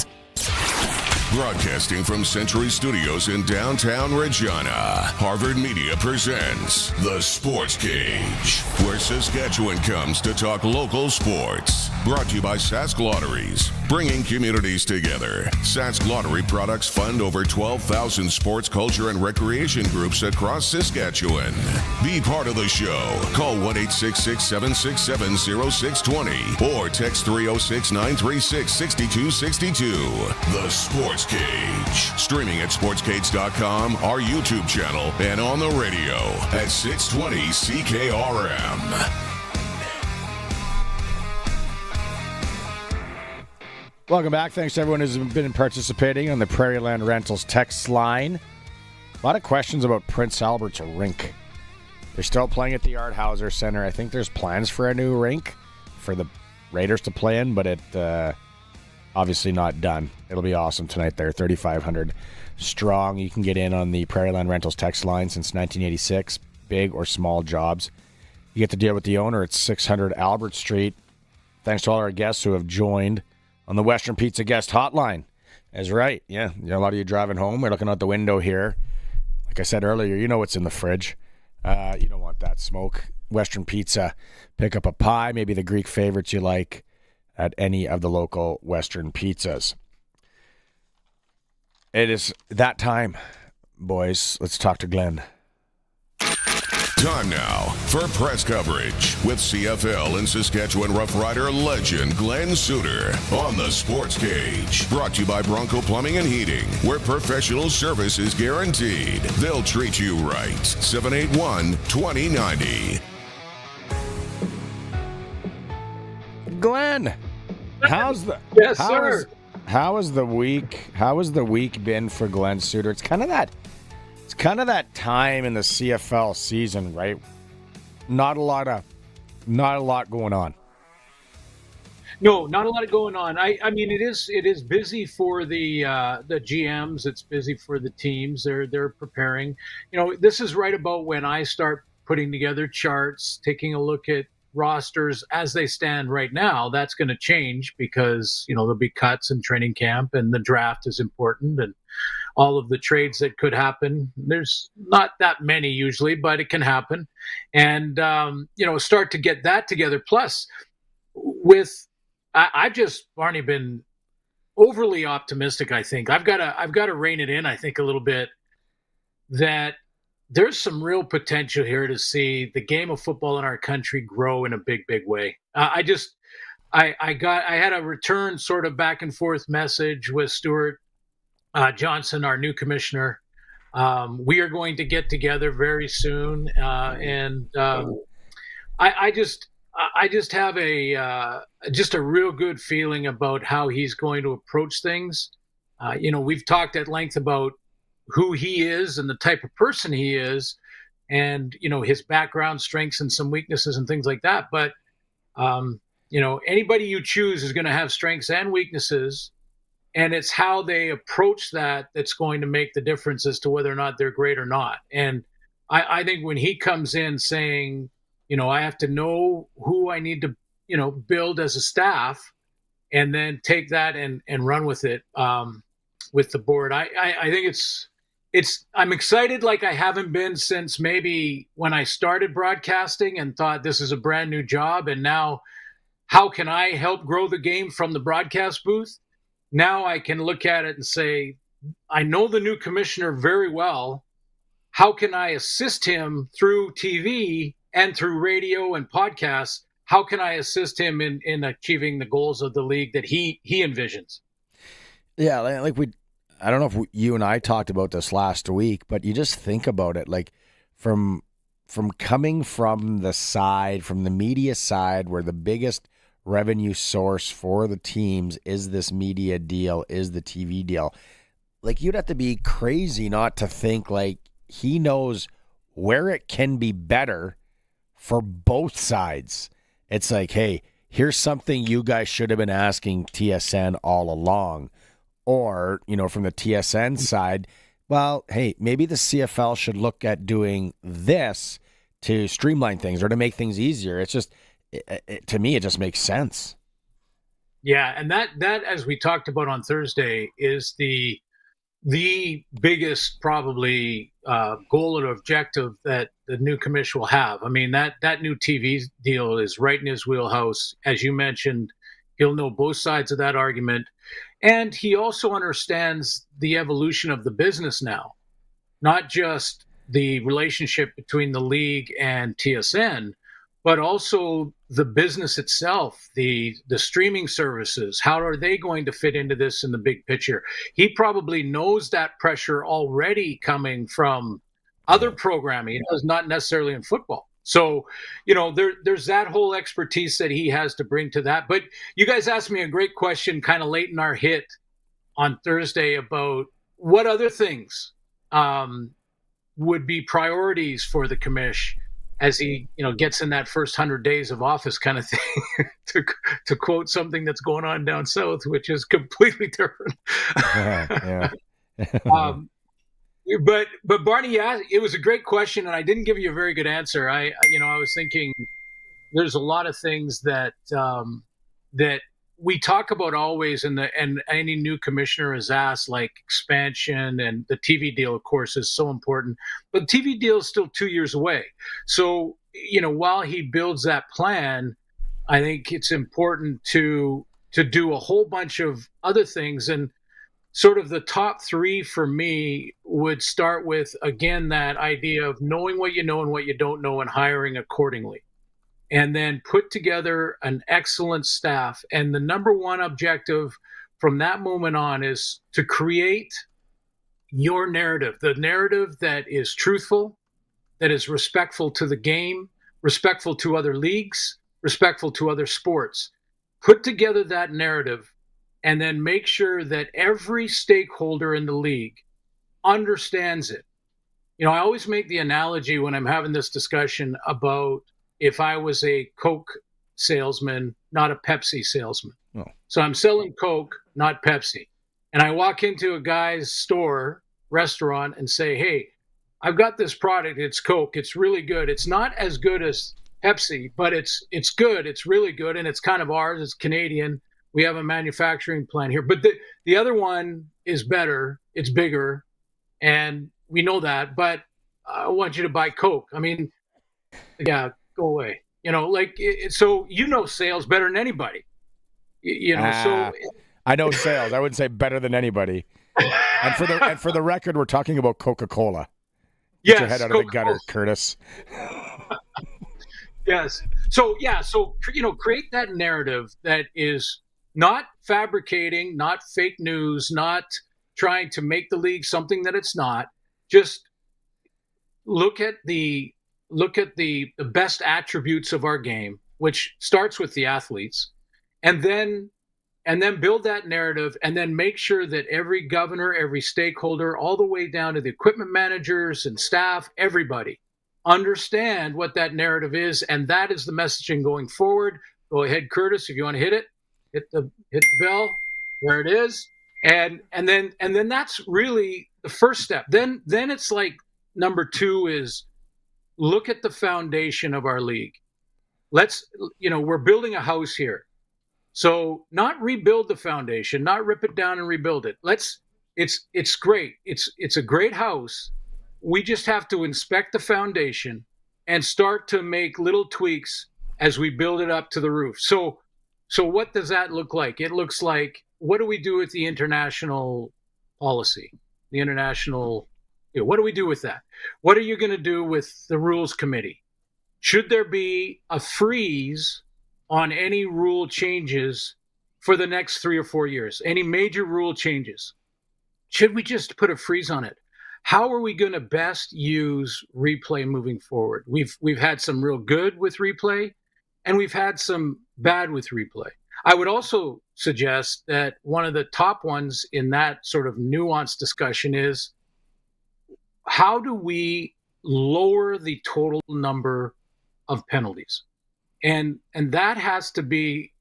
Broadcasting from Century Studios in downtown Regina, Harvard Media presents The Sports Cage, where Saskatchewan comes to talk local sports. Brought to you by Sask Lotteries, bringing communities together. Sask Lottery products fund over 12,000 sports, culture, and recreation groups across Saskatchewan. Be part of the show. Call 1-866-767-0620 or text 306-936-6262. The Sports Cage. Streaming at sportscage.com, our YouTube channel, and on the radio at 620 CKRM. Welcome back. Thanks to everyone who's been participating on the Prairie Land Rentals text line. A lot of questions about Prince Albert's rink. They're still playing at the Art Hauser Center. I think there's plans for a new rink for the Raiders to play in, but it obviously not done. It'll be awesome tonight there. 3,500 strong. You can get in on the Prairie Land Rentals text line since 1986. Big or small jobs. You get to deal with the owner at 600 Albert Street. Thanks to all our guests who have joined on the Western Pizza Guest Hotline. That's right. Yeah, a lot of you driving home. We're looking out the window here. Like I said earlier, you know what's in the fridge. You don't want that smoke. Western Pizza. Pick up a pie, maybe the Greek favorites you like at any of the local Western pizzas. It is that time, boys. Let's talk to Glen. Time now for press coverage with CFL and Saskatchewan Roughrider legend Glen Suitor on the Sports Cage. Brought to you by Bronco Plumbing and Heating, where professional service is guaranteed. They'll treat you right. 781-2090. Glen, how's the How has the week been for Glen Suitor? It's kind of that time in the CFL season, right? Not a lot going on. No, not a lot going on. I mean, it is busy for the GMs. It's busy for the teams. They're preparing. This is right about when I start putting together charts, taking a look at rosters as they stand right now. That's going to change because, there'll be cuts in training camp and the draft is important and all of the trades that could happen. There's not that many usually, but it can happen. And, start to get that together. Plus, I've just, Barney, been overly optimistic, I think. I've got to rein it in, I think, a little bit, that there's some real potential here to see the game of football in our country grow in a big, big way. I had a return sort of back and forth message with Stuart Johnson, our new commissioner. We are going to get together very soon, and I just have a real good feeling about how he's going to approach things. We've talked at length about who he is and the type of person he is, and his background, strengths, and some weaknesses and things like that. But anybody you choose is going to have strengths and weaknesses. And it's how they approach that's going to make the difference as to whether or not they're great or not. And I think when he comes in saying, I have to know who I need to, build as a staff and then take that and run with it with the board. I think I'm excited like I haven't been since maybe when I started broadcasting and thought this is a brand new job. And now how can I help grow the game from the broadcast booth? Now I can look at it and say, I know the new commissioner very well. How can I assist him through TV and through radio and podcasts? How can I assist him in achieving the goals of the league that he envisions? Yeah, I don't know if you and I talked about this last week, but you just think about it, like from coming from the media side, where the biggest revenue source for the teams is this media deal, is the TV deal. Like, you'd have to be crazy not to think like he knows where it can be better for both sides. It's like, hey, here's something you guys should have been asking TSN all along. Or, from the TSN side, well, hey, maybe the CFL should look at doing this to streamline things or to make things easier. It's just, to me, it just makes sense. Yeah, and that as we talked about on Thursday is the biggest probably goal and objective that the new commission will have. I mean, that new TV deal is right in his wheelhouse. As you mentioned, he'll know both sides of that argument. And he also understands the evolution of the business now, not just the relationship between the league and TSN, but also the business itself, the streaming services. How are they going to fit into this in the big picture? He probably knows that pressure already coming from other programming. It was not necessarily in football. So, there's that whole expertise that he has to bring to that. But you guys asked me a great question kind of late in our hit on Thursday about what other things would be priorities for the commish as he, gets in that first 100 days of office kind of thing, to quote something that's going on down south, which is completely different. Yeah. But Barney, it was a great question, and I didn't give you a very good answer. I was thinking there's a lot of things that that we talk about always, and any new commissioner is asked, like expansion, and the TV deal, of course, is so important. But the TV deal is still 2 years away. So, while he builds that plan, I think it's important to do a whole bunch of other things. And sort of the top three for me would start with, again, that idea of knowing what you know and what you don't know and hiring accordingly. And then put together an excellent staff. And the number one objective from that moment on is to create your narrative, the narrative that is truthful, that is respectful to the game, respectful to other leagues, respectful to other sports. Put together that narrative and then make sure that every stakeholder in the league understands it. I always make the analogy when I'm having this discussion about if I was a Coke salesman, not a Pepsi salesman. Oh. So I'm selling Coke, not Pepsi. And I walk into a guy's store, restaurant, and say, hey, I've got this product. It's Coke. It's really good. It's not as good as Pepsi, but it's good. It's really good, and it's kind of ours. It's Canadian. We have a manufacturing plant here, but the other one is better. It's bigger, and we know that. But I want you to buy Coke. I mean, yeah, go away. So sales better than anybody. So I know sales. I wouldn't say better than anybody. And for the record, we're talking about Coca-Cola. Get your head out of the gutter, Curtis. Yes. So create that narrative that is not fabricating, not fake news, not trying to make the league something that it's not. Just look at the best attributes of our game, which starts with the athletes, and then build that narrative, and then make sure that every governor, every stakeholder, all the way down to the equipment managers and staff, everybody understand what that narrative is, and that is the messaging going forward. Go ahead, Curtis, if you want to hit it. Hit the bell. There it is. And then that's really the first step. Then it's like number 2 is look at the foundation of our league. We're building a house here. So not rebuild the foundation, not rip it down and rebuild it. It's great. It's a great house. We just have to inspect the foundation and start to make little tweaks as we build it up to the roof. So what does that look like? It looks like, what do we do with the international policy? The international, what do we do with that? What are you going to do with the rules committee? Should there be a freeze on any rule changes for the next 3 or 4 years? Any major rule changes? Should we just put a freeze on it? How are we going to best use replay moving forward? We've had some real good with replay, and we've had some bad with replay. I would also suggest that one of the top ones in that sort of nuanced discussion is, how do we lower the total number of penalties? And that has to be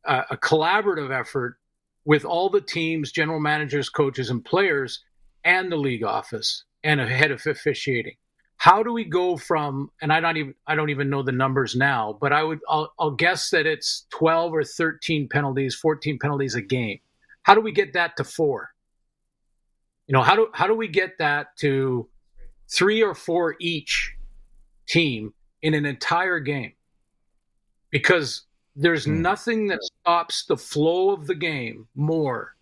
a collaborative effort with all the teams, general managers, coaches, and players, and the league office and a head of officiating. How do we go from, and I don't even know the numbers now, but I'll guess that it's 12 or 13 penalties, 14 penalties a game. How do we get that to 4? How do we get that to 3 or 4 each team in an entire game? Because there's nothing that stops the flow of the game more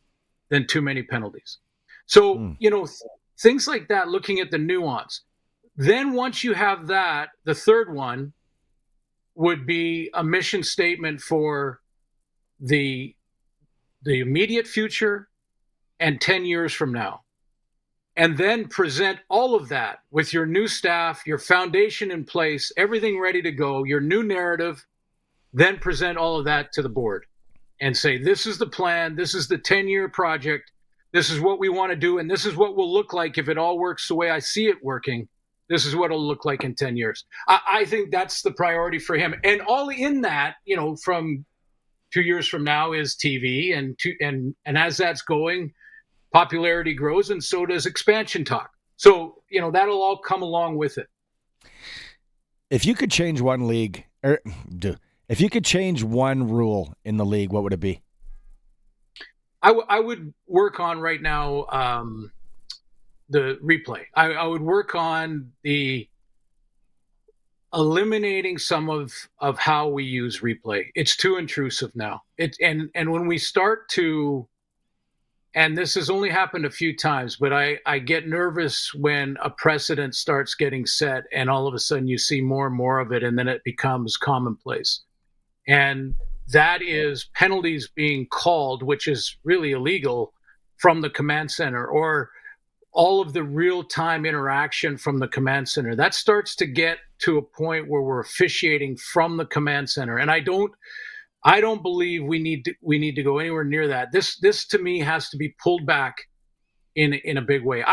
than too many penalties. So, things like that, looking at the nuance. Then once you have that, the third one would be a mission statement for the immediate future and 10 years from now. And then present all of that with your new staff, your foundation in place, everything ready to go, your new narrative. Then present all of that to the board and say, this is the plan. This is the 10-year project. This is what we want to do. And this is what will look like if it all works the way I see it working. This is what it'll look like in 10 years. I think that's the priority for him. And all in that, from 2 years from now is TV. And as that's going, popularity grows, and so does expansion talk. So, that'll all come along with it. If you could change one league, if you could change one rule in the league, what would it be? I would work on right now the replay. I would work on the eliminating some of how we use replay. It's too intrusive now. And when we start to, and this has only happened a few times, but I get nervous when a precedent starts getting set and all of a sudden you see more and more of it, and then it becomes commonplace. And that is penalties being called, which is really illegal, from the command center, or all of the real-time interaction from the command center. That starts to get to a point where we're officiating from the command center. And I don't believe we need to go anywhere near that. This to me has to be pulled back in a big way.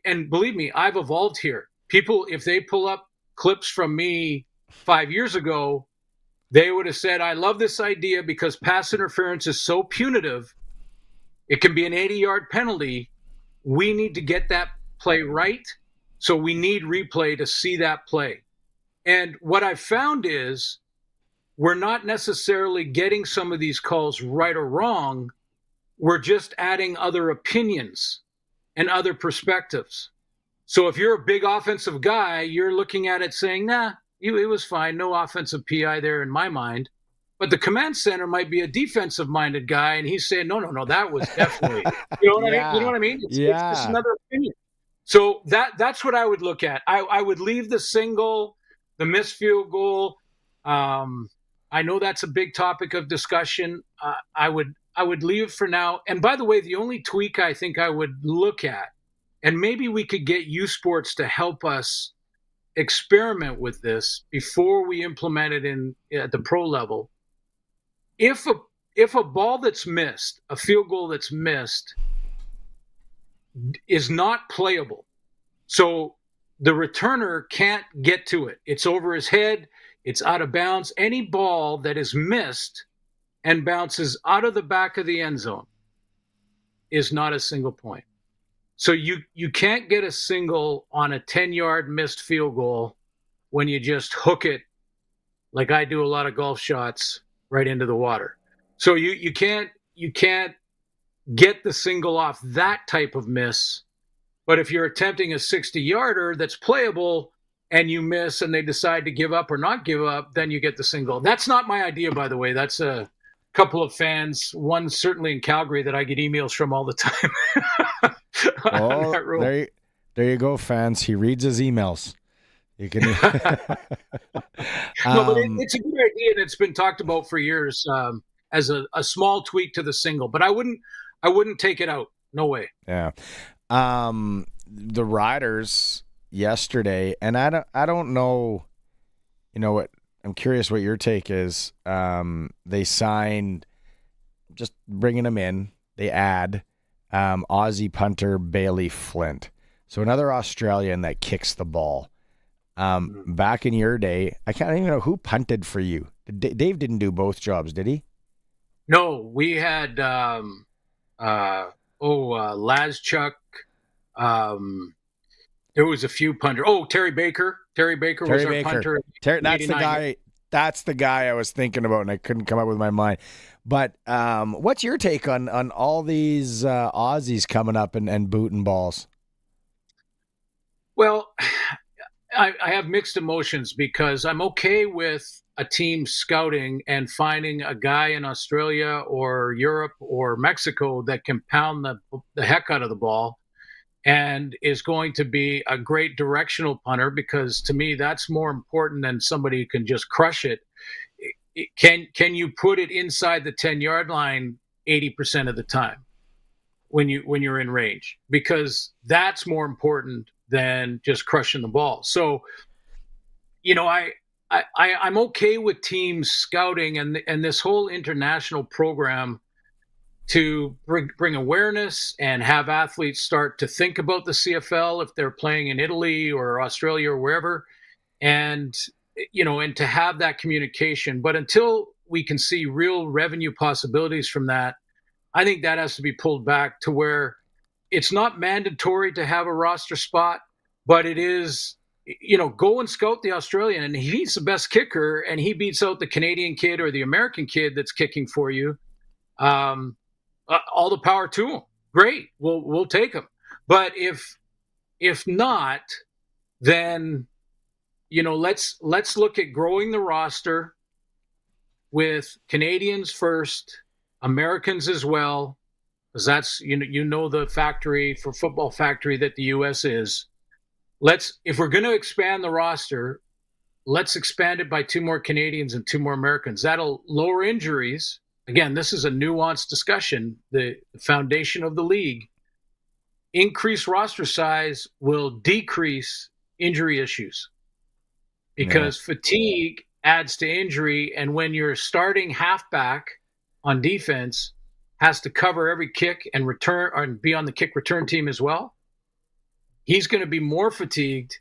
And believe me, I've evolved here. People, if they pull up clips from me 5 years ago, they would have said, I love this idea because pass interference is so punitive. It can be an 80-yard penalty. We need to get that play right So we need replay to see that play. And what I've found is we're not necessarily getting some of these calls right or wrong. We're just adding other opinions and other perspectives. So if you're a big offensive guy, you're looking at it saying, nah, it was fine. No offensive PI there in my mind. But the command center might be a defensive-minded guy, and he's saying, no, that was definitely. You know what I mean? It's just another opinion. So that's what I would look at. I would leave the single, the missed field goal. I know that's a big topic of discussion. I would leave it for now. And by the way, the only tweak I think I would look at, and maybe we could get U Sports to help us experiment with this before we implement it at the pro level. If a ball that's missed, a field goal that's missed, is not playable, so the returner can't get to it, it's over his head, it's out of bounds, any ball that is missed and bounces out of the back of the end zone is not a single point. So you can't get a single on a 10-yard missed field goal when you just hook it, like I do a lot of golf shots, right into the water. So you can't get the single off that type of miss. But if you're attempting a 60-yarder that's playable and you miss and they decide to give up or not give up, then you get the single. That's not my idea, by the way. That's a couple of fans, one certainly in Calgary that I get emails from all the time. Oh, there you go, fans. He reads his emails. You can. No, but it's a good idea, and it's been talked about for years as a small tweak to the single. But I wouldn't take it out. No way. Yeah. The Riders yesterday, and I don't know. You know what? I'm curious what your take is. They signed, just bringing them in. They add Aussie punter Bailey Flint, so another Australian that kicks the ball. Back in your day, I can't even know who punted for you. Dave didn't do both jobs, did he? No, we had Lazchuk. There was a few punter. Oh, Terry Baker. Terry Baker was our punter. That's the guy I was thinking about, and I couldn't come up with my mind. But what's your take on all these Aussies coming up and booting balls? Well, I have mixed emotions because I'm okay with a team scouting and finding a guy in Australia or Europe or Mexico that can pound the heck out of the ball and is going to be a great directional punter, because to me that's more important than somebody who can just crush it. Can you put it inside the 10-yard line 80% of the time when you're in range? Because that's more important than just crushing the ball. So, you know, I'm okay with teams scouting and this whole international program to bring awareness and have athletes start to think about the CFL if they're playing in Italy or Australia or wherever, and to have that communication. But until we can see real revenue possibilities from that, I think that has to be pulled back to where it's not mandatory to have a roster spot, but it is, go and scout the Australian, and he's the best kicker and he beats out the Canadian kid or the American kid that's kicking for you. All the power to him. Great. We'll take him. But if not, then, let's look at growing the roster with Canadians first, Americans as well, because that's, the factory for football factory that the U.S. is. If we're going to expand the roster, let's expand it by 2 more Canadians and 2 more Americans. That'll lower injuries. Again, this is a nuanced discussion. The foundation of the league. Increased roster size will decrease injury issues because fatigue adds to injury. And when your starting halfback on defense has to cover every kick and return and be on the kick return team as well, he's going to be more fatigued,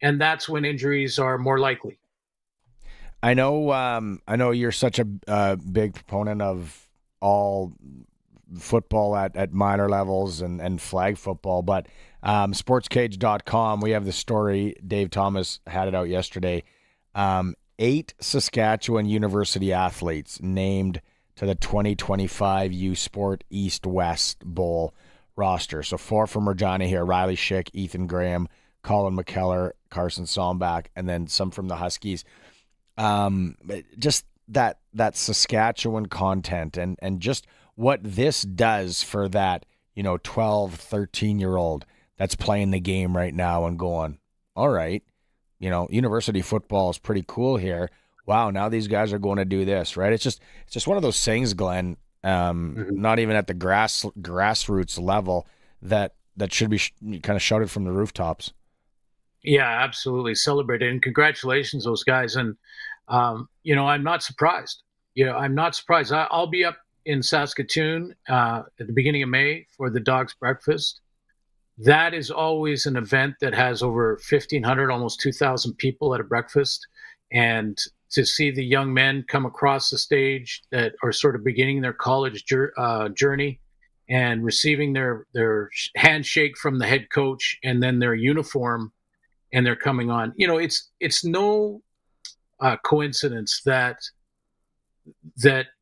and that's when injuries are more likely. I know you're such a big proponent of all football at minor levels and flag football. But sportscage.com, we have the story. Dave Thomas had it out yesterday. 8 Saskatchewan University athletes named to the 2025 U Sport East-West Bowl roster. So 4 from Regina here: Riley Schick, Ethan Graham, Colin McKellar, Carson Sombach, and then some from the Huskies. Just that Saskatchewan content and just what this does for that, 12, 13-year-old that's playing the game right now and going, all right, university football is pretty cool here. Wow, now these guys are going to do this, right? It's just one of those things, Glenn, not even at the grassroots level that should be kind of shouted from the rooftops. Yeah, absolutely. Celebrate it. And congratulations, those guys. And, I'm not surprised. I'm not surprised. I'll be up in Saskatoon at the beginning of May for the Dogs Breakfast. That is always an event that has over 1,500, almost 2,000 people at a breakfast. And to see the young men come across the stage that are sort of beginning their college journey and receiving their handshake from the head coach and then their uniform, and they're coming on. It's no coincidence that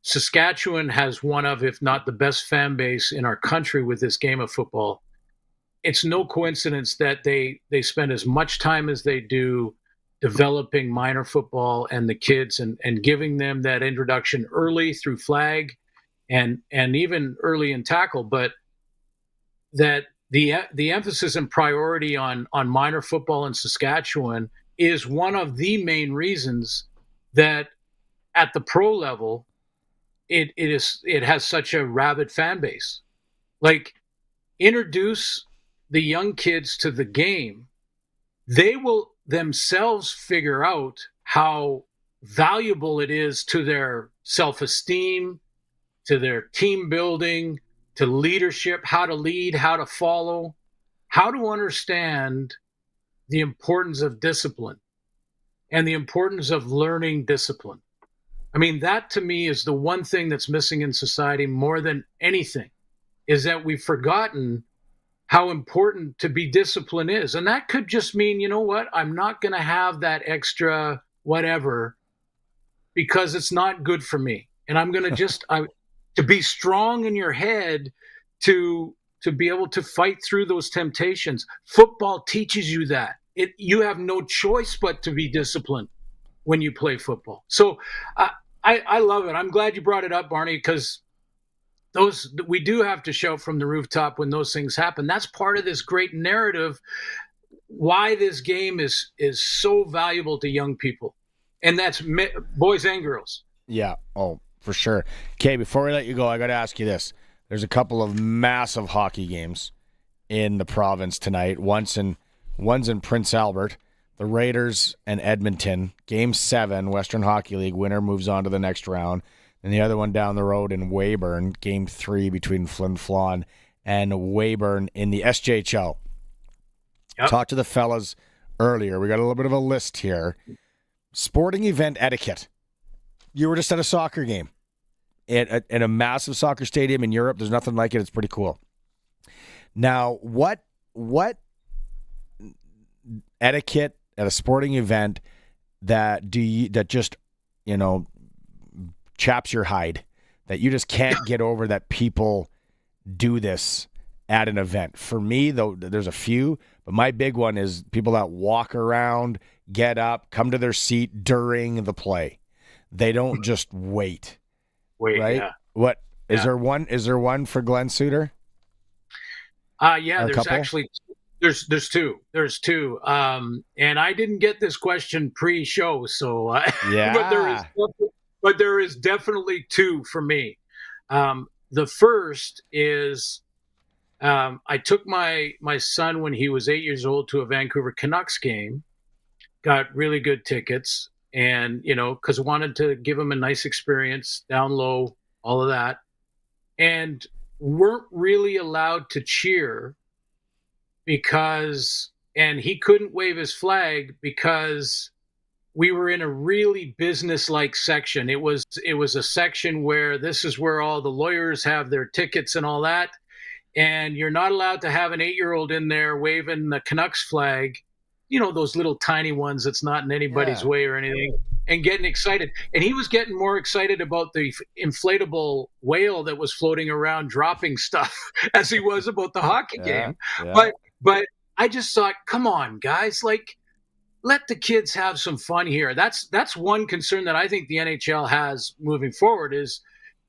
Saskatchewan has one of, if not the best fan base in our country with this game of football. It's no coincidence that they spend as much time as they do developing minor football and the kids and giving them that introduction early through flag and even early in tackle, but that the emphasis and priority on minor football in Saskatchewan is one of the main reasons that at the pro level it has such a rabid fan base. Like, introduce the young kids to the game, they will themselves figure out how valuable it is to their self-esteem, to their team building, to leadership, how to lead, how to follow, how to understand the importance of discipline and the importance of learning discipline. I mean, that to me is the one thing that's missing in society more than anything, is that we've forgotten how important to be disciplined is. And that could just mean, I'm not going to have that extra whatever because it's not good for me. And I'm going to just to be strong in your head to be able to fight through those temptations. Football teaches you that. You have no choice but to be disciplined when you play football. So I love it. I'm glad you brought it up, Barney, because we do have to shout from the rooftop when those things happen. That's part of this great narrative, why this game is so valuable to young people. And that's boys and girls. Yeah. Oh, for sure. Okay, before we let you go, I got to ask you this. There's a couple of massive hockey games in the province tonight. One's in Prince Albert, the Raiders and Edmonton. Game 7, Western Hockey League. Winner moves on to the next round. And the other one down the road in Weyburn, Game 3 between Flin Flon and Weyburn in the SJHL. Yep. Talked to the fellas earlier. We got a little bit of a list here. Sporting event etiquette. You were just at a soccer game at a massive soccer stadium in Europe. There's nothing like it. It's pretty cool. Now, what etiquette at a sporting event that just chaps your hide, that you just can't get over, that people do this at an event? For me, though, there's a few, but my big one is people that walk around, get up, come to their seat during the play. They don't just wait. Right? Yeah. What is there one? Is there one for Glen Suitor? Yeah, there's actually there's two. There's two. And I didn't get this question pre-show, so yeah. but there is definitely two for me. The first is I took my son when he was 8 years old to a Vancouver Canucks game, got really good tickets, and because I wanted to give him a nice experience down low, all of that, and weren't really allowed to cheer and he couldn't wave his flag because we were in a really business-like section. It was a section where this is where all the lawyers have their tickets and all that. And you're not allowed to have an 8-year-old in there waving the Knox flag, those little tiny ones that's not in anybody's way or anything, and getting excited. And he was getting more excited about the inflatable whale that was floating around dropping stuff as he was about the hockey game. Yeah. But I just thought, come on, guys, let the kids have some fun here. That's one concern that I think the NHL has moving forward is,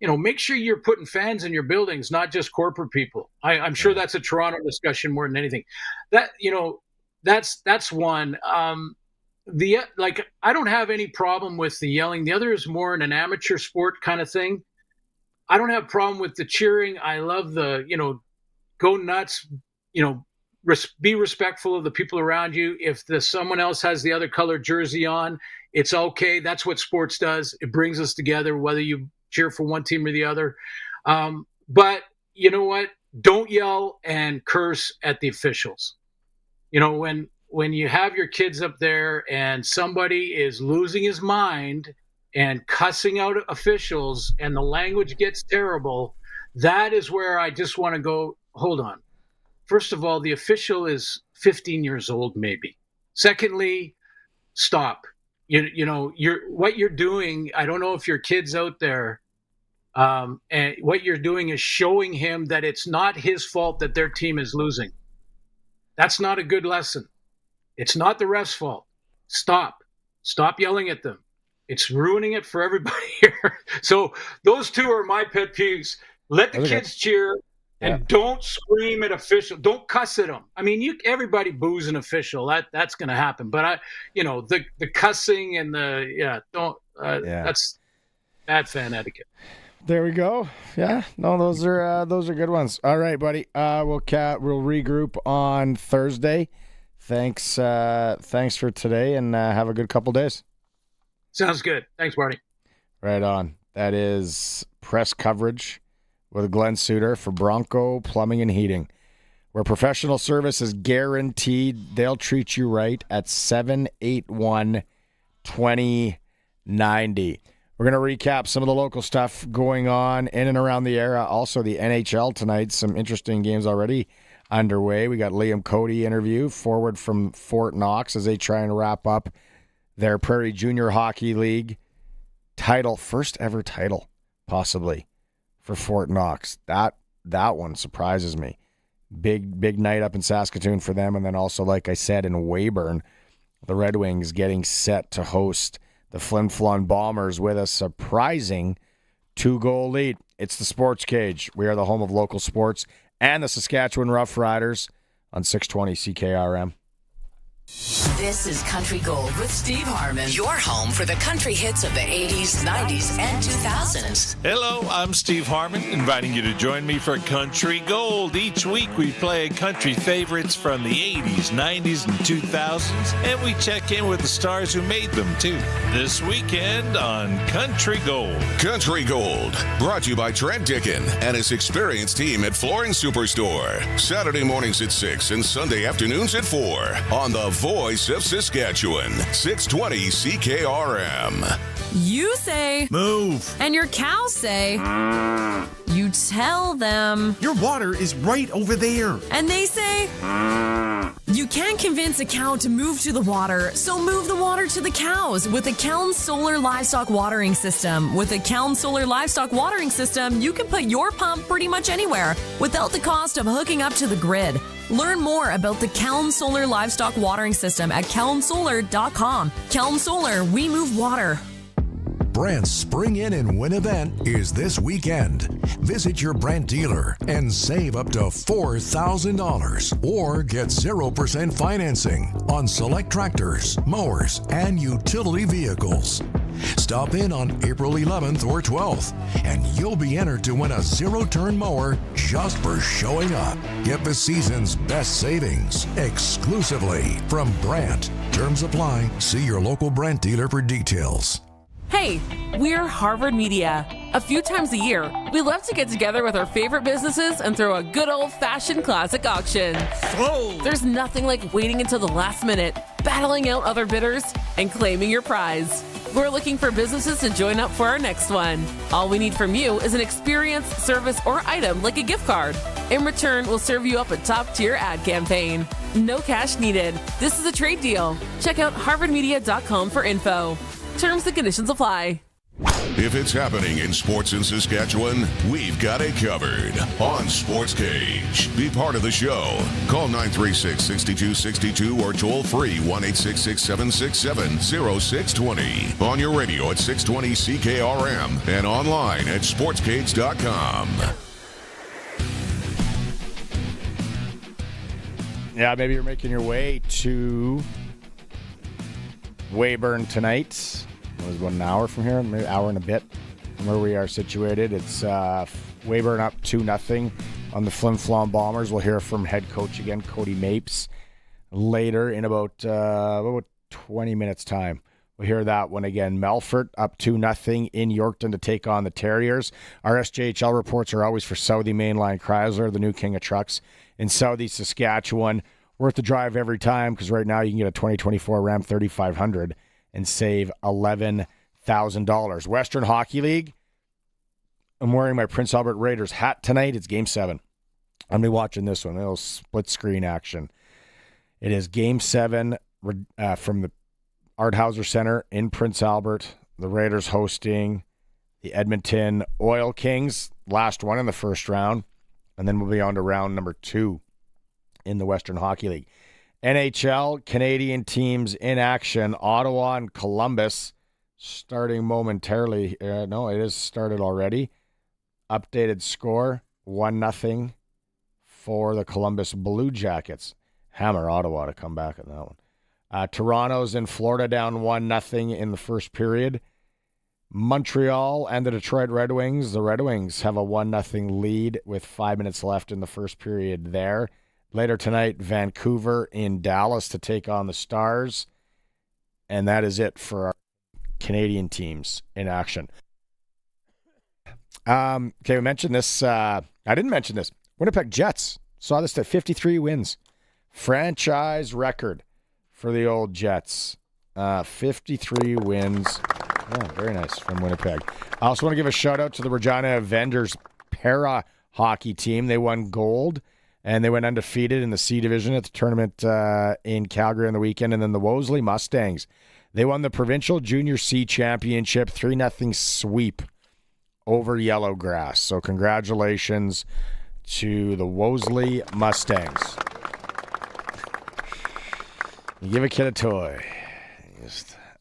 make sure you're putting fans in your buildings, not just corporate people. I'm sure that's a Toronto discussion more than anything. That's one. I don't have any problem with the yelling. The other is more in an amateur sport kind of thing. I don't have a problem with the cheering. I love the, go nuts, be respectful of the people around you. If someone else has the other colored jersey on, it's okay. That's what sports does. It brings us together, whether you cheer for one team or the other. But you know what? Don't yell and curse at the officials. When you have your kids up there and somebody is losing his mind and cussing out officials and the language gets terrible, that is where I just want to go, hold on. First of all, the official is 15 years old, maybe. Secondly, stop. What you're doing, I don't know if your kid's out there, and what you're doing is showing him that it's not his fault that their team is losing. That's not a good lesson. It's not the ref's fault. Stop yelling at them. It's ruining it for everybody here. So those two are my pet peeves. Let the kids cheer and don't scream at official. Don't cuss at them. I mean, everybody boos an official. That's going to happen. But the cussing and that's bad fan etiquette. There we go. Yeah, no, those are good ones. All right, buddy. We'll regroup on Thursday. Thanks for today, and have a good couple days. Sounds good. Thanks, Marty. Right on. That is press coverage with Glen Suitor for Bronco Plumbing and Heating, where professional service is guaranteed. They'll treat you right at 781-2090. We're going to recap some of the local stuff going on in and around the area. Also, the NHL tonight. Some interesting games already underway. We got Liam Cody interview, forward from Fort Knox, as they try and wrap up their Prairie Junior Hockey League title, first ever title, possibly, for Fort Knox. That one surprises me. Big night up in Saskatoon for them. And then also, like I said, in Weyburn, the Red Wings getting set to host the Flin Flon Bombers with a surprising 2-goal lead. It's the Sports Cage. We are the home of local sports and the Saskatchewan Roughriders on 620 CKRM. This is Country Gold with Steve Harmon, your home for the country hits of the 80s, 90s, and 2000s. Hello, I'm Steve Harmon, inviting you to join me for Country Gold. Each week we play country favorites from the 80s, 90s, and 2000s, and we check in with the stars who made them, too. This weekend on Country Gold. Country Gold, brought to you by Trent Dickin and his experienced team at Flooring Superstore. Saturday mornings at 6 and Sunday afternoons at 4 on the Voice of Saskatchewan, 620 CKRM. You say move, and your cows say you tell them your water is right over there, and they say you can't convince a cow to move to the water, so move the water to the cows with a Keln Solar Livestock Watering System. With a Keln Solar Livestock Watering System, you can put your pump pretty much anywhere without the cost of hooking up to the grid. Learn more about the Keln Solar Livestock Watering System at kelnsolar.com. Keln Solar, we move water. Brandt's Spring In and Win event is this weekend. Visit your Brandt dealer and save up to $4,000 or get 0% financing on select tractors, mowers, and utility vehicles. Stop in on April 11th or 12th, and you'll be entered to win a zero-turn mower just for showing up. Get the season's best savings exclusively from Brandt. Terms apply. See your local Brandt dealer for details. Hey, we're Harvard Media. A few times a year, we love to get together with our favorite businesses and throw a good old-fashioned classic auction. Whoa! There's nothing like waiting until the last minute battling out other bidders, and claiming your prize. We're looking for businesses to join up for our next one. All we need from you is an experience, service, or item like a gift card. In return, we'll serve you up a top-tier ad campaign. No cash needed. This is a trade deal. Check out harvardmedia.com for info. Terms and conditions apply. If it's happening in sports in Saskatchewan, we've got it covered on Sportscage. Be part of the show. Call 936-6262 or toll free 1-866-767-0620. On your radio at 620 CKRM and online at sportscage.com. Yeah, maybe you're making your way to Weyburn tonight. It was about an hour from here, maybe an hour and a bit from where we are situated. It's Weyburn up 2-0 on the Flim Flom Bombers. We'll hear from head coach again, Cody Mapes, later in about 20 minutes' time. We'll hear that one again. Melfort up 2-0 in Yorkton to take on the Terriers. Our SJHL reports are always for Southie Mainline Chrysler, the new king of trucks in Southie, Saskatchewan. Worth the drive every time because right now you can get a 2024 Ram 3500 and save $11,000. Western Hockey League. I'm wearing my Prince Albert Raiders hat tonight. It's Game 7. I'm going to be watching this one. A little split screen action. It is Game 7 from the Art Hauser Center in Prince Albert. The Raiders hosting the Edmonton Oil Kings. Last one in the first round. And then we'll be on to round number 2 in the Western Hockey League. NHL, Canadian teams in action. Ottawa and Columbus starting momentarily. No, it has started already. Updated score, 1-0 for the Columbus Blue Jackets. Hammer Ottawa to come back on that one. Toronto's in Florida down 1-0 in the first period. Montreal and the Detroit Red Wings. The Red Wings have a 1-0 lead with 5 minutes left in the first period there. Later tonight, Vancouver in Dallas to take on the Stars. And that is it for our Canadian teams in action. Okay, we mentioned this. I didn't mention this. Winnipeg Jets saw this at 53 wins. Franchise record for the old Jets. 53 wins. Oh, very nice from Winnipeg. I also want to give a shout-out to the Regina Vendors para hockey team. They won gold. And they went undefeated in the C Division at the tournament in Calgary on the weekend. And then the Wolseley Mustangs, they won the Provincial Junior C Championship, 3-0 sweep over Yellowgrass. So congratulations to the Wolseley Mustangs. You give a kid a toy.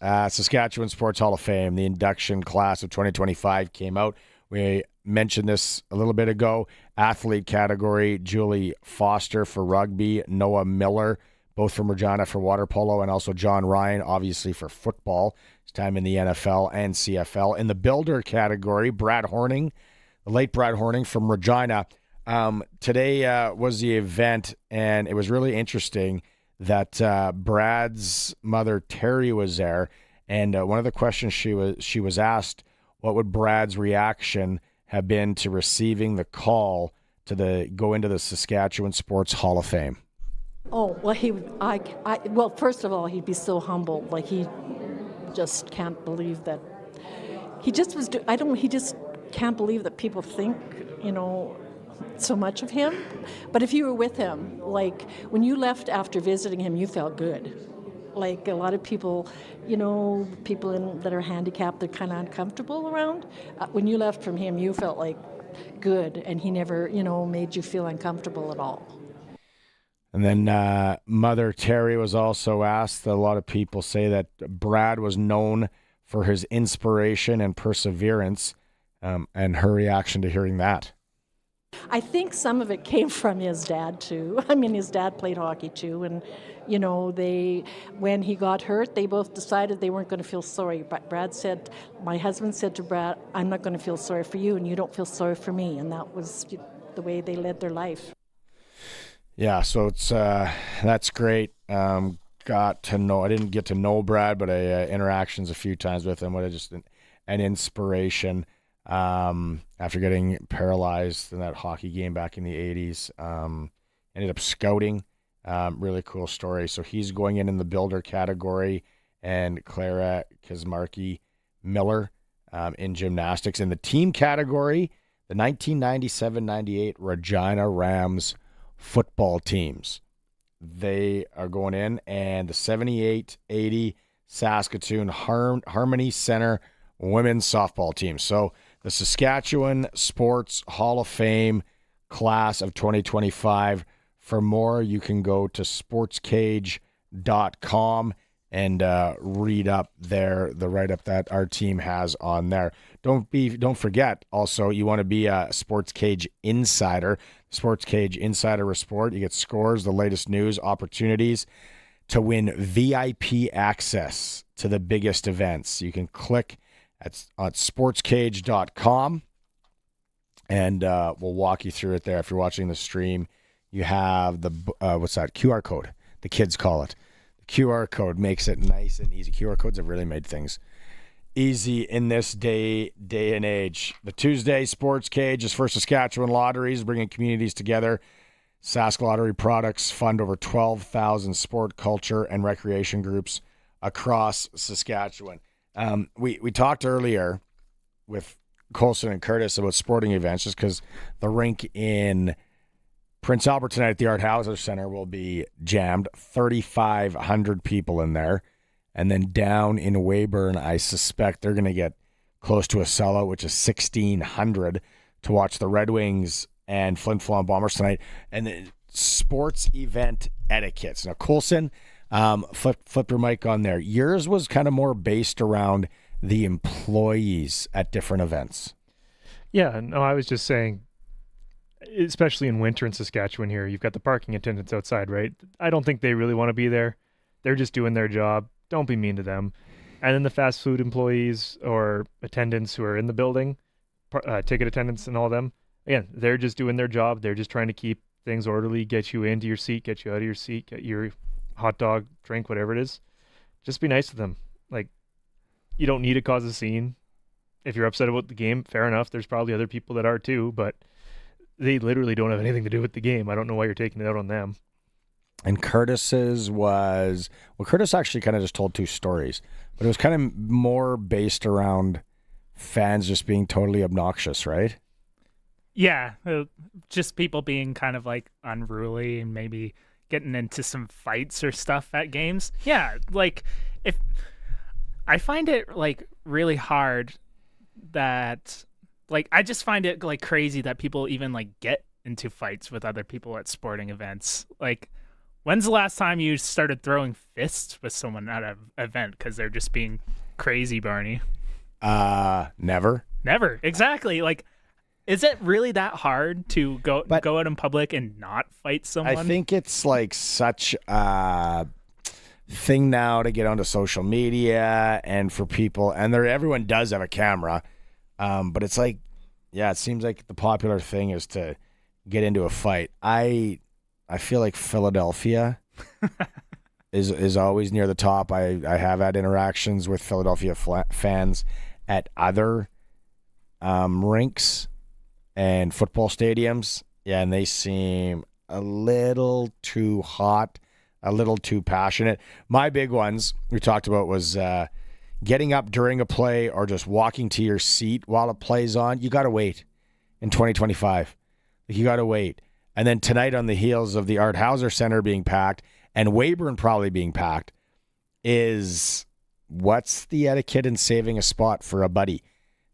Saskatchewan Sports Hall of Fame, the induction class of 2025 came out. We mentioned this a little bit ago. Athlete category, Julie Foster for rugby, Noah Miller, both from Regina for water polo, and also John Ryan, obviously for football. His time in the NFL and CFL. In the builder category, Brad Horning, the late Brad Horning from Regina. Today was the event, and it was really interesting that Brad's mother, Terry, was there. And one of the questions she was asked, what would Brad's reaction have been to receiving the call to go into the Saskatchewan Sports Hall of Fame? Oh, well, well, first of all, he'd be so humbled. Like, he just can't believe that. He just can't believe that people think, so much of him. But if you were with him, like, when you left after visiting him, you felt good. Like, a lot of people, people that are handicapped, they're kind of uncomfortable around. When you left from him, you felt like good, and he never, made you feel uncomfortable at all. And then Mother Terry was also asked. A lot of people say that Brad was known for his inspiration and perseverance, and her reaction to hearing that. I think some of it came from his dad, too. I mean, his dad played hockey, too, and, when he got hurt, they both decided they weren't going to feel sorry. But my husband said to Brad, I'm not going to feel sorry for you, and you don't feel sorry for me, and that was the way they led their life. Yeah, so it's that's great. I didn't get to know Brad, but I interactions a few times with him. What just an inspiration. After getting paralyzed in that hockey game back in the 80s, ended up scouting Really cool story. So he's going in the builder category, and Clara Kazmarki-Miller in gymnastics. In the team category, the 1997-98 Regina Rams football teams. They are going in, and the 78-80 Saskatoon Harmony Center women's softball team. So the Saskatchewan Sports Hall of Fame class of 2025. For more, you can go to sportscage.com and read up there the write-up that our team has on there. Don't forget, also, you want to be a Sportscage Insider. Sportscage Insider Report. You get scores, the latest news, opportunities to win VIP access to the biggest events. You can click on sportscage.com, and we'll walk you through it there. If you're watching the stream, you have the, what's that, QR code. The kids call it. The QR code makes it nice and easy. QR codes have really made things easy in this day and age. The Tuesday Sports Cage is for Saskatchewan Lotteries, bringing communities together. Sask Lottery products fund over 12,000 sport, culture, and recreation groups across Saskatchewan. We talked earlier with Colson and Curtis about sporting events, just because the rink in Prince Albert tonight at the Art Hauser Center will be jammed. 3,500 people in there. And then down in Weyburn, I suspect they're going to get close to a sellout, which is 1,600 to watch the Red Wings and Flin Flon Bombers tonight. And then sports event etiquettes. Now, Colson, flip your mic on there. Yours was kind of more based around the employees at different events. Yeah, no, I was just saying, especially in winter in Saskatchewan here, you've got the parking attendants outside, right? I don't think they really want to be there. They're just doing their job. Don't be mean to them. And then the fast food employees or attendants who are in the building, ticket attendants and all of them, again, they're just doing their job. They're just trying to keep things orderly, get you into your seat, get you out of your seat, get your hot dog, drink, whatever it is. Just be nice to them. Like, you don't need to cause a scene. If you're upset about the game, fair enough. There's probably other people that are too, but they literally don't have anything to do with the game. I don't know why you're taking it out on them. And Curtis's was, well, Curtis actually kind of just told two stories, but it was kind of more based around fans just being totally obnoxious, right? Yeah, just people being kind of like unruly and maybe getting into some fights or stuff at games. Yeah, like if I find it like really hard that, like, I just find it like crazy that people even like get into fights with other people at sporting events. Like, when's the last time you started throwing fists with someone at an event because they're just being crazy, Barney? Never. Never. Exactly. Like, is it really that hard to go out in public and not fight someone? I think it's like such a thing now to get onto social media and for people, and everyone does have a camera, but it's like, yeah, it seems like the popular thing is to get into a fight. I feel like Philadelphia is always near the top. I have had interactions with Philadelphia fans at other rinks and football stadiums. Yeah, and they seem a little too hot, a little too passionate. My big ones we talked about was getting up during a play or just walking to your seat while a play's on. You got to wait in 2025. You got to wait. And then tonight, on the heels of the Art Hauser Center being packed and Weyburn probably being packed, is what's the etiquette in saving a spot for a buddy?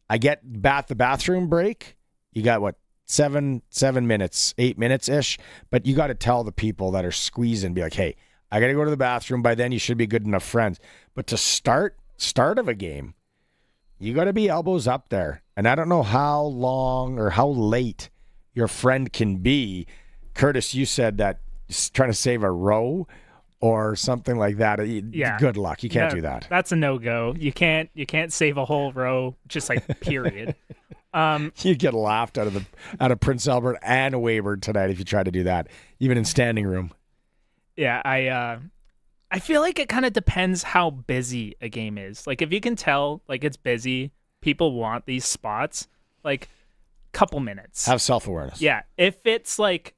I get the bathroom break. You got, what, 7 minutes, 8 minutes-ish? But you got to tell the people that are squeezing, be like, hey, I got to go to the bathroom. By then, you should be good enough friends. But to start of a game, you got to be elbows up there. And I don't know how long or how late your friend can be. Curtis, you said that trying to save a row or something like that. Yeah. Good luck. You can't do that. That's a no-go. You can't save a whole row, just like period. You get laughed out of Prince Albert and Weyburn tonight if you try to do that, even in standing room. Yeah, I feel like it kind of depends how busy a game is. Like, if you can tell like it's busy, people want these spots, like, couple minutes. Have self-awareness. Yeah. If it's like,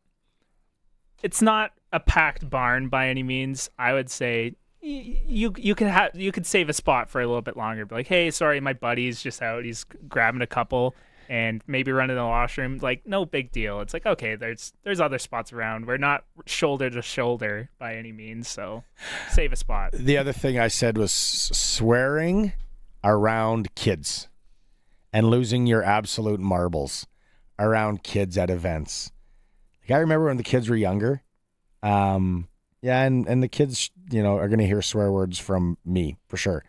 it's not a packed barn by any means, I would say you could save a spot for a little bit longer. Be like, hey, sorry, my buddy's just out. He's grabbing a couple and maybe run to the washroom. Like, no big deal. It's like, okay, there's other spots around. We're not shoulder to shoulder by any means, so save a spot. The other thing I said was swearing around kids and losing your absolute marbles around kids at events. Like, I remember when the kids were younger. And the kids, are going to hear swear words from me for sure.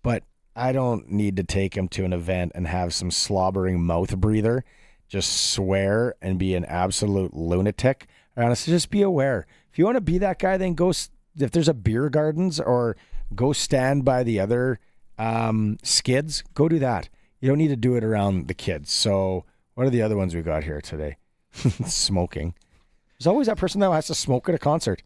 But I don't need to take them to an event and have some slobbering mouth breather just swear and be an absolute lunatic. Honestly, just be aware. If you want to be that guy, then go. If there's a beer gardens, or go stand by the other skids, go do that. You don't need to do it around the kids. So what are the other ones we got here today? Smoking. There's always that person that has to smoke at a concert.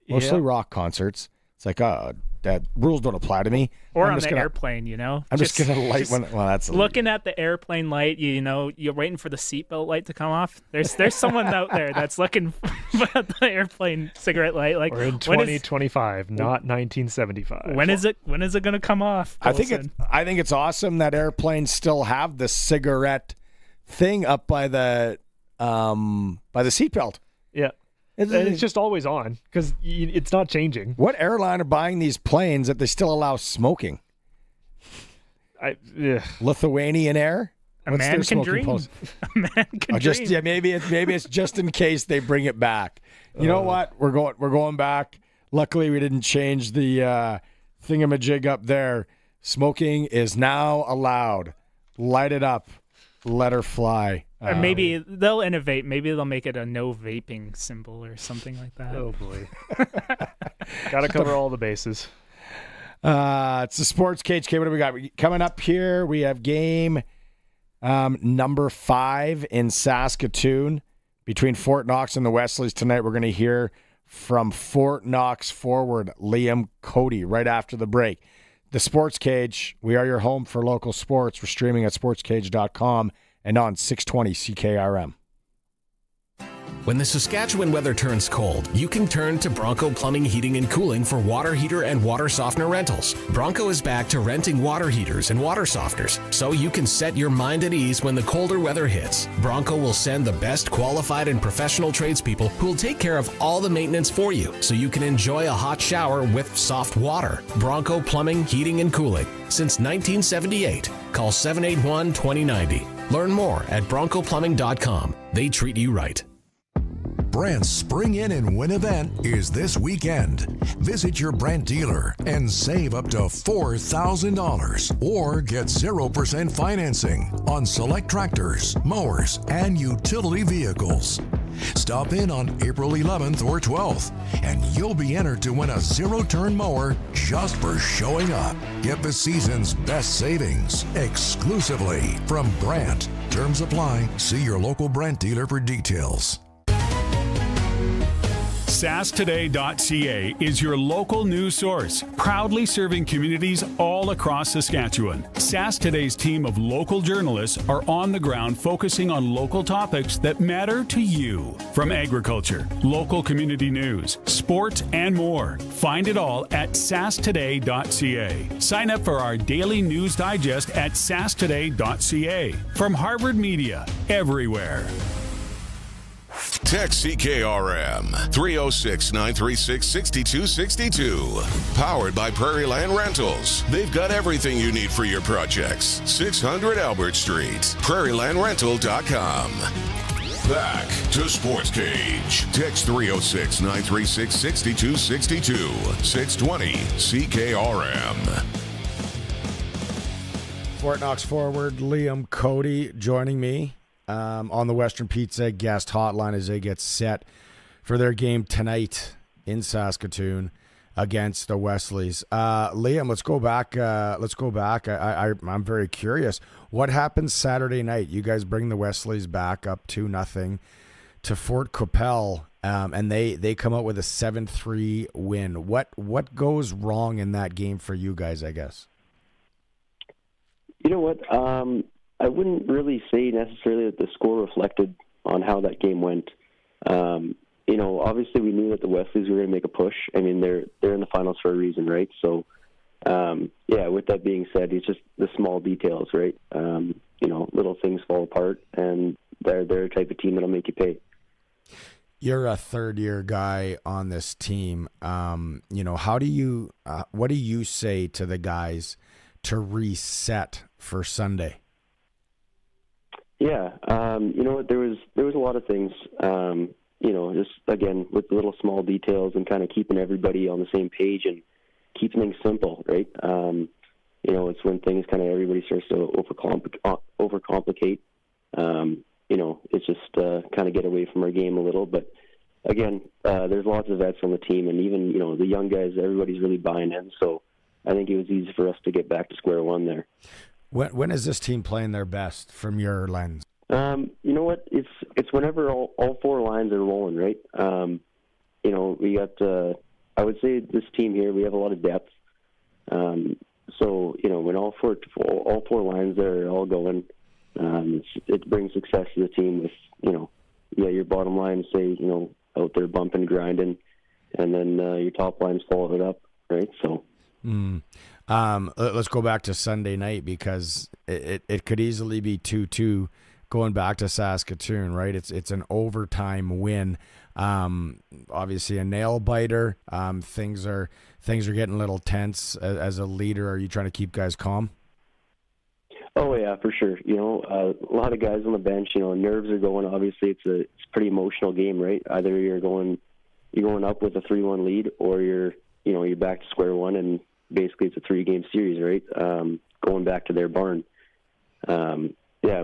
Mostly rock concerts. It's like, that rules don't apply to me. Or on the airplane, I'm just going to light one. Well, that's looking at the airplane light. You're waiting for the seatbelt light to come off. There's someone out there that's looking for the airplane cigarette light. Like, we're in 2025, not 1975. When is it going to come off? Filson? I think it's awesome that airplanes still have the cigarette thing up by the seatbelt. Yeah. It's just always on because it's not changing. What airline are buying these planes that they still allow smoking? Lithuanian Air? A man can dream. A man can dream. Yeah, maybe it's just in case they bring it back. You know what? We're going back. Luckily, we didn't change the thingamajig up there. Smoking is now allowed. Light it up. Let her fly. Or maybe they'll innovate. Maybe they'll make it a no vaping symbol or something like that. Oh, boy. Got to cover all the bases. It's the Sportscage. Okay, what do we got? Coming up here, we have game number 5 in Saskatoon between Fort Knox and the Wesleys tonight. We're going to hear from Fort Knox forward Liam Cody right after the break. The Sportscage, we are your home for local sports. We're streaming at sportscage.com and on 620 CKRM. When the Saskatchewan weather turns cold, you can turn to Bronco Plumbing, Heating, and Cooling for water heater and water softener rentals. Bronco is back to renting water heaters and water softeners, so you can set your mind at ease when the colder weather hits. Bronco will send the best qualified and professional tradespeople who will take care of all the maintenance for you, so you can enjoy a hot shower with soft water. Bronco Plumbing, Heating, and Cooling. Since 1978. Call 781-2090. Learn more at broncoplumbing.com. They treat you right. Brandt's Spring In and Win event is this weekend. Visit your Brandt dealer and save up to $4,000 or get 0% financing on select tractors, mowers, and utility vehicles. Stop in on April 11th or 12th, and you'll be entered to win a zero-turn mower just for showing up. Get the season's best savings exclusively from Brandt. Terms apply. See your local Brandt dealer for details. SaskToday.ca is your local news source, proudly serving communities all across Saskatchewan. Sask Today's team of local journalists are on the ground focusing on local topics that matter to you. From agriculture, local community news, sport, and more. Find it all at SaskToday.ca. Sign up for our daily news digest at SaskToday.ca. From Harvard Media, everywhere. Text CKRM 306-936-6262. Powered by Prairie Land Rentals. They've got everything you need for your projects. 600 Albert Street. PrairieLandRental.com. Back to Sportscage. Text 306-936-6262. 620 CKRM. Fort Knox forward Liam Cody joining me on the Western Pizza guest hotline as they get set for their game tonight in Saskatoon against the Wesleys. Liam, let's go back. I'm very curious. What happened Saturday night? You guys bring the Wesleys back up 2-0 to Fort Qu'Appelle, and they come out with a 7-3 win. What goes wrong in that game for you guys, I guess? You know what? I wouldn't really say necessarily that the score reflected on how that game went. obviously we knew that the Wesleys were going to make a push. I mean, they're in the finals for a reason, right? So, with that being said, it's just the small details, right? Little things fall apart, and they're the type of team that'll make you pay. You're a third-year guy on this team. How do you? What do you say to the guys to reset for Sunday? Yeah, there was a lot of things. Just again with the little small details and kind of keeping everybody on the same page and keeping things simple, right? It's when things kind of everybody starts to overcomplicate. It's just kind of get away from our game a little. But again, there's lots of vets on the team, and even the young guys, everybody's really buying in. So I think it was easy for us to get back to square one there. When is this team playing their best from your lens? You know what? It's whenever all four lines are rolling, right? We got. I would say this team here, we have a lot of depth. When all four lines are all going, it brings success to the team. With your bottom line, say out there bumping, grinding, and then your top lines follow it up, right? So. Let's go back to Sunday night, because it could easily be 2-2 going back to Saskatoon, right? It's an overtime win. Obviously a nail biter. Things are getting a little tense. As a leader, are you trying to keep guys calm? Oh yeah, for sure. A lot of guys on the bench. Nerves are going. Obviously, it's a pretty emotional game, right? Either you're going up with a 3-1 lead, or you're back to square one, and basically it's a 3-game series, right? Going back to their barn.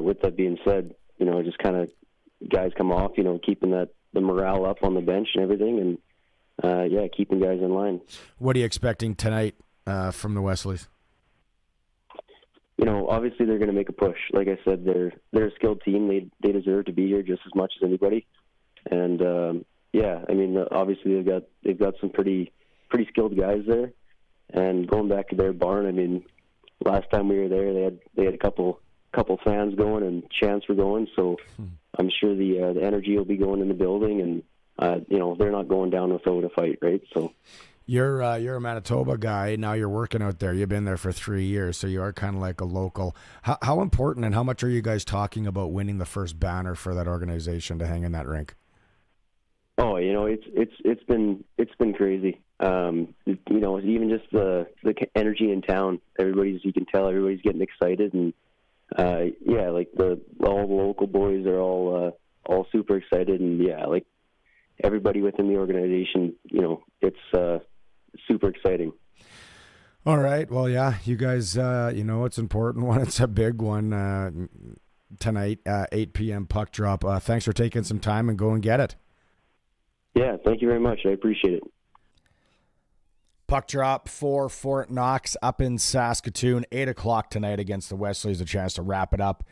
With that being said, just kind of guys come off, keeping the morale up on the bench and everything, and keeping guys in line. What are you expecting tonight from the Wesleys? Obviously they're going to make a push. Like I said, they're a skilled team. They deserve to be here just as much as anybody. And obviously they've got some pretty skilled guys there. And going back to their barn, I mean, last time we were there, they had a couple fans going and chants were going. So I'm sure the energy will be going in the building, and they're not going down without a fight, right? So. You're a Manitoba guy. Now you're working out there. You've been there for 3 years, so you are kind of like a local. How important and how much are you guys talking about winning the first banner for that organization to hang in that rink? Oh, it's been crazy. Even just the energy in town. You can tell everybody's getting excited, and all the local boys are all super excited, and everybody within the organization, it's super exciting. All right. Well, yeah, you guys, it's an important one. It's a big one tonight, 8 p.m. puck drop. Thanks for taking some time, and go and get it. Yeah, thank you very much. I appreciate it. Puck drop for Fort Knox up in Saskatoon, 8 o'clock tonight against the Wesleys. A chance to wrap it up.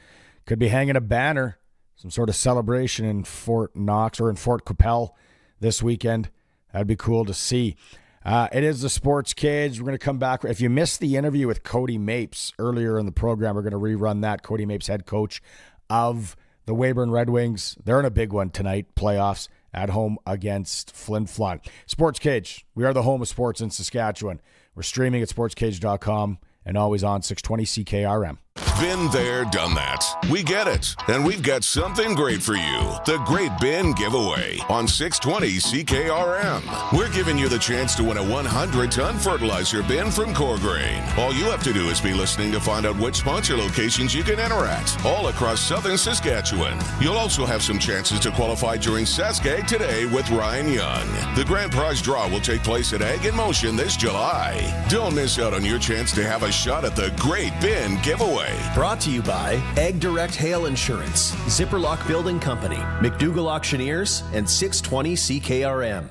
Could be hanging a banner, some sort of celebration in Fort Knox or in Fort Qu'Appelle this weekend. That'd be cool to see. It is the Sports Cage. We're going to come back. If you missed the interview with Cody Mapes earlier in the program, we're going to rerun that. Cody Mapes, head coach of the Weyburn Red Wings. They're in a big one tonight, playoffs at home against Flin Flon. Sports Cage, we are the home of sports in Saskatchewan. We're streaming at sportscage.com and always on 620 CKRM. Been there, done that. We get it. And we've got something great for you. The Great Bin Giveaway on 620 CKRM. We're giving you the chance to win a 100-ton fertilizer bin from Core Grain. All you have to do is be listening to find out which sponsor locations you can enter at, all across southern Saskatchewan. You'll also have some chances to qualify during Saskag Today with Ryan Young. The grand prize draw will take place at Egg in Motion this July. Don't miss out on your chance to have a shot at the Great Bin Giveaway. Brought to you by Egg Direct Hail Insurance, Zipperlock Building Company, McDougall Auctioneers, and 620 CKRM.